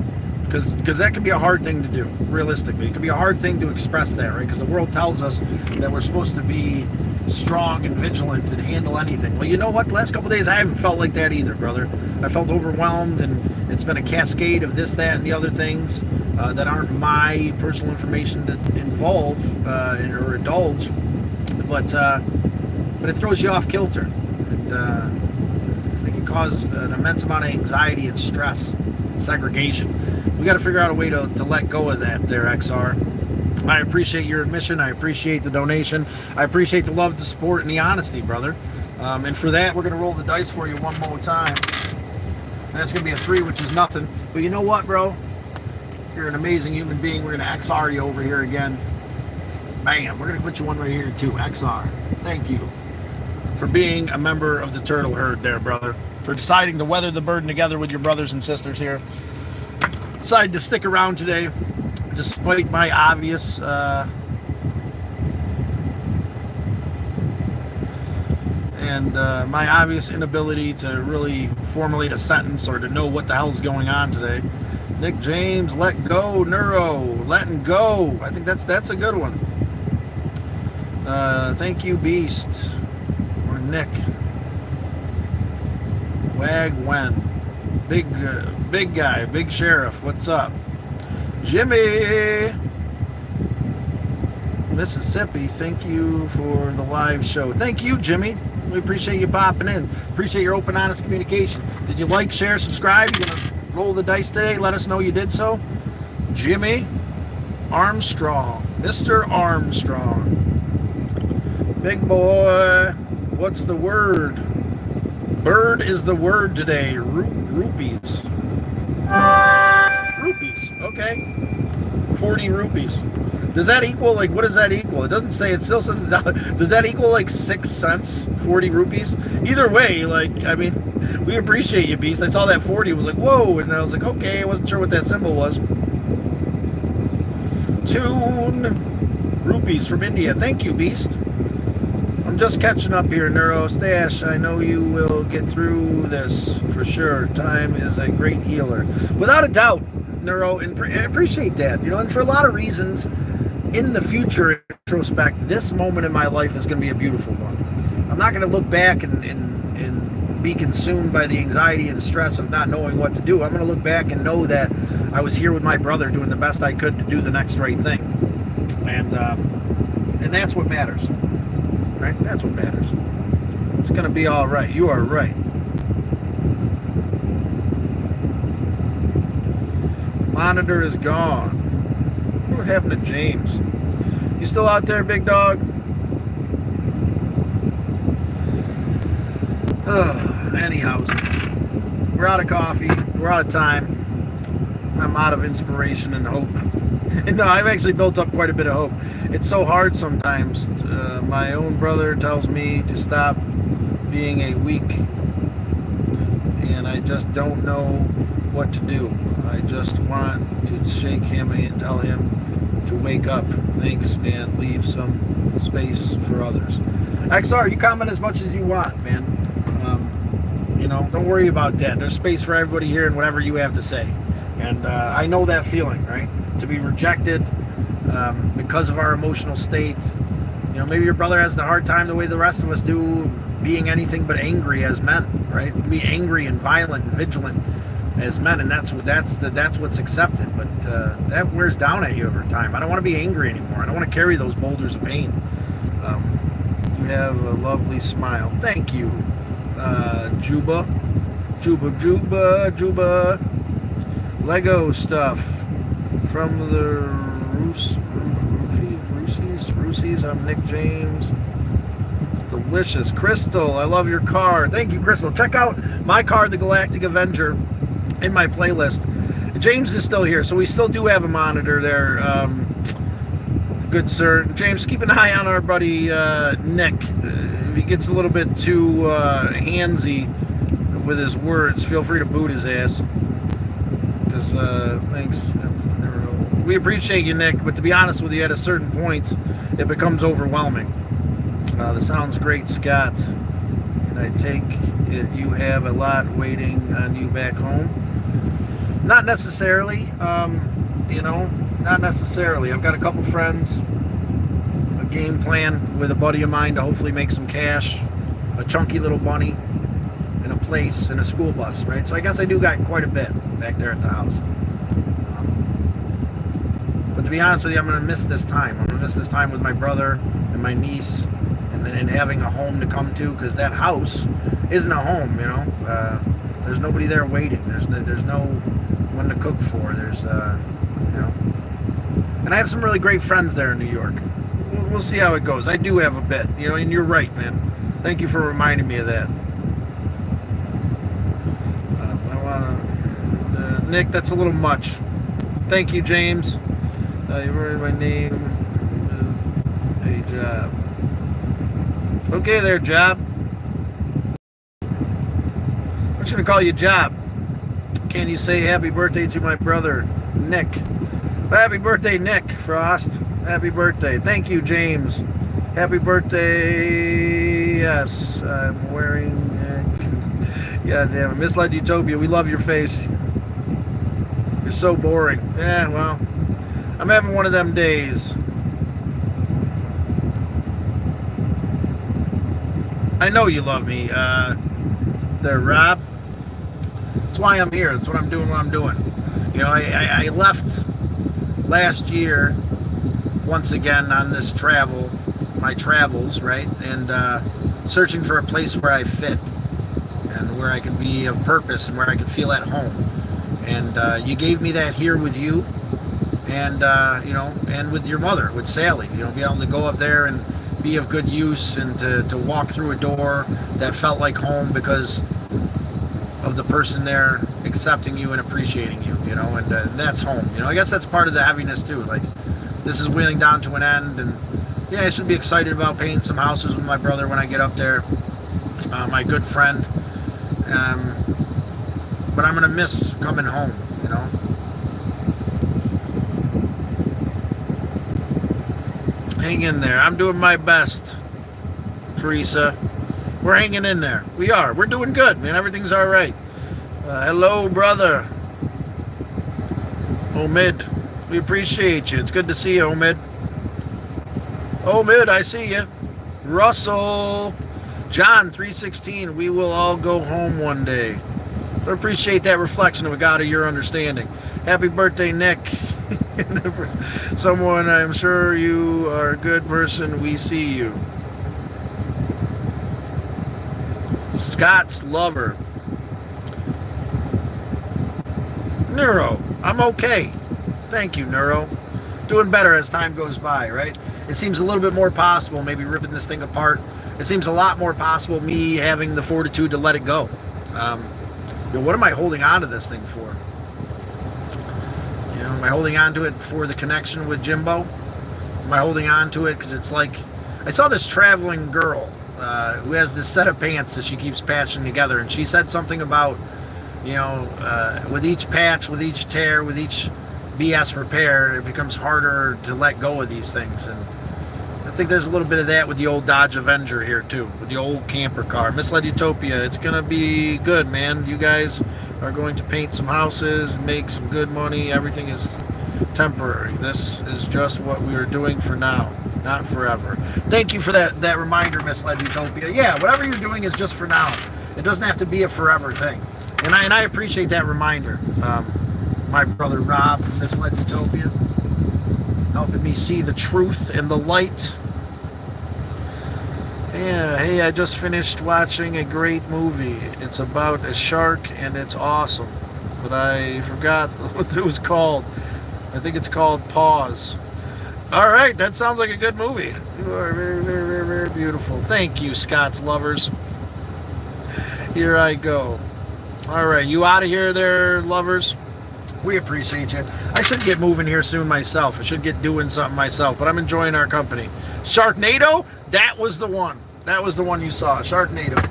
Because that can be a hard thing to do, realistically. It can be a hard thing to express that, right? Because the world tells us that we're supposed to be strong and vigilant and handle anything. Well, you know what? The last couple of days, I haven't felt like that either, brother. I felt overwhelmed, and it's been a cascade of this, that, and the other things that aren't my personal information to involve or indulge. But it throws you off kilter. And it can cause an immense amount of anxiety and stress, segregation. We got to figure out a way to let go of that there, XR. I appreciate your admission. I appreciate the donation. I appreciate the love, the support, and the honesty, brother. And for that, we're going to roll the dice for you one more time. And that's going to be a 3, which is nothing. But you know what, bro? You're an amazing human being. We're going to XR you over here again. Bam. We're going to put you one right here, too. XR. Thank you for being a member of the turtle herd there, brother. For deciding to weather the burden together with your brothers and sisters here. Decided to stick around today, despite my obvious my obvious inability to really formulate a sentence or to know what the hell's going on today. Nick James, let go, Neuro, letting go. I think that's a good one. Thank you, Beast, or Nick. Wag Wen. Big guy, big sheriff, what's up? Jimmy, Mississippi, thank you for the live show. Thank you, Jimmy. We appreciate you popping in. Appreciate your open, honest communication. Did you like, share, subscribe? You're gonna roll the dice today? Let us know you did so. Jimmy Armstrong, Mr. Armstrong. Big boy, what's the word? Bird is the word today. Rupees. Rupees. Okay. 40 rupees. Does that equal, like, what does that equal? It doesn't say, it still says, does that equal like 6 cents? 40 rupees? Either way, like, I mean, we appreciate you, Beast. I saw that 40, was like, whoa, and I was like, okay, I wasn't sure what that symbol was. Tune rupees from India. Thank you, Beast. I'm just catching up here, Neuro. Stash, I know you will get through this for sure. Time is a great healer. Without a doubt, Neuro, and I appreciate that. You know, and for a lot of reasons, in the future, in retrospect, this moment in my life is going to be a beautiful one. I'm not going to look back and be consumed by the anxiety and stress of not knowing what to do. I'm going to look back and know that I was here with my brother doing the best I could to do the next right thing. And that's what matters. Right? That's what matters. It's going to be all right. You are right. Monitor is gone. What happened to James? You still out there, big dog? Anyhow, we're out of coffee. We're out of time. I'm out of inspiration and hope. No, I've actually built up quite a bit of hope. It's so hard sometimes. My own brother tells me to stop being a weak, and I just don't know what to do. I just want to shake him and tell him to wake up. Thanks, and leave some space for others. XR, you comment as much as you want, man. You know, don't worry about that. There's space for everybody here and whatever you have to say. And I know that feeling, right? To be rejected because of our emotional state. You know, maybe your brother has the hard time the way the rest of us do, being anything but angry as men, right? We can be angry and violent and vigilant as men, and that's what's accepted. But that wears down at you over time. I don't want to be angry anymore. I don't want to carry those boulders of pain. You have a lovely smile. Thank you, Juba. Lego stuff from the Roosies. I'm Nick James. It's delicious. Crystal, I love your car. Thank you, Crystal. Check out my car, the Galactic Avenger, in my playlist. James is still here, so we still do have a monitor there. Good sir. James, keep an eye on our buddy Nick. If he gets a little bit too handsy with his words, feel free to boot his ass. Because, thanks. We appreciate you, Nick, but to be honest with you, at a certain point, it becomes overwhelming. That sounds great, Scott. And I take it you have a lot waiting on you back home. Not necessarily, not necessarily. I've got a couple friends, a game plan with a buddy of mine to hopefully make some cash, a chunky little bunny, and a place, and a school bus, right? So I guess I do got quite a bit back there at the house. But to be honest with you, I'm going to miss this time. I'm going to miss this time with my brother and my niece, and having a home to come to, because that house isn't a home, There's nobody there waiting. There's no one to cook for. And I have some really great friends there in New York. We'll see how it goes. I do have a bit, and you're right, man. Thank you for reminding me of that. Nick, that's a little much. Thank you, James. You wrote my name. Hey, Job. Okay there, Job. I'm just going to call you Job. Can you say happy birthday to my brother, Nick? Happy birthday, Nick Frost. Happy birthday. Thank you, James. Happy birthday. Yes, I'm wearing... God damn it. Misled Utopia, we love your face. You're so boring. Yeah, well, I'm having one of them days. I know you love me, there, Rob. That's why I'm here. That's what I'm doing. I left last year once again on this my travels, right? And searching for a place where I fit and where I could be of purpose and where I could feel at home. And you gave me that here with you, and and with your mother, with Sally. Be able to go up there and be of good use, and to walk through a door that felt like home because of the person there accepting you and appreciating you, and that's home. I guess that's part of the heaviness too. Like, this is wheeling down to an end, and yeah, I should be excited about painting some houses with my brother when I get up there, my good friend. But I'm gonna miss coming home, Hang in there. I'm doing my best, Teresa. We're hanging in there. We are. We're doing good, man. Everything's all right. Hello, brother. Omid. We appreciate you. It's good to see you, Omid. Omid, I see you. Russell. John, 316. We will all go home one day. I appreciate that reflection of a God of your understanding. Happy birthday, Nick. Someone, I'm sure you are a good person. We see you. Scott's lover. Neuro, I'm okay. Thank you, Neuro. Doing better as time goes by, right? It seems a little bit more possible, maybe ripping this thing apart. It seems a lot more possible me having the fortitude to let it go. What am I holding on to this thing for? Am I holding on to it for the connection with Jimbo? Am I holding on to it because it's like, I saw this traveling girl who has this set of pants that she keeps patching together, and she said something about, with each patch, with each tear, with each BS repair, it becomes harder to let go of these things. And I think there's a little bit of that with the old Dodge Avenger here too, with the old camper car. Misled Utopia, it's gonna be good, man. You guys are going to paint some houses, make some good money. Everything is temporary. This is just what we are doing for now, not forever. Thank you for that reminder, Misled Utopia. Yeah, whatever you're doing is just for now. It doesn't have to be a forever thing. And I appreciate that reminder. My brother Rob from Misled Utopia, helping me see the truth and the light. Yeah, hey, I just finished watching a great movie. It's about a shark and it's awesome. But I forgot what it was called. I think it's called Pause. All right, that sounds like a good movie. You are very, very, very, very beautiful. Thank you, Scott's lovers. Here I go. All right, you out of here there, lovers? We appreciate you. I should get moving here soon myself. I should get doing something myself, but I'm enjoying our company. Sharknado, that was the one. That was the one you saw, Sharknado.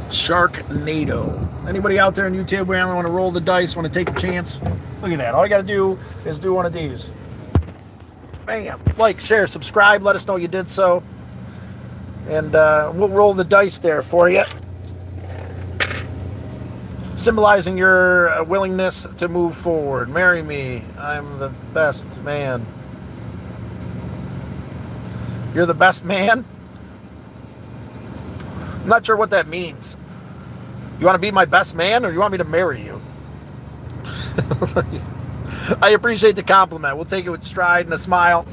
Sharknado. Anybody out there on YouTube want to roll the dice, want to take a chance? Look at that. All you got to do is do one of these. Bam. Like, share, subscribe. Let us know you did so. And we'll roll the dice there for you. Symbolizing your willingness to move forward. Marry me. I'm the best man. You're the best man? I'm not sure what that means. You want to be my best man, or you want me to marry you? I appreciate the compliment. We'll take it with stride and a smile.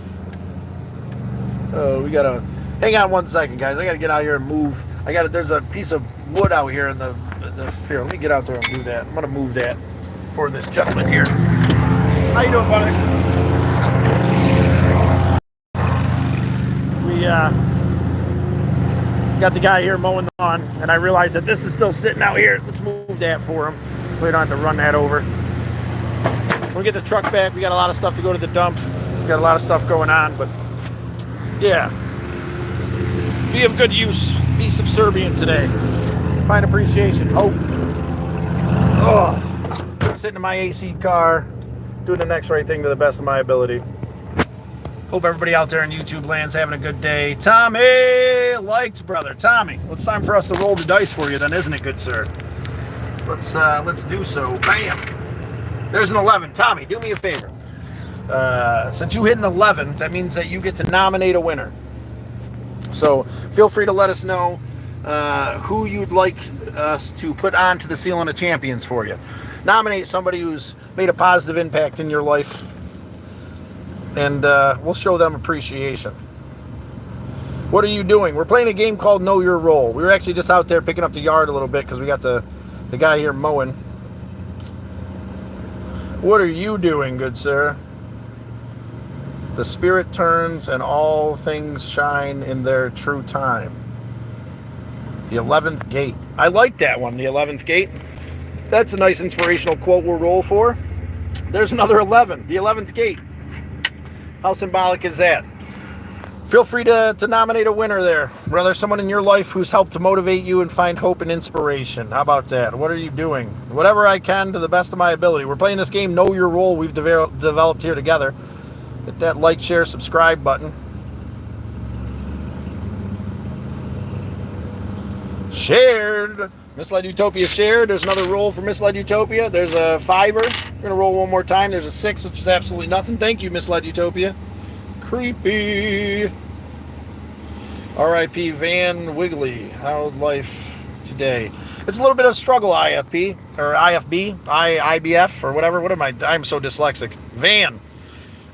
Oh, we gotta hang on one second, guys. I gotta get out here and move. There's a piece of wood out here in the field. Let me get out there and do that. I'm gonna move that for this gentleman here. How you doing, buddy? We got the guy here mowing the lawn, and I realized that this is still sitting out here. Let's move that for him so we don't have to run that over. When we get the truck back, we got a lot of stuff to go to the dump. We got a lot of stuff going on, but yeah. Be of good use. Be subservient today. Find appreciation. Hope. Oh, sitting in my AC car, doing the next right thing to the best of my ability. Hope everybody out there in YouTube land's having a good day. Tommy liked, brother. Tommy, well, it's time for us to roll the dice for you then, isn't it, good sir? Let's do so. Bam. There's an 11. Tommy, do me a favor. Since you hit an 11, that means that you get to nominate a winner. So feel free to let us know who you'd like us to put onto the Ceiling of Champions for you. Nominate somebody who's made a positive impact in your life, and we'll show them appreciation. What are you doing? We're playing a game called Know Your Role. We were actually just out there picking up the yard a little bit because we got the guy here mowing. What are you doing, good sir? The spirit turns and all things shine in their true time. The 11th gate. I like that one, the 11th gate. That's a nice inspirational quote we'll roll for. There's another 11, the 11th gate. How symbolic is that? Feel free to nominate a winner there. Whether someone in your life who's helped to motivate you and find hope and inspiration. How about that? What are you doing? Whatever I can to the best of my ability. We're playing this game, Know Your Role, we've developed here together. Hit that like, share, subscribe button. Shared. Misled Utopia shared. There's another roll for Misled Utopia. There's a 5er. We're going to roll one more time. There's a 6, which is absolutely nothing. Thank you, Misled Utopia. Creepy. R.I.P. Van Wiggly. How's life today? It's a little bit of struggle, IFP, or IFB, IBF, or whatever. What am I? I'm so dyslexic. Van.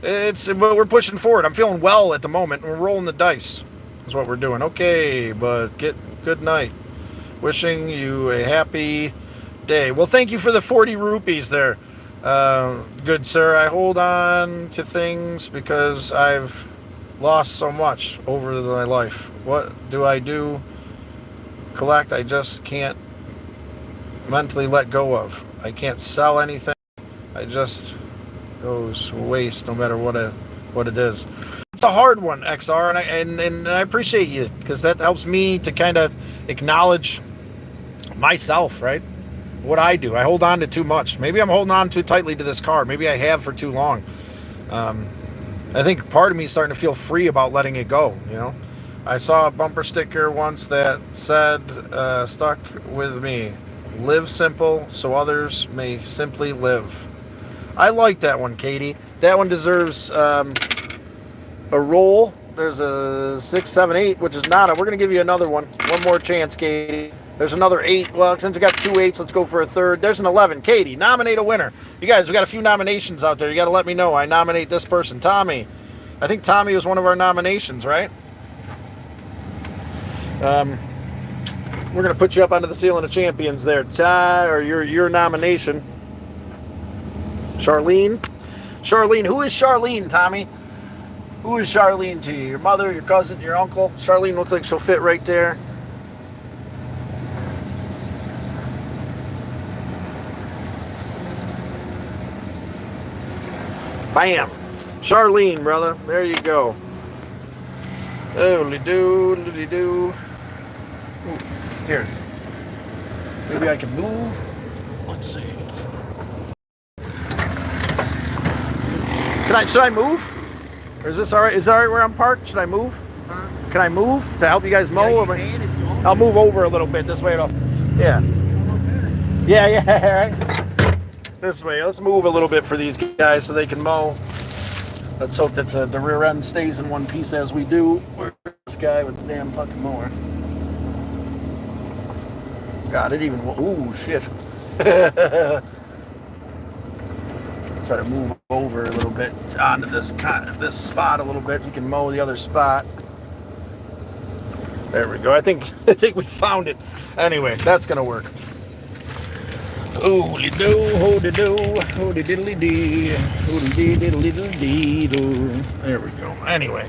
We're pushing forward. I'm feeling well at the moment. We're rolling the dice. That's what we're doing. Okay, but good night. Wishing you a happy day. Well, thank you for the 40 rupees there. Good sir. I hold on to things because I've lost so much over my life. What do I do? Collect. I just can't mentally let go of. I can't sell anything. I just goes to waste no matter what it is. It's a hard one, XR, and I appreciate you because that helps me to kind of acknowledge myself, right? What I do. I hold on to too much. Maybe I'm holding on too tightly to this car. Maybe I have for too long. I think part of me is starting to feel free about letting it go, you know? I saw a bumper sticker once that said, stuck with me, live simple so others may simply live. I like that one, Katie. That one deserves a roll. There's a 6, 7, 8, which is not a. We're going to give you another one. One more chance, Katie. There's another 8. Well, since we got 2 8s, let's go for a third. There's an 11. Katie, nominate a winner. You guys, we got a few nominations out there. You got to let me know. I nominate this person. Tommy. I think Tommy was one of our nominations, right? We're going to put you up onto the Ceiling of Champions there. Or your nomination. Charlene. Charlene. Who is Charlene, Tommy? Who is Charlene to you? Your mother, your cousin, your uncle? Charlene looks like she'll fit right there. Bam. Charlene, brother. There you go. Doodly-doo. Here. Maybe I can move. Let's see. Should I move? Or is this all right? Is that all right where I'm parked? Should I move? Huh? Can I move to help you guys mow? Yeah, you can if you want. I'll move over a little bit. This way it'll... Yeah. Yeah, right. This way. Let's move a little bit for these guys so they can mow. Let's hope that the rear end stays in one piece as we do. Where's this guy with the damn fucking mower? God, it even... Ooh, shit. Try to move over a little bit onto this spot a little bit. You can mow the other spot. There we go. I think we found it. Anyway, that's gonna work. Ooh-de-doo, ho-de-doo, ho-de-diddly-dee, ho-de-diddly-diddly-dee-doo. There we go. Anyway.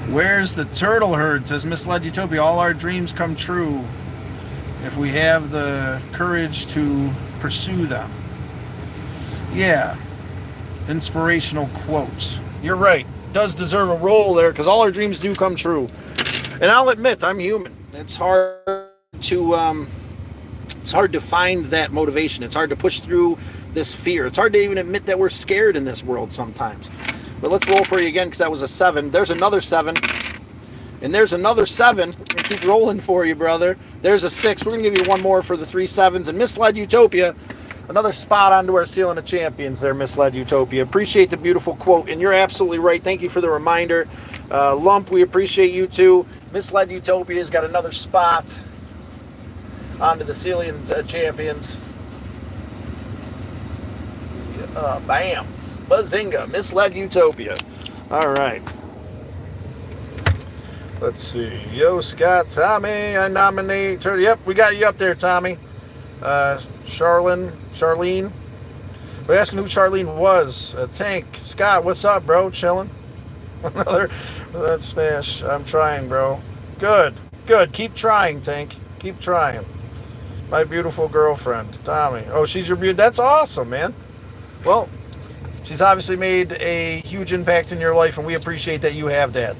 Where's the turtle herd? Says Misled Utopia. All our dreams come true if we have the courage to pursue them. Yeah. Inspirational quotes. You're right. Does deserve a role there because all our dreams do come true. And I'll admit, I'm human. It's hard to find that motivation. It's hard to push through this fear. It's hard to even admit that we're scared in this world sometimes. But let's roll for you again because that was a 7. There's another 7. And there's another 7. We keep rolling for you, brother. There's a 6. We're going to give you one more for the 3 7s. And Misled Utopia, another spot onto our Ceiling of Champions there, Misled Utopia. Appreciate the beautiful quote. And you're absolutely right. Thank you for the reminder. Lump, we appreciate you too. Misled Utopia's got another spot onto the Ceiling of Champions. Bam. Bazinga. Misled Utopia. All right. Let's see. Yo, Scott, Tommy, I nominate. Yep, we got you up there, Tommy. Charlene. We're asking who Charlene was. Tank. Scott, what's up, bro? Chilling? Another. Let's smash. I'm trying, bro. Good. Keep trying, Tank. Keep trying. My beautiful girlfriend, Tommy. Oh, she's your beauty. That's awesome, man. Well, she's obviously made a huge impact in your life, and we appreciate that you have that.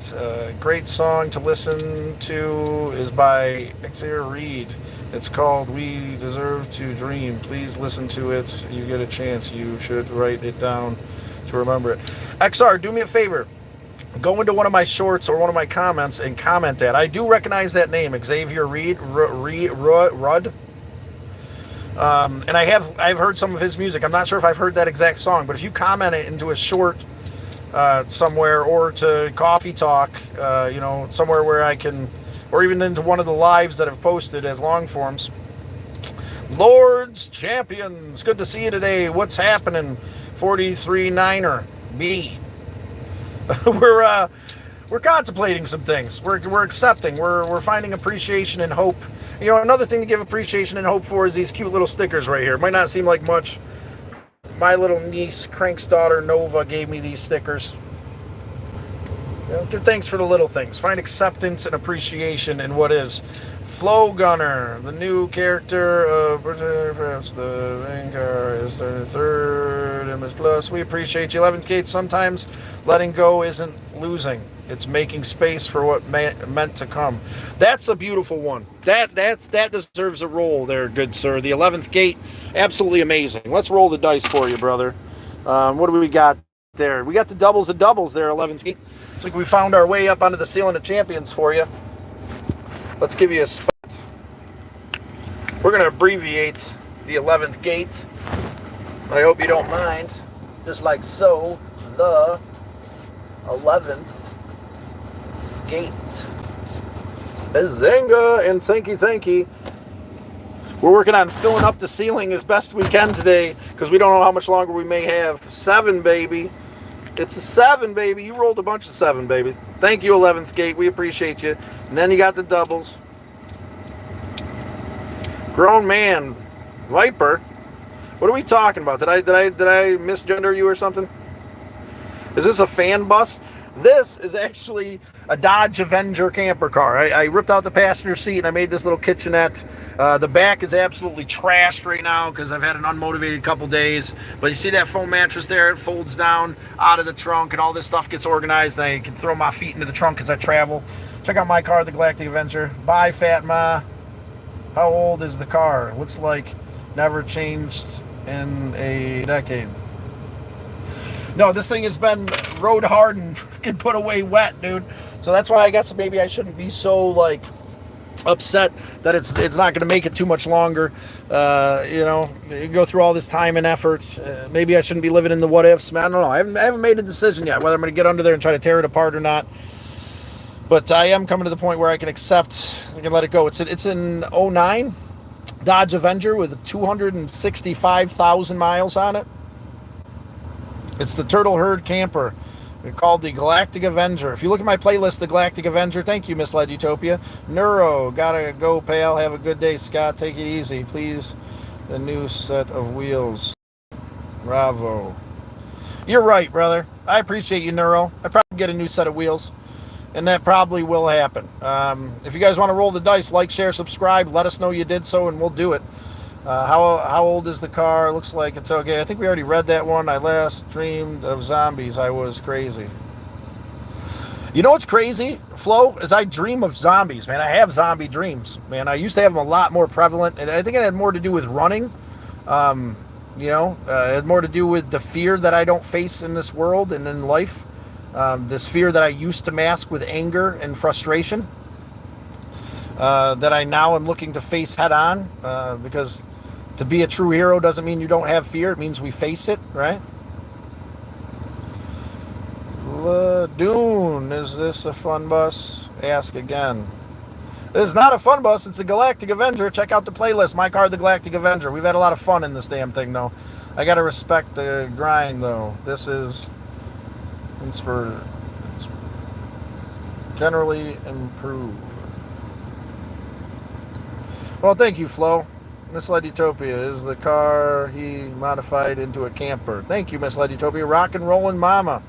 Great song to listen to is by Xavier Reed. It's called We Deserve to Dream. Please listen to it. You get a chance. You should write it down to remember it. XR, do me a favor. Go into one of my shorts or one of my comments and comment that. I do recognize that name, Xavier Reed. Rudd. And I've heard some of his music. I'm not sure if I've heard that exact song, but if you comment it into a short somewhere or to Coffee Talk, somewhere where I can, or even into one of the lives that I've posted as long forms. Lords, champions, good to see you today. What's happening? 43-9er B. We're contemplating some things. We're accepting. We're finding appreciation and hope. Another thing to give appreciation and hope for is these cute little stickers right here. It might not seem like much. My little niece, Crank's daughter, Nova, gave me these stickers. Give thanks for the little things. Find acceptance and appreciation in what is. Flow Gunner, the new character of perhaps the main car is the 3rd image plus. We appreciate you. 11th Gate, sometimes letting go isn't losing. It's making space for what meant to come. That's a beautiful one. That deserves a roll there, good sir. The 11th Gate, absolutely amazing. Let's roll the dice for you, brother. What do we got there? We got the doubles of doubles there, 11th Gate. It's like we found our way up onto the Ceiling of Champions for you. Let's give you a spot. We're going to abbreviate the 11th Gate. I hope you don't mind. Just like so, the 11th Gate. Bazinga and thank you. We're working on filling up the ceiling as best we can today because we don't know how much longer we may have. 7, baby. It's a 7, baby. You rolled a bunch of 7, baby. Thank you, 11th Gate. We appreciate you. And then you got the doubles. Grown man, Viper. What are we talking about? Did I misgender you or something? Is this a fan bus? This is actually a Dodge Avenger camper car. I ripped out the passenger seat and I made this little kitchenette. The back is absolutely trashed right now because I've had an unmotivated couple days. But you see that foam mattress there? It folds down out of the trunk and all this stuff gets organized. And I can throw my feet into the trunk as I travel. Check out my car, the Galactic Avenger. Bye, Fat Ma. How old is the car? Looks like never changed in a decade. No, this thing has been road hardened and put away wet, dude. So that's why I guess maybe I shouldn't be so like upset that it's not going to make it too much longer. You go through all this time and effort. Maybe I shouldn't be living in the what ifs. Man, I don't know. I haven't made a decision yet whether I'm going to get under there and try to tear it apart or not. But I am coming to the point where I can accept. I can let it go. It's in 09 Dodge Avenger with 265,000 miles on it. It's the Turtle Herd camper. It's called the Galactic Avenger. If you look at my playlist, the Galactic Avenger, thank you, Miss Legitopia. Neuro, gotta go, pal. Have a good day, Scott. Take it easy, please. The new set of wheels. Bravo. You're right, brother. I appreciate you, Neuro. I probably get a new set of wheels, and that probably will happen. If you guys want to roll the dice, like, share, subscribe. Let us know you did so, and we'll do it. How old is the car? Looks like it's okay. I think we already read that one. I last dreamed of zombies. I was crazy. You know what's crazy, Flo, is I dream of zombies, man. I have zombie dreams, man. I used to have them a lot more prevalent, and I think it had more to do with running. It had more to do with the fear that I don't face in this world and in life. This fear that I used to mask with anger and frustration. That I now am looking to face head on, because to be a true hero doesn't mean you don't have fear. It means we face it, right? Dune, is this a fun bus? Ask again. This is not a fun bus. It's a Galactic Avenger. Check out the playlist. My car, the Galactic Avenger. We've had a lot of fun in this damn thing, though. I got to respect the grind, though. This is generally improved. Well, thank you, Flo. Miss Legitopia, is the car he modified into a camper? Thank you, Miss Legitopia. Rock and rollin' mama.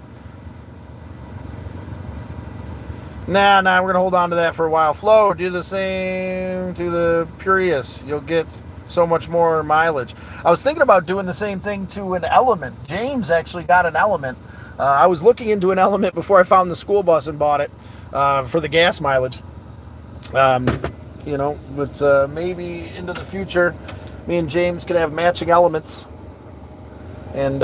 Nah, we're going to hold on to that for a while. Flo, do the same to the Prius. You'll get so much more mileage. I was thinking about doing the same thing to an Element. James actually got an Element. I was looking into an Element before I found the school bus and bought it for the gas mileage. But maybe into the future, me and James could have matching Elements and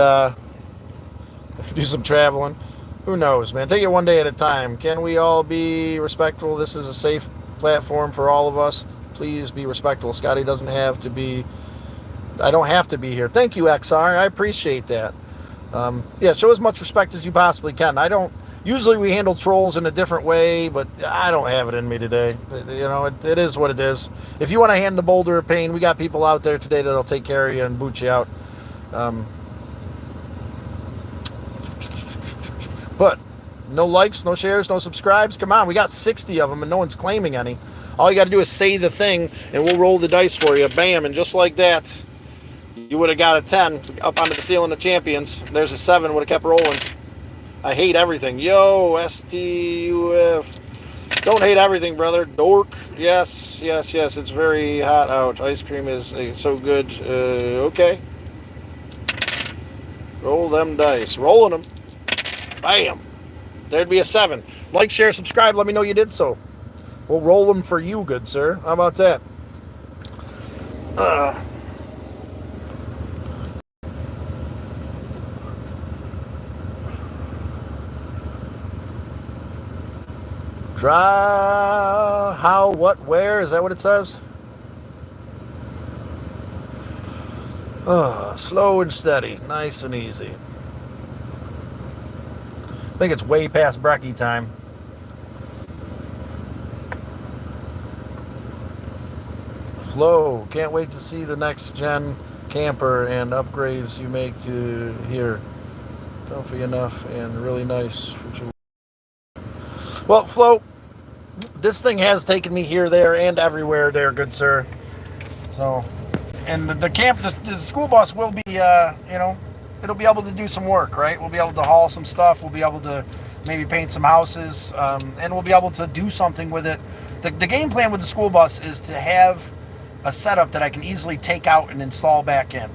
do some traveling. Who knows, man? Take it one day at a time. Can we all be respectful? This is a safe platform for all of us. Please be respectful. Scotty doesn't have to be. I don't have to be here. Thank you, XR. I appreciate that. Show as much respect as you possibly can. Usually we handle trolls in a different way, but I don't have it in me today. It is what it is. If you want to hand the boulder of pain, we got people out there today that'll take care of you and boot you out. But no likes, no shares, no subscribes. Come on, we got 60 of them and no one's claiming any. All you got to do is say the thing and we'll roll the dice for you. Bam, and just like that, you would have got a 10 up onto the ceiling of champions. There's a 7, would have kept rolling. I hate everything. Yo, STUF. Don't hate everything, brother. Dork. Yes. It's very hot out. Ice cream is so good. Okay. Roll them dice. Rolling them. Bam. There'd be a 7. Like, share, subscribe. Let me know you did so. We'll roll them for you, good sir. How about that? Try how, what, where? Is that what it says? Slow and steady. Nice and easy. I think it's way past brekkie time. Flo, can't wait to see the next gen camper and upgrades you make to here. Comfy enough and really nice for you. Well, Flo, this thing has taken me here, there, and everywhere there, good sir. So, and the school bus will be, it'll be able to do some work, right? We'll be able to haul some stuff. We'll be able to maybe paint some houses, and we'll be able to do something with it. The game plan with the school bus is to have a setup that I can easily take out and install back in.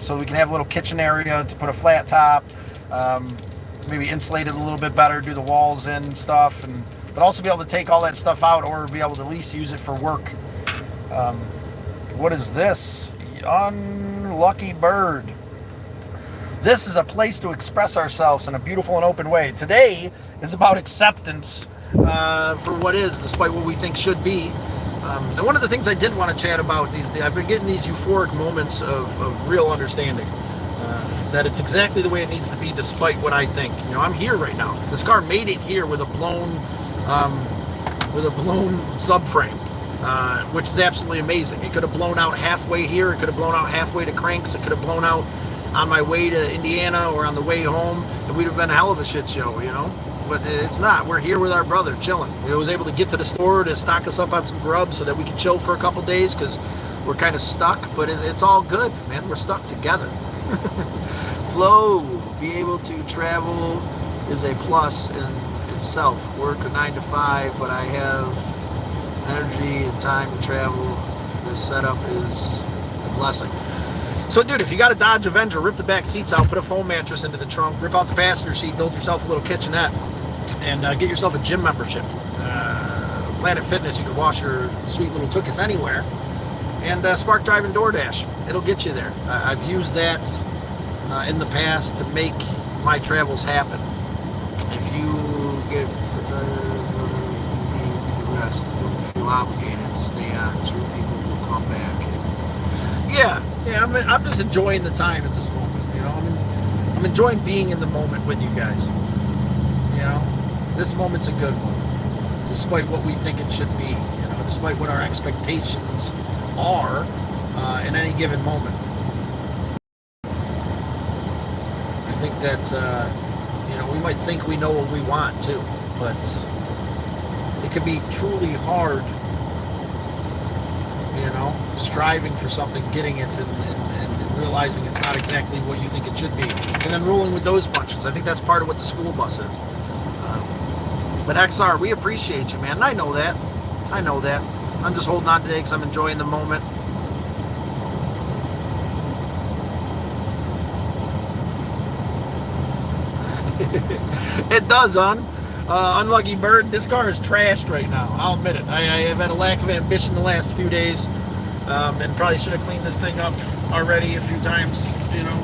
So we can have a little kitchen area to put a flat top, maybe insulate it a little bit better, do the walls in and stuff, but also be able to take all that stuff out or be able to at least use it for work. What is this? Unlucky bird. This is a place to express ourselves in a beautiful and open way. Today is about acceptance for what is, despite what we think should be. And one of the things I did want to chat about these days, I've been getting these euphoric moments of real understanding. That it's exactly the way it needs to be, despite what I think. You know, I'm here right now. This car made it here with a blown subframe, which is absolutely amazing. It could have blown out halfway here. It could have blown out halfway to Cranks. It could have blown out on my way to Indiana or on the way home, and we'd have been a hell of a shit show, you know. But it's not. We're here with our brother, chilling. We was able to get to the store to stock us up on some grub so that we could chill for a couple days because we're kind of stuck. But it's all good, man. We're stuck together. Flow, be able to travel is a plus in itself. Work a 9 to 5, but I have energy and time to travel. This setup is a blessing. So, dude, if you got a Dodge Avenger, rip the back seats out, put a foam mattress into the trunk, rip out the passenger seat, build yourself a little kitchenette, and get yourself a gym membership. Planet Fitness, you can wash your sweet little tuchus anywhere. And Spark Drive and DoorDash, it'll get you there. I've used that in the past to make my travels happen. If you get rest, don't feel obligated to stay on. True people will come back. Yeah, I'm just enjoying the time at this moment. You know, I'm enjoying being in the moment with you guys. You know, this moment's a good one, despite what we think it should be. You know, despite what our expectations are in any given moment. I think that you know, we might think we know what we want too, but it could be truly hard. You know, striving for something, getting it, and realizing it's not exactly what you think it should be, and then rolling with those punches. I think that's part of what the school bus is. But XR, we appreciate you, man. And I know that. I'm just holding on today because I'm enjoying the moment. It does, Unlucky bird. This car is trashed right now. I'll admit it. I have had a lack of ambition the last few days, and probably should have cleaned this thing up already a few times, you know.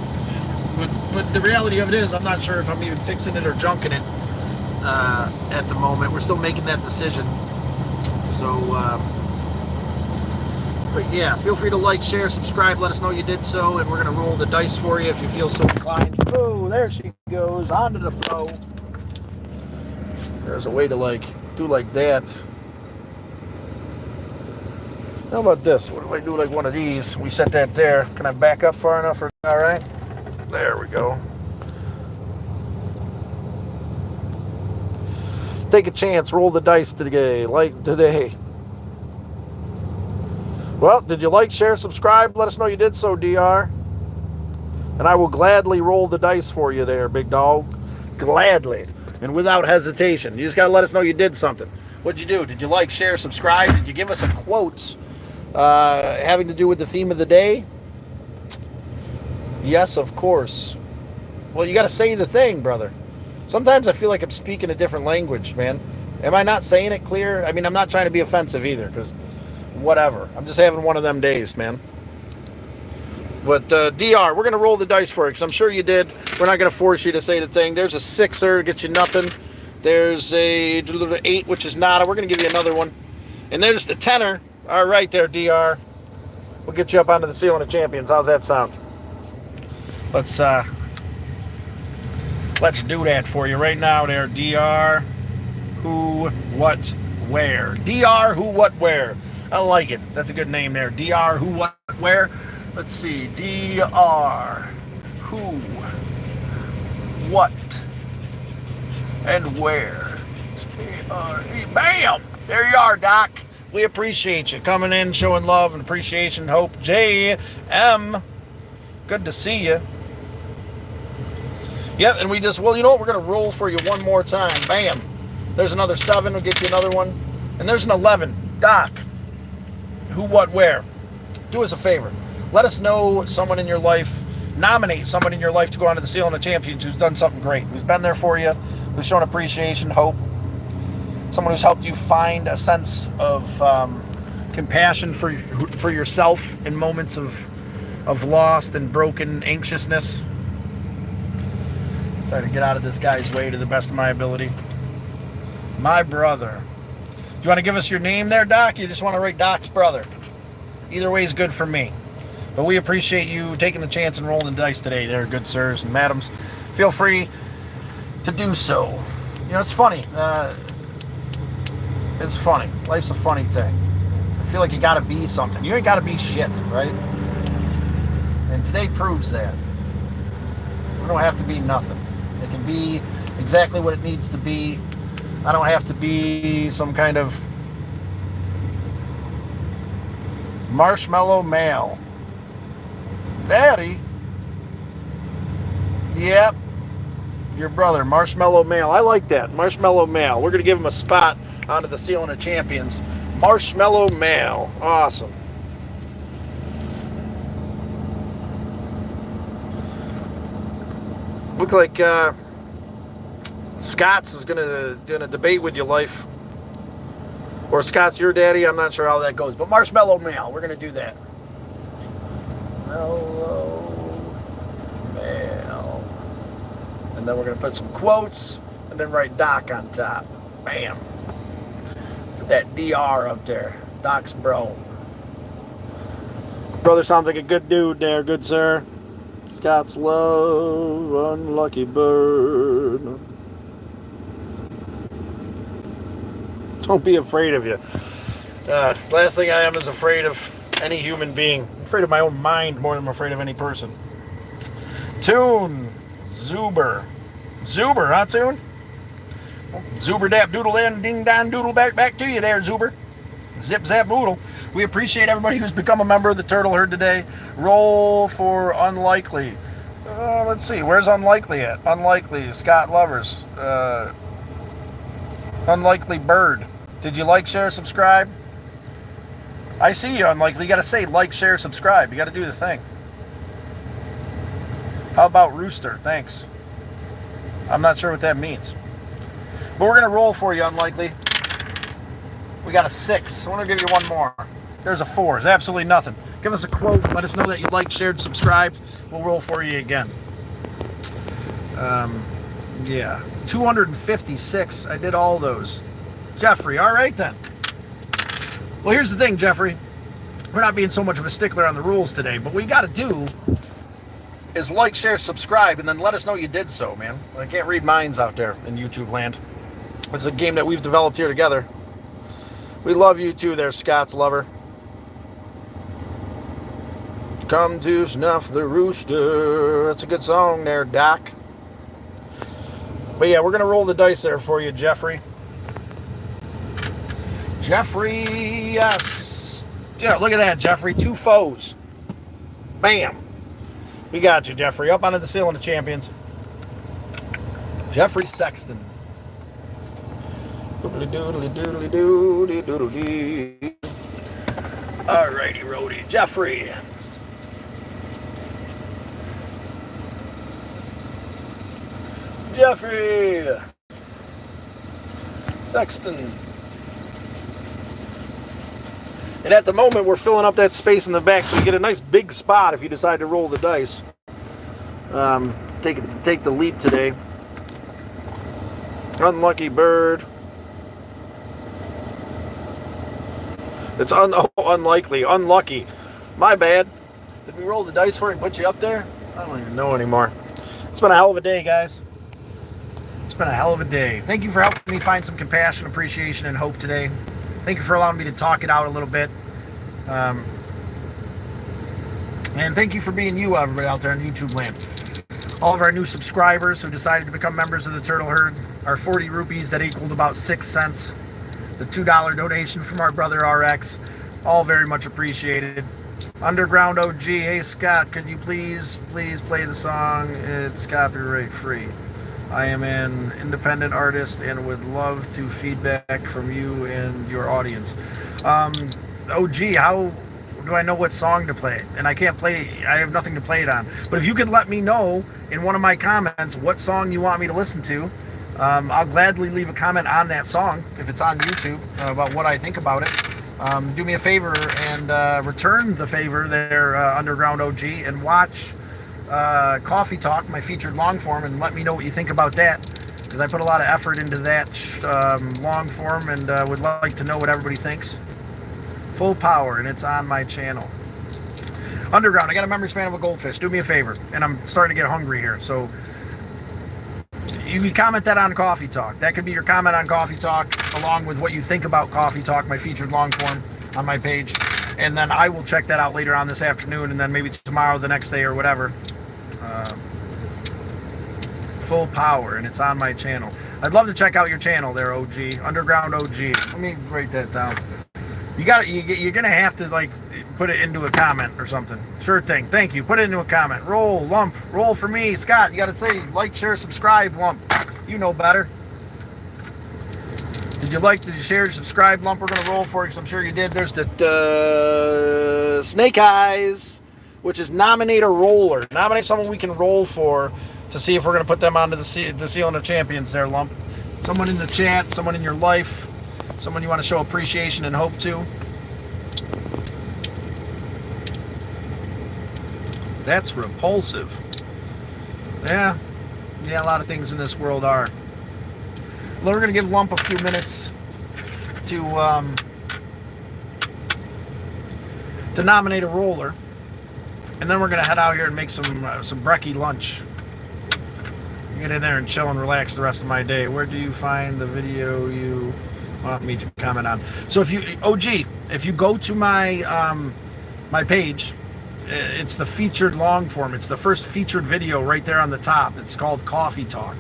But the reality of it is, I'm not sure if I'm even fixing it or junking it at the moment. We're still making that decision. So, but yeah, feel free to like, share, subscribe. Let us know you did so, and we're gonna roll the dice for you if you feel so inclined. Oh, there she goes onto the flow. There's a way to do like that. How about this? What if I do like one of these? We set that there. Can I back up far enough? All right. There we go. Take a chance. Roll the dice today. Like today. Well, did you like, share, subscribe? Let us know you did so, DR. And I will gladly roll the dice for you there, big dog. Gladly. And without hesitation. You just got to let us know you did something. What'd you do? Did you like, share, subscribe? Did you give us a quote having to do with the theme of the day? Yes, of course. Well, you got to say the thing, brother. Sometimes I feel like I'm speaking a different language, man. Am I not saying it clear? I mean, I'm not trying to be offensive either, because whatever. I'm just having one of them days, man. But DR, we're going to roll the dice for it, because I'm sure you did. We're not going to force you to say the thing. There's a 6er, gets you nothing. There's a 8, which is nada. We're going to give you another one. And there's the 10er. All right there, DR. We'll get you up onto the ceiling of champions. How's that sound? Let's do that for you right now there, DR. Who, what, where. DR, who, what, where. I like it. That's a good name there. DR, who, what, where. Let's see. DR, who, what, and where. Bam! There you are, Doc. We appreciate you coming in, showing love and appreciation, hope. JM, good to see you. Yep, and we just, well, you know what? We're going to roll for you one more time. Bam. There's another 7. We'll get you another one. And there's an 11. Doc. Who, what, where? Do us a favor. Let us know someone in your life. Nominate someone in your life to go on to the Ceiling of Champions who's done something great, who's been there for you, who's shown appreciation, hope. Someone who's helped you find a sense of compassion for yourself in moments of lost and broken anxiousness. Try to get out of this guy's way to the best of my ability. My brother. Do you want to give us your name there, Doc? You just want to write Doc's brother? Either way is good for me. But we appreciate you taking the chance and rolling the dice today there, good sirs and madams. Feel free to do so. You know, it's funny. It's funny. Life's a funny thing. I feel like you got to be something. You ain't got to be shit, right? And today proves that. We don't have to be nothing. It can be exactly what it needs to be. I don't have to be some kind of marshmallow male. Daddy? Yep. Your brother, Marshmallow Male. I like that. Marshmallow Male. We're going to give him a spot onto the Ceiling of Champions. Marshmallow Male. Awesome. Look like Scott's is gonna debate with you, life. Or Scott's your daddy. I'm not sure how that goes. But Marshmallow Male, we're gonna do that. Mellow Male. And then we're gonna put some quotes and then write Doc on top. Bam. Put that DR up there. Doc's bro. Brother sounds like a good dude there, good sir. Scott's love, unlucky bird. Don't be afraid of you. Last thing I am is afraid of any human being. I'm afraid of my own mind more than I'm afraid of any person. Tune. Zuber. Zuber, huh, Tune? Zuber dap doodle then, ding don doodle back to you there, Zuber. Zip zap boodle. We appreciate everybody who's become a member of the Turtle Herd today. Roll for unlikely. Let's see, where's unlikely at? Unlikely, Scott Lovers. Unlikely bird. Did you like, share, subscribe? I see you, unlikely. You got to say like, share, subscribe. You got to do the thing. How about rooster? Thanks. I'm not sure what that means. But we're going to roll for you, unlikely. We got a 6. I want to give you one more. There's a 4. It's absolutely nothing. Give us a quote. Let us know that you liked, shared, subscribed. We'll roll for you again. Yeah. 256. I did all those. Jeffrey, all right then. Well, here's the thing, Jeffrey. We're not being so much of a stickler on the rules today, but what you got to do is like, share, subscribe, and then let us know you did so, man. I can't read minds out there in YouTube land. It's a game that we've developed here together. We love you too there, Scott's lover. Come to snuff the rooster. That's a good song there, Doc. But yeah, we're going to roll the dice there for you, Jeffrey. Jeffrey, yes. Yeah, look at that, Jeffrey. 2 foes. Bam. We got you, Jeffrey. Up onto the Ceiling of Champions. Jeffrey Sexton. Doodly doodly doodly doodly doodly. Alrighty, roadie. Jeffrey. Jeffrey Sexton. And at the moment, we're filling up that space in the back, so you get a nice big spot if you decide to roll the dice. Take the lead today. Unlucky bird. It's unlikely. Unlucky. My bad. Did we roll the dice for it and put you up there? I don't even know anymore. It's been a hell of a day, guys. It's been a hell of a day. Thank you for helping me find some compassion, appreciation, and hope today. Thank you for allowing me to talk it out a little bit. And thank you for being you, everybody out there in YouTube land. All of our new subscribers who decided to become members of the Turtle Herd, our 40 rupees that equaled about 6 cents, the $2 donation from our brother RX, all very much appreciated. Underground OG, hey Scott, could you please play the song? It's copyright free. I am an independent artist and would love to feedback from you and your audience. OG, how do I know what song to play? And I can't play, I have nothing to play it on. But if you could let me know in one of my comments what song you want me to listen to, I'll gladly leave a comment on that song if it's on YouTube about what I think about it. Do me a favor and return the favor there, Underground OG, and watch Coffee Talk, my featured long form, and let me know what you think about that, because I put a lot of effort into that long form and would like to know what everybody thinks. Full power, and it's on my channel. Underground, I got a memory span of a goldfish. Do me a favor, and I'm starting to get hungry here, so you can comment that on Coffee Talk. That could be your comment on Coffee Talk, along with what you think about Coffee Talk, my featured long form on my page. And then I will check that out later on this afternoon, and then maybe tomorrow, the next day, or whatever. Full power, and it's on my channel. I'd love to check out your channel there, OG. Underground OG. Let me write that down. You're gonna have to like put it into a comment or something. Sure thing. Thank you. Put it into a comment. Roll, lump, roll for me, Scott. You gotta say like, share, subscribe, lump. You know better. Did you share, subscribe, lump? We're gonna roll for it because I'm sure you did. There's the Snake Eyes, which is nominate a roller. Nominate someone we can roll for to see if we're gonna put them onto the ceiling of champions. There, lump. Someone in the chat, someone in your life. Someone you want to show appreciation and hope to. That's repulsive. Yeah, a lot of things in this world are. Well, we're going to give Lump a few minutes to nominate a roller. And then we're going to head out here and make some brekkie lunch. Get in there and chill and relax the rest of my day. Where do you find the video you want me to comment on? So if you, OG, if you go to my my page, it's the featured long form. It's the first featured video right there on the top. It's called Coffee Talk.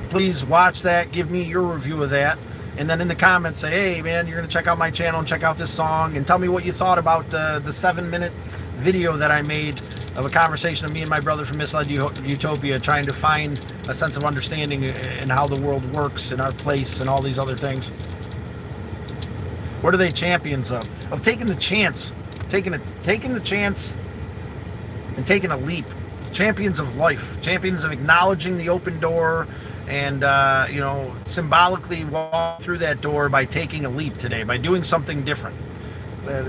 Please watch that. Give me your review of that. And then in the comments say, hey man, you're going to check out my channel and check out this song, and tell me what you thought about the 7-minute video that I made of a conversation of me and my brother from Misled Utopia, trying to find a sense of understanding in how the world works and our place and all these other things. What are they champions of? Of taking the chance, taking the chance and taking a leap. Champions of life, champions of acknowledging the open door and symbolically walk through that door by taking a leap today, by doing something different. I'd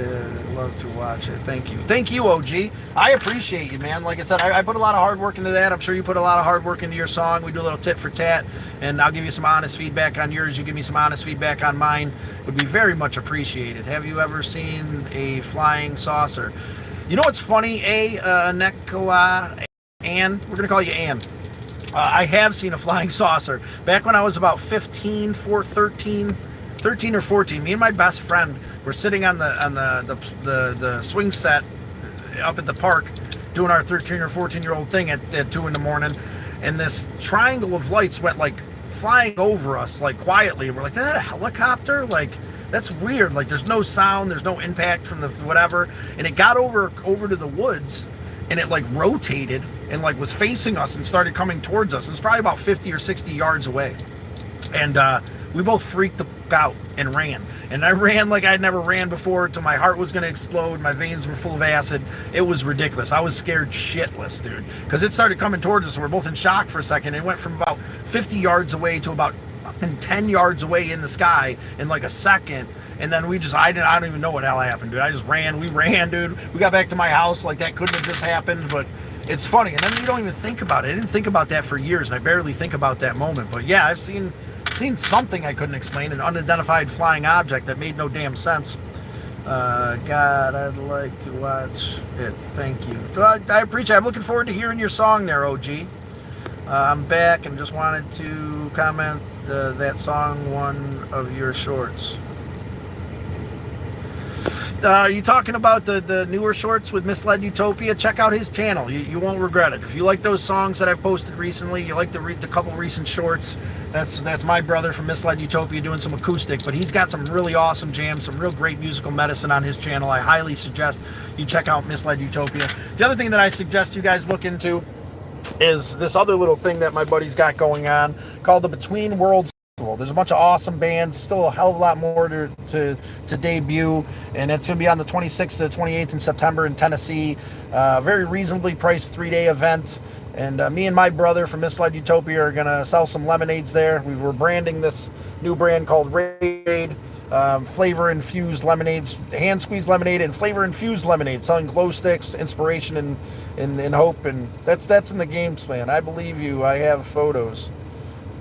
love to watch it. Thank you, OG. I appreciate you, man. Like I said, I put a lot of hard work into that. I'm sure you put a lot of hard work into your song. We do a little tit for tat, and I'll give you some honest feedback on yours. You give me some honest feedback on mine. It would be very much appreciated. Have you ever seen a flying saucer? You know what's funny, Nekoa, Ann? We're going to call you Ann. I have seen a flying saucer. Back when I was about 13 or 14, me and my best friend were sitting on the swing set up at the park doing our 13 or 14-year-old thing at 2 in the morning, and this triangle of lights went like flying over us, like quietly. We're like, is that a helicopter? Like, that's weird. Like, there's no sound, there's no impact from the whatever, and it got over to the woods, and it like rotated and like was facing us and started coming towards us. It was probably about 50 or 60 yards away, and we both freaked out and ran. And I ran like I'd never ran before, till my heart was going to explode. My veins were full of acid. It was ridiculous. I was scared shitless, dude, because it started coming towards us. And we're both in shock for a second. It went from about 50 yards away to about 10 yards away in the sky in like a second. And then I don't even know what hell happened, dude. I just ran. We ran, dude. We got back to my house like that couldn't have just happened, but it's funny. And then you don't even think about it. I didn't think about that for years, and I barely think about that moment. But yeah, I've seen something I couldn't explain, an unidentified flying object that made no damn sense. God, I'd like to watch it. Thank you. I appreciate it. I'm looking forward to hearing your song there, OG. I'm back and just wanted to comment that song, one of your shorts. Are you talking about the newer shorts with Misled Utopia? Check out his channel. You won't regret it. If you like those songs that I've posted recently, you like to read the couple recent shorts, that's my brother from Misled Utopia doing some acoustic, but he's got some really awesome jams, some real great musical medicine on his channel. I highly suggest you check out Misled Utopia. The other thing that I suggest you guys look into is this other little thing that my buddy's got going on called the Between Worlds. There's a bunch of awesome bands, still a hell of a lot more to debut, and it's going to be on the 26th to the 28th in September in Tennessee. Very reasonably priced 3-day event, and me and my brother from Misled Utopia are going to sell some lemonades there. We're branding this new brand called Raid, flavor-infused lemonades, hand-squeezed lemonade and flavor-infused lemonade, selling glow sticks, inspiration, and hope, and that's in the game plan. I believe you. I have photos.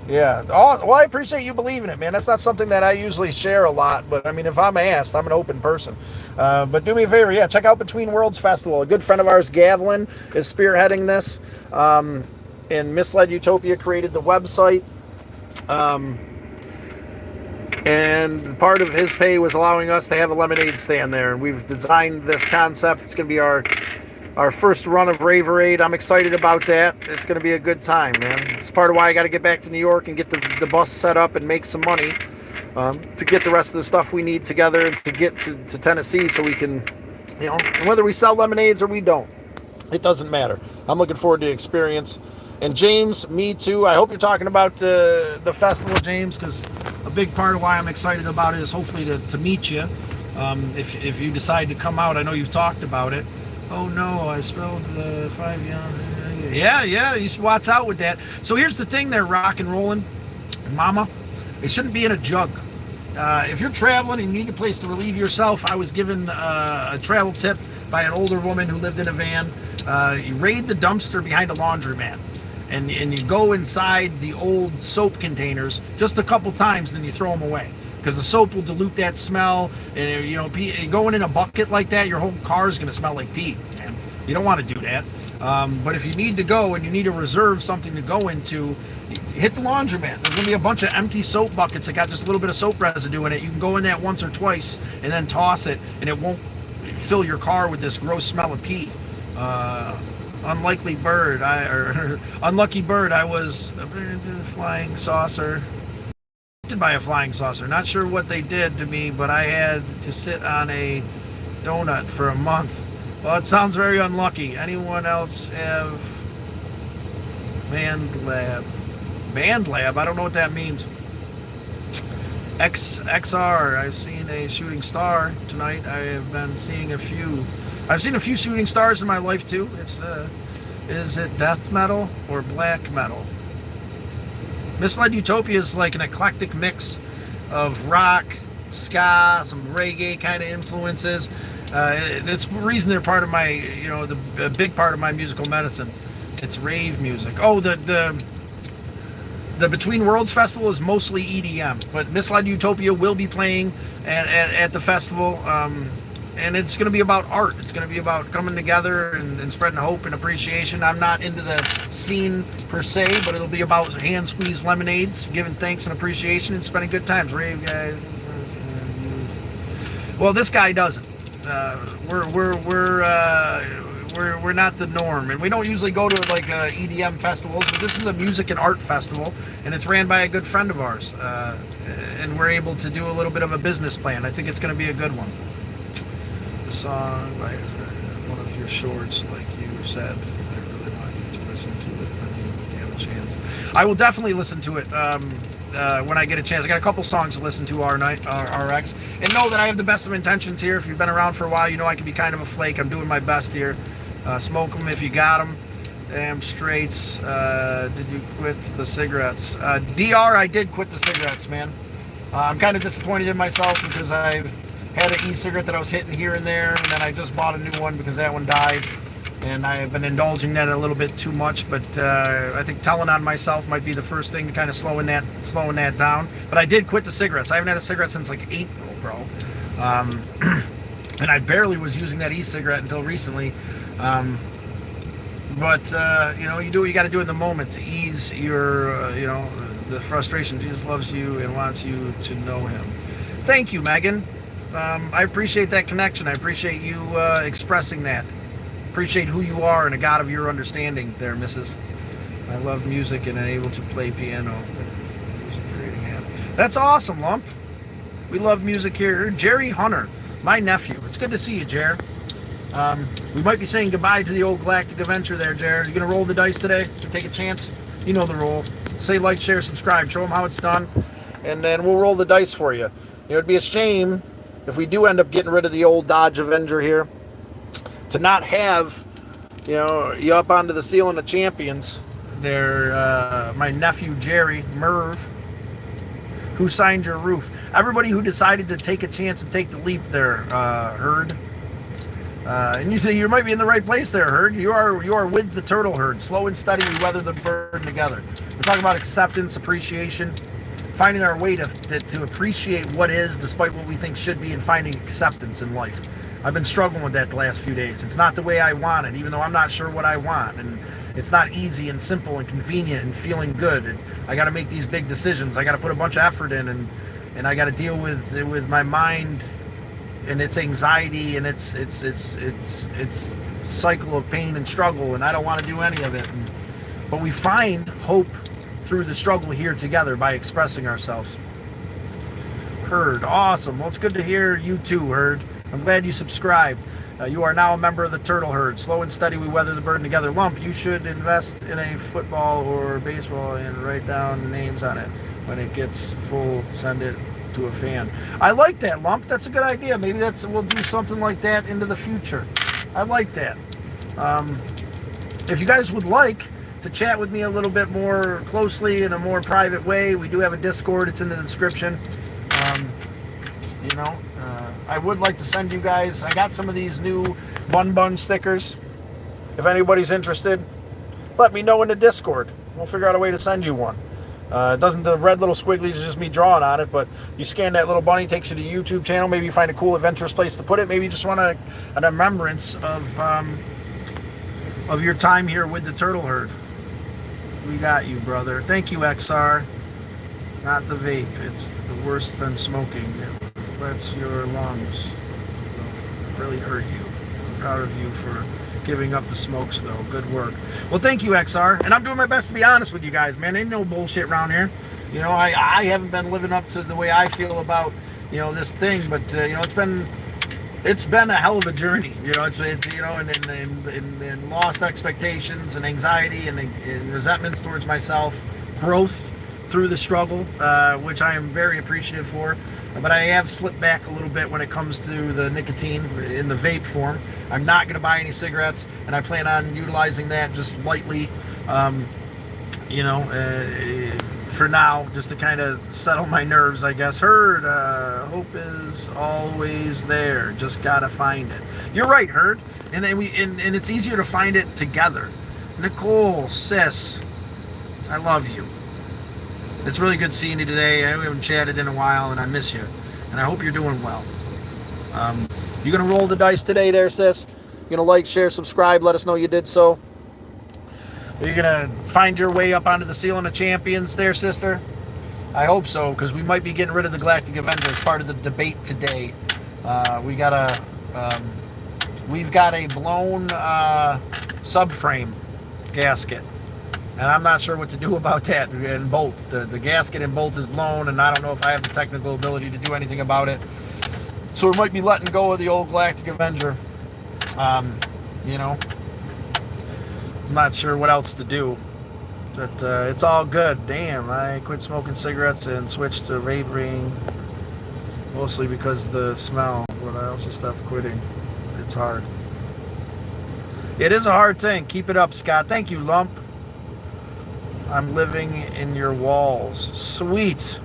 Yeah. Oh, well, I appreciate you believing it, man. That's not something that I usually share a lot, but I mean, if I'm asked, I'm an open person. But do me a favor, yeah, check out Between Worlds Festival. A good friend of ours, Gavlin, is spearheading this. And Misled Utopia created the website. And part of his pay was allowing us to have a lemonade stand there. And we've designed this concept. It's going to be our first run of Raverade. I'm excited about that. It's going to be a good time, man. It's part of why I got to get back to New York and get the bus set up and make some money to get the rest of the stuff we need together and to get to Tennessee so we can, you know, whether we sell lemonades or we don't, it doesn't matter. I'm looking forward to the experience. And James, me too. I hope you're talking about the festival, James, because a big part of why I'm excited about it is hopefully to meet you. If you decide to come out, I know you've talked about it. Oh no, I spelled the 5 young. Yeah, you should watch out with that. So here's the thing there, rock and rolling, mama. It shouldn't be in a jug. If you're traveling and you need a place to relieve yourself, I was given a travel tip by an older woman who lived in a van. You raid the dumpster behind a laundromat. And you go inside the old soap containers just a couple times, then you throw them away. Because the soap will dilute that smell, and you know, going in a bucket like that, your whole car is going to smell like pee, man. You don't want to do that. But if you need to go and you need to reserve something to go into, hit the laundromat. There's going to be a bunch of empty soap buckets that got just a little bit of soap residue in it. You can go in that once or twice and then toss it, and it won't fill your car with this gross smell of pee. Unlucky bird, I was a flying saucer. By a flying saucer. Not sure what they did to me, but I had to sit on a donut for a month. Well, it sounds very unlucky. Anyone else have band lab? Band lab? I don't know what that means. XR. I've seen a shooting star tonight. I have been seeing a few. I've seen a few shooting stars in my life too. It's is it death metal or black metal? Misled Utopia is like an eclectic mix of rock, ska, some reggae kind of influences. It's the reason they're part of my, you know, the big part of my musical medicine. It's rave music. Oh, the Between Worlds Festival is mostly EDM, but Misled Utopia will be playing at the festival. And it's going to be about art. It's going to be about coming together and spreading hope and appreciation. I'm not into the scene per se, but it'll be about hand-squeezed lemonades, giving thanks and appreciation, and spending good times. Rave guys. Well, this guy doesn't. We're not the norm, and we don't usually go to like EDM festivals. But this is a music and art festival, and it's ran by a good friend of ours, and we're able to do a little bit of a business plan. I think it's going to be a good one. Song by one of your shorts, like you said. I really want you to listen to it when you have a chance. I will definitely listen to it when I get a chance. I got a couple songs to listen to RX, and know that I have the best of intentions here. If you've been around for a while, you know I can be kind of a flake. I'm doing my best here. Smoke them if you got them. Damn straights. Did you quit the cigarettes? DR, I did quit the cigarettes, man. I'm kind of disappointed in myself because I've had an e-cigarette that I was hitting here and there, and then I just bought a new one because that one died, and I've been indulging that a little bit too much. But I think telling on myself might be the first thing to kind of slowing that down. But I did quit the cigarettes. I haven't had a cigarette since like April, bro. And I barely was using that e-cigarette until recently. But you know, you do what you got to do in the moment to ease your, you know, the frustration. Jesus loves you and wants you to know Him. Thank you, Megan. I appreciate that connection. I appreciate you expressing that. Appreciate who you are and a God of your understanding there, Mrs. I love music and I'm able to play piano. Music creating hand. That's awesome, Lump. We love music here. Jerry Hunter, my nephew. It's good to see you, Jer. We might be saying goodbye to the old Galactic Adventure there, Jer. You gonna roll the dice today? Take a chance? You know the role. Say like, share, subscribe. Show them how it's done. And then we'll roll the dice for you. It would be a shame if we do end up getting rid of the old Dodge Avenger here to not have, you up onto the ceiling of champions there, my nephew Jerry Merv, who signed your roof. Everybody who decided to take a chance and take the leap there, Herd. And you say you might be in the right place there, Herd. You are with the turtle herd. Slow and steady, we weather the burden together. We're talking about acceptance, appreciation, finding our way to appreciate what is despite what we think should be, and finding acceptance in life. I've been struggling with that the last few days. It's not the way I want it, even though I'm not sure what I want. And it's not easy and simple and convenient and feeling good. And I got to make these big decisions. I got to put a bunch of effort in, and I got to deal with my mind and its anxiety and its cycle of pain and struggle. And I don't want to do any of it. But we find hope through the struggle here together by expressing ourselves. Herd, awesome. Well, it's good to hear you too, Herd. I'm glad you subscribed. You are now a member of the Turtle Herd. Slow and steady, we weather the burden together. Lump, you should invest in a football or baseball and write down names on it. When it gets full, send it to a fan. I like that, Lump. That's a good idea. Maybe we'll do something like that into the future. I like that. If you guys would like to chat with me a little bit more closely in a more private way, we do have a Discord. It's in the description. I would like to send you guys, I got some of these new bun stickers. If anybody's interested, let me know in the Discord. We'll figure out a way to send you one. The red little squigglies is just me drawing on it, but you scan that little bunny, takes you to the YouTube channel. Maybe you find a cool adventurous place to put it. Maybe you just want an remembrance of your time here with the Turtle Herd. We got you, brother. Thank you, XR. Not the vape. It's the worse than smoking. It lets your lungs really hurt you. I'm proud of you for giving up the smokes, though. Good work. Well, thank you, XR. And I'm doing my best to be honest with you guys, man. Ain't no bullshit around here. I haven't been living up to the way I feel about, this thing. But, it's been a hell of a journey. And lost expectations and anxiety and resentments towards myself. Growth through the struggle, which I am very appreciative for. But I have slipped back a little bit when it comes to the nicotine in the vape form. I'm not going to buy any cigarettes, and I plan on utilizing that just lightly, for now, just to kind of settle my nerves, I guess. Herd, hope is always there. Just got to find it. You're right, Herd. And then and it's easier to find it together. Nicole, sis, I love you. It's really good seeing you today. We haven't chatted in a while, and I miss you. And I hope you're doing well. You going to roll the dice today there, sis? You going to like, share, subscribe, let us know you did so? Are you going to find your way up onto the ceiling of champions there, sister? I hope so, because we might be getting rid of the Galactic Avenger as part of the debate today. We've got a blown subframe gasket. And I'm not sure what to do about that. And bolt. The gasket and bolt is blown, and I don't know if I have the technical ability to do anything about it. So we might be letting go of the old Galactic Avenger. I'm not sure what else to do. But it's all good. Damn, I quit smoking cigarettes and switched to vaping. Mostly because of the smell. But I also stopped quitting. It's hard. It is a hard thing. Keep it up, Scott. Thank you, Lump. I'm living in your walls. Sweet.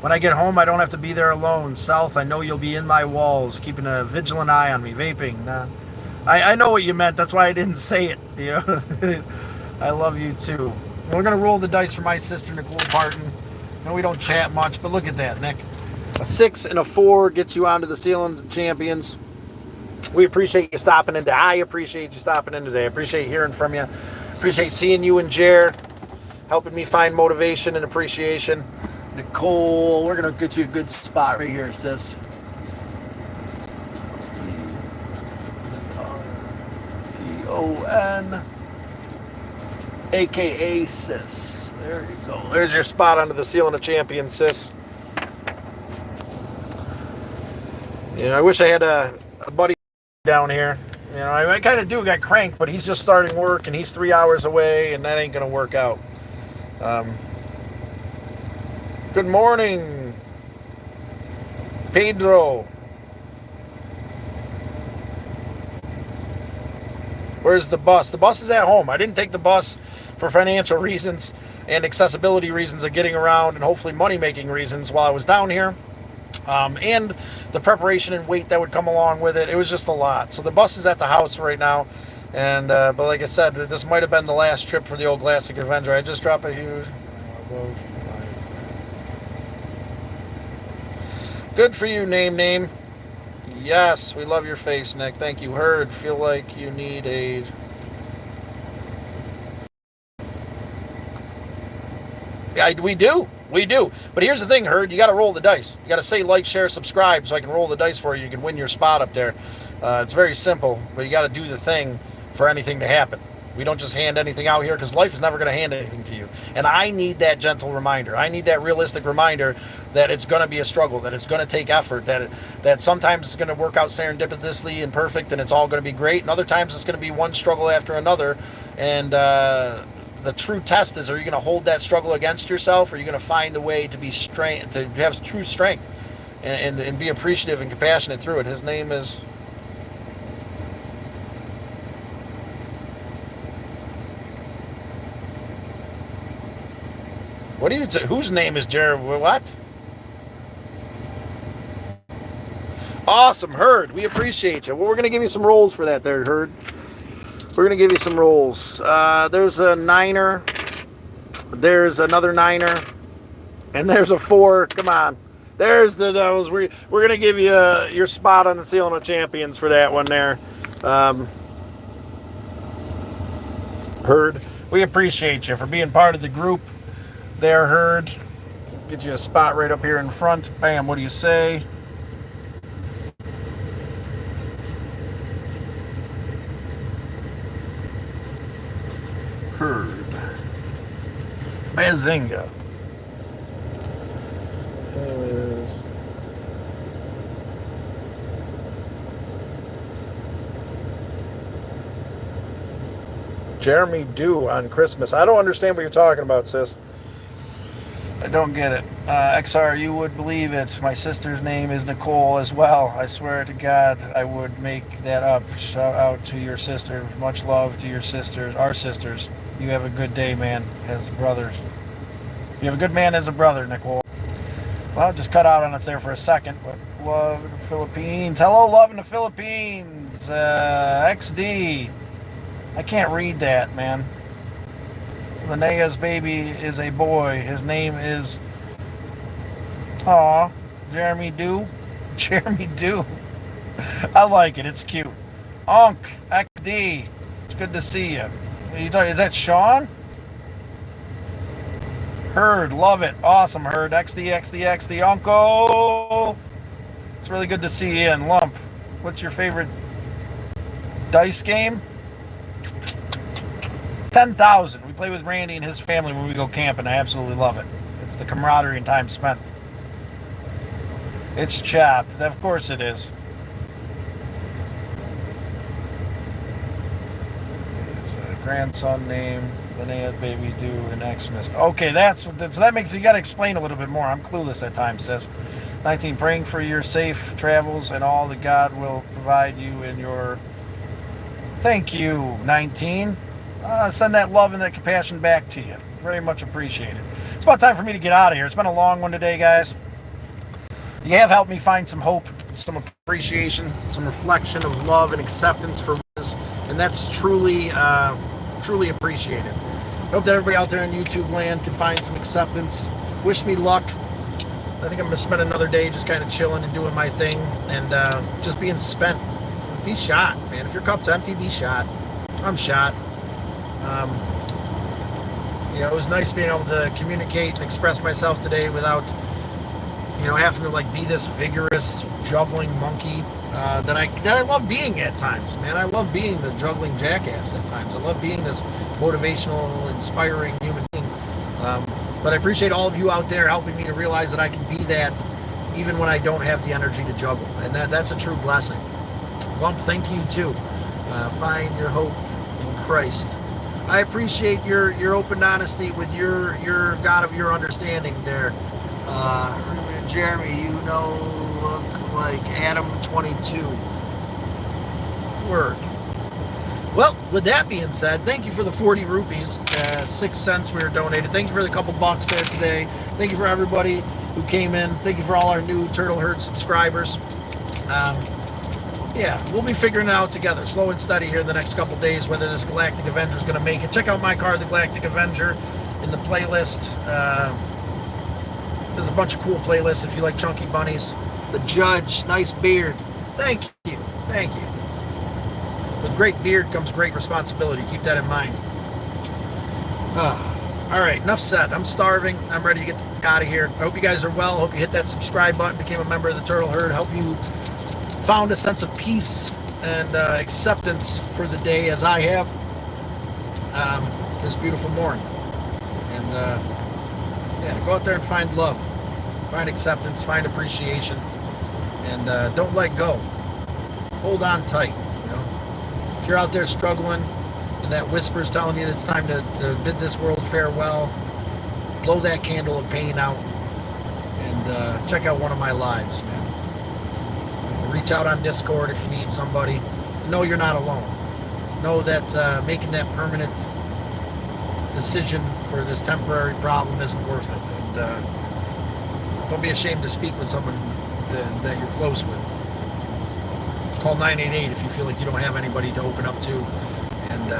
When I get home, I don't have to be there alone. South, I know you'll be in my walls, keeping a vigilant eye on me. Vaping, nah. I know what you meant. That's why I didn't say it. I love you too. We're going to roll the dice for my sister, Nicole Parton. We don't chat much, but look at that, Nick. A 6 and a 4 gets you onto the ceiling of champions. We appreciate you stopping in today. I appreciate you stopping in today. I appreciate hearing from you. Appreciate seeing you and Jer, helping me find motivation and appreciation. Nicole, we're going to get you a good spot right here, sis. aka Sis. There you go. There's your spot under the ceiling of champions, Sis. I wish I had a buddy down here. I kind of do got Crank, but he's just starting work and he's 3 hours away, and that ain't gonna work out. Good morning, Pedro. Where's the bus? The bus is at home. I didn't take the bus for financial reasons and accessibility reasons of getting around and hopefully money-making reasons while I was down here. And the preparation and weight that would come along with it. It was just a lot. So the bus is at the house right now. And but like I said, this might have been the last trip for the old Classic Avenger. I just dropped a huge... Good for you, name. Yes, we love your face, Nick. Thank you. Heard. Feel like you need a... Yeah, we do. But here's the thing, Herd. You got to roll the dice. You got to say like, share, subscribe so I can roll the dice for you. You can win your spot up there. It's very simple, but you got to do the thing for anything to happen. We don't just hand anything out here because life is never going to hand anything to you. And I need that gentle reminder. I need that realistic reminder that it's going to be a struggle, that it's going to take effort, that sometimes it's going to work out serendipitously and perfect and it's all going to be great. And other times it's going to be one struggle after another. And the true test is, are you going to hold that struggle against yourself, or are you going to find a way to be strength, to have true strength and be appreciative and compassionate through it? His name is... What do you... Whose name is Jared? What? Awesome, Herd. We appreciate you. Well, we're going to give you some rolls for that there, Herd. We're going to give you some rolls. There's a 9er. There's another 9er. And there's a 4. Come on. There's those. We're going to give you your spot on the ceiling of champions for that one there. Herd. We appreciate you for being part of the group there, Herd. Get you a spot right up here in front. Bam, what do you say? Herd. Bazinga. Jeremy Dew on Christmas. I don't understand what you're talking about, sis. I don't get it. XR, you would believe it. My sister's name is Nicole as well. I swear to God, I would make that up. Shout out to your sister. Much love to your sisters, our sisters. You have a good day, man, as brothers. You have a good man as a brother, Nicole. Well, just cut out on us there for a second. But love in the Philippines. Hello, love in the Philippines. XD. I can't read that, man. Linnea's baby is a boy. His name is... Aw, Jeremy Dew. Jeremy Dew. I like it. It's cute. Unc, XD. It's good to see you. Is that Sean? Herd, love it. Awesome, Herd. XD. Uncle. It's really good to see you in Lump. What's your favorite dice game? 10,000. We play with Randy and his family when we go camping. I absolutely love it. It's the camaraderie and time spent. It's chopped. Of course it is. His grandson name, Linnea Baby Do, and Xmas. Okay, so that makes you got to explain a little bit more. I'm clueless at times, sis. 19, praying for your safe travels and all that God will provide you in your... Thank you, 19. Send that love and that compassion back to you. Very much appreciated. It's about time for me to get out of here. It's been a long one today, guys. You have helped me find some hope, some appreciation, some reflection of love and acceptance for this, and that's truly appreciated. Hope that everybody out there in YouTube land can find some acceptance. Wish me luck. I think I'm going to spend another day just kind of chilling and doing my thing and just being spent. Be shot, man. If your cup's empty, be shot. I'm shot. It was nice being able to communicate and express myself today without, having to be this vigorous juggling monkey that I love being at times, man. I love being the juggling jackass at times. I love being this motivational, inspiring human being. But I appreciate all of you out there helping me to realize that I can be that even when I don't have the energy to juggle, and that's a true blessing. Lump, thank you too. Find your hope in Christ. I appreciate your open honesty with your God of your understanding there. Jeremy, you look like Adam 22. Word. Well, with that being said, thank you for the 40 rupees, 6 cents we were donated. Thank you for the couple bucks there today. Thank you for everybody who came in. Thank you for all our new Turtle Herd subscribers. Yeah, we'll be figuring it out together, slow and steady here in the next couple days, whether this Galactic Avenger is going to make it. Check out my card, the Galactic Avenger, in the playlist. There's a bunch of cool playlists if you like chunky bunnies. The Judge, nice beard. Thank you. Thank you. With great beard comes great responsibility. Keep that in mind. All right, enough said. I'm starving. I'm ready to get out of here. I hope you guys are well. I hope you hit that subscribe button, became a member of the Turtle Herd. I hope you found a sense of peace and acceptance for the day as I have this beautiful morning. And yeah, go out there and find love, find acceptance, find appreciation, and don't let go. Hold on tight. If you're out there struggling and that whisper's telling you that it's time to bid this world farewell, blow that candle of pain out and check out one of my lives, man. Reach out on Discord if you need somebody. Know you're not alone. Know that making that permanent decision for this temporary problem isn't worth it. And don't be ashamed to speak with someone that you're close with. Call 988 if you feel like you don't have anybody to open up to. And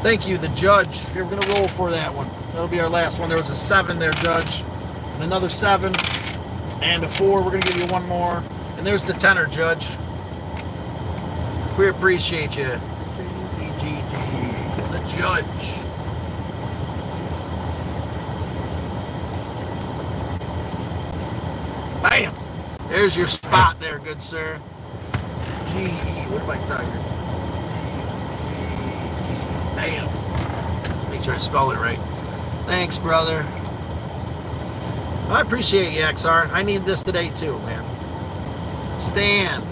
thank you, the Judge. We're going to roll for that one. That'll be our last one. There was a 7 there, Judge. And another 7. And a 4. We're going to give you one more. And there's the tenor, Judge. We appreciate you. The Judge. Bam! There's your spot there, good sir. What am I talking? Bam. Make sure I spell it right. Thanks, brother. I appreciate you, XR. I need this today, too, man. Stan.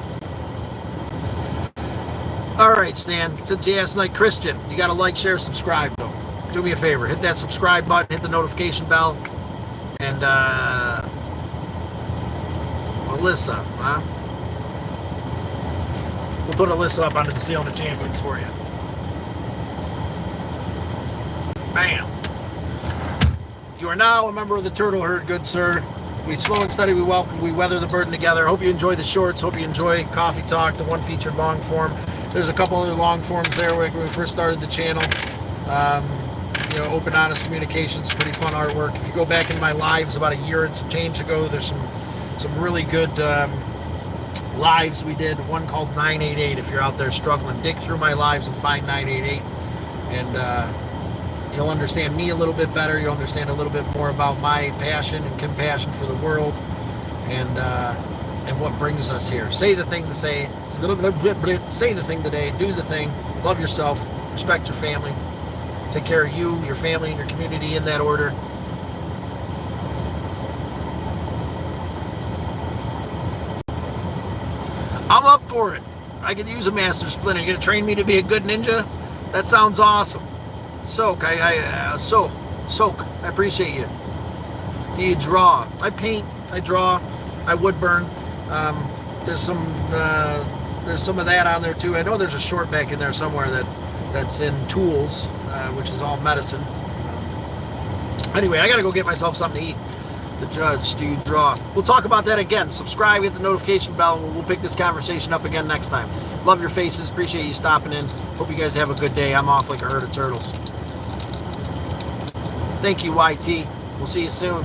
All right, Stan. Since you asked like Christian, you got to like, share, subscribe, though. Do me a favor. Hit that subscribe button. Hit the notification bell. And, Alyssa, huh? We'll put Alyssa up onto the Seal of the Champions for you. Bam. You are now a member of the Turtle Herd, good sir. We slow and steady, we welcome, we weather the burden together. Hope you enjoy the shorts. Hope you enjoy Coffee Talk, the one featured long form. There's a couple other long forms there when we first started the channel. Open, honest communications, pretty fun artwork. If you go back in my lives about a year and some change ago, there's some really good lives we did. One called 988. If you're out there struggling, dig through my lives and find 988, and you'll understand me a little bit better. You'll understand a little bit more about my passion and compassion for the world, and what brings us here. Say the thing to say. It's a little bit. Say the thing today. Do the thing. Love yourself. Respect your family. Take care of you, your family, and your community in that order. I'm up for it. I could use a master splinter. You're gonna train me to be a good ninja? That sounds awesome. Soak, Soak, I appreciate you. Do you draw? I paint, I draw, I wood burn. There's some of that on there too. I know there's a short back in there somewhere that's in tools, which is all medicine. Anyway, I gotta go get myself something to eat. The Judge, do you draw? We'll talk about that again. Subscribe, hit the notification bell, and we'll pick this conversation up again next time. Love your faces. Appreciate you stopping in. Hope you guys have a good day. I'm off like a herd of turtles. Thank you, YT. We'll see you soon.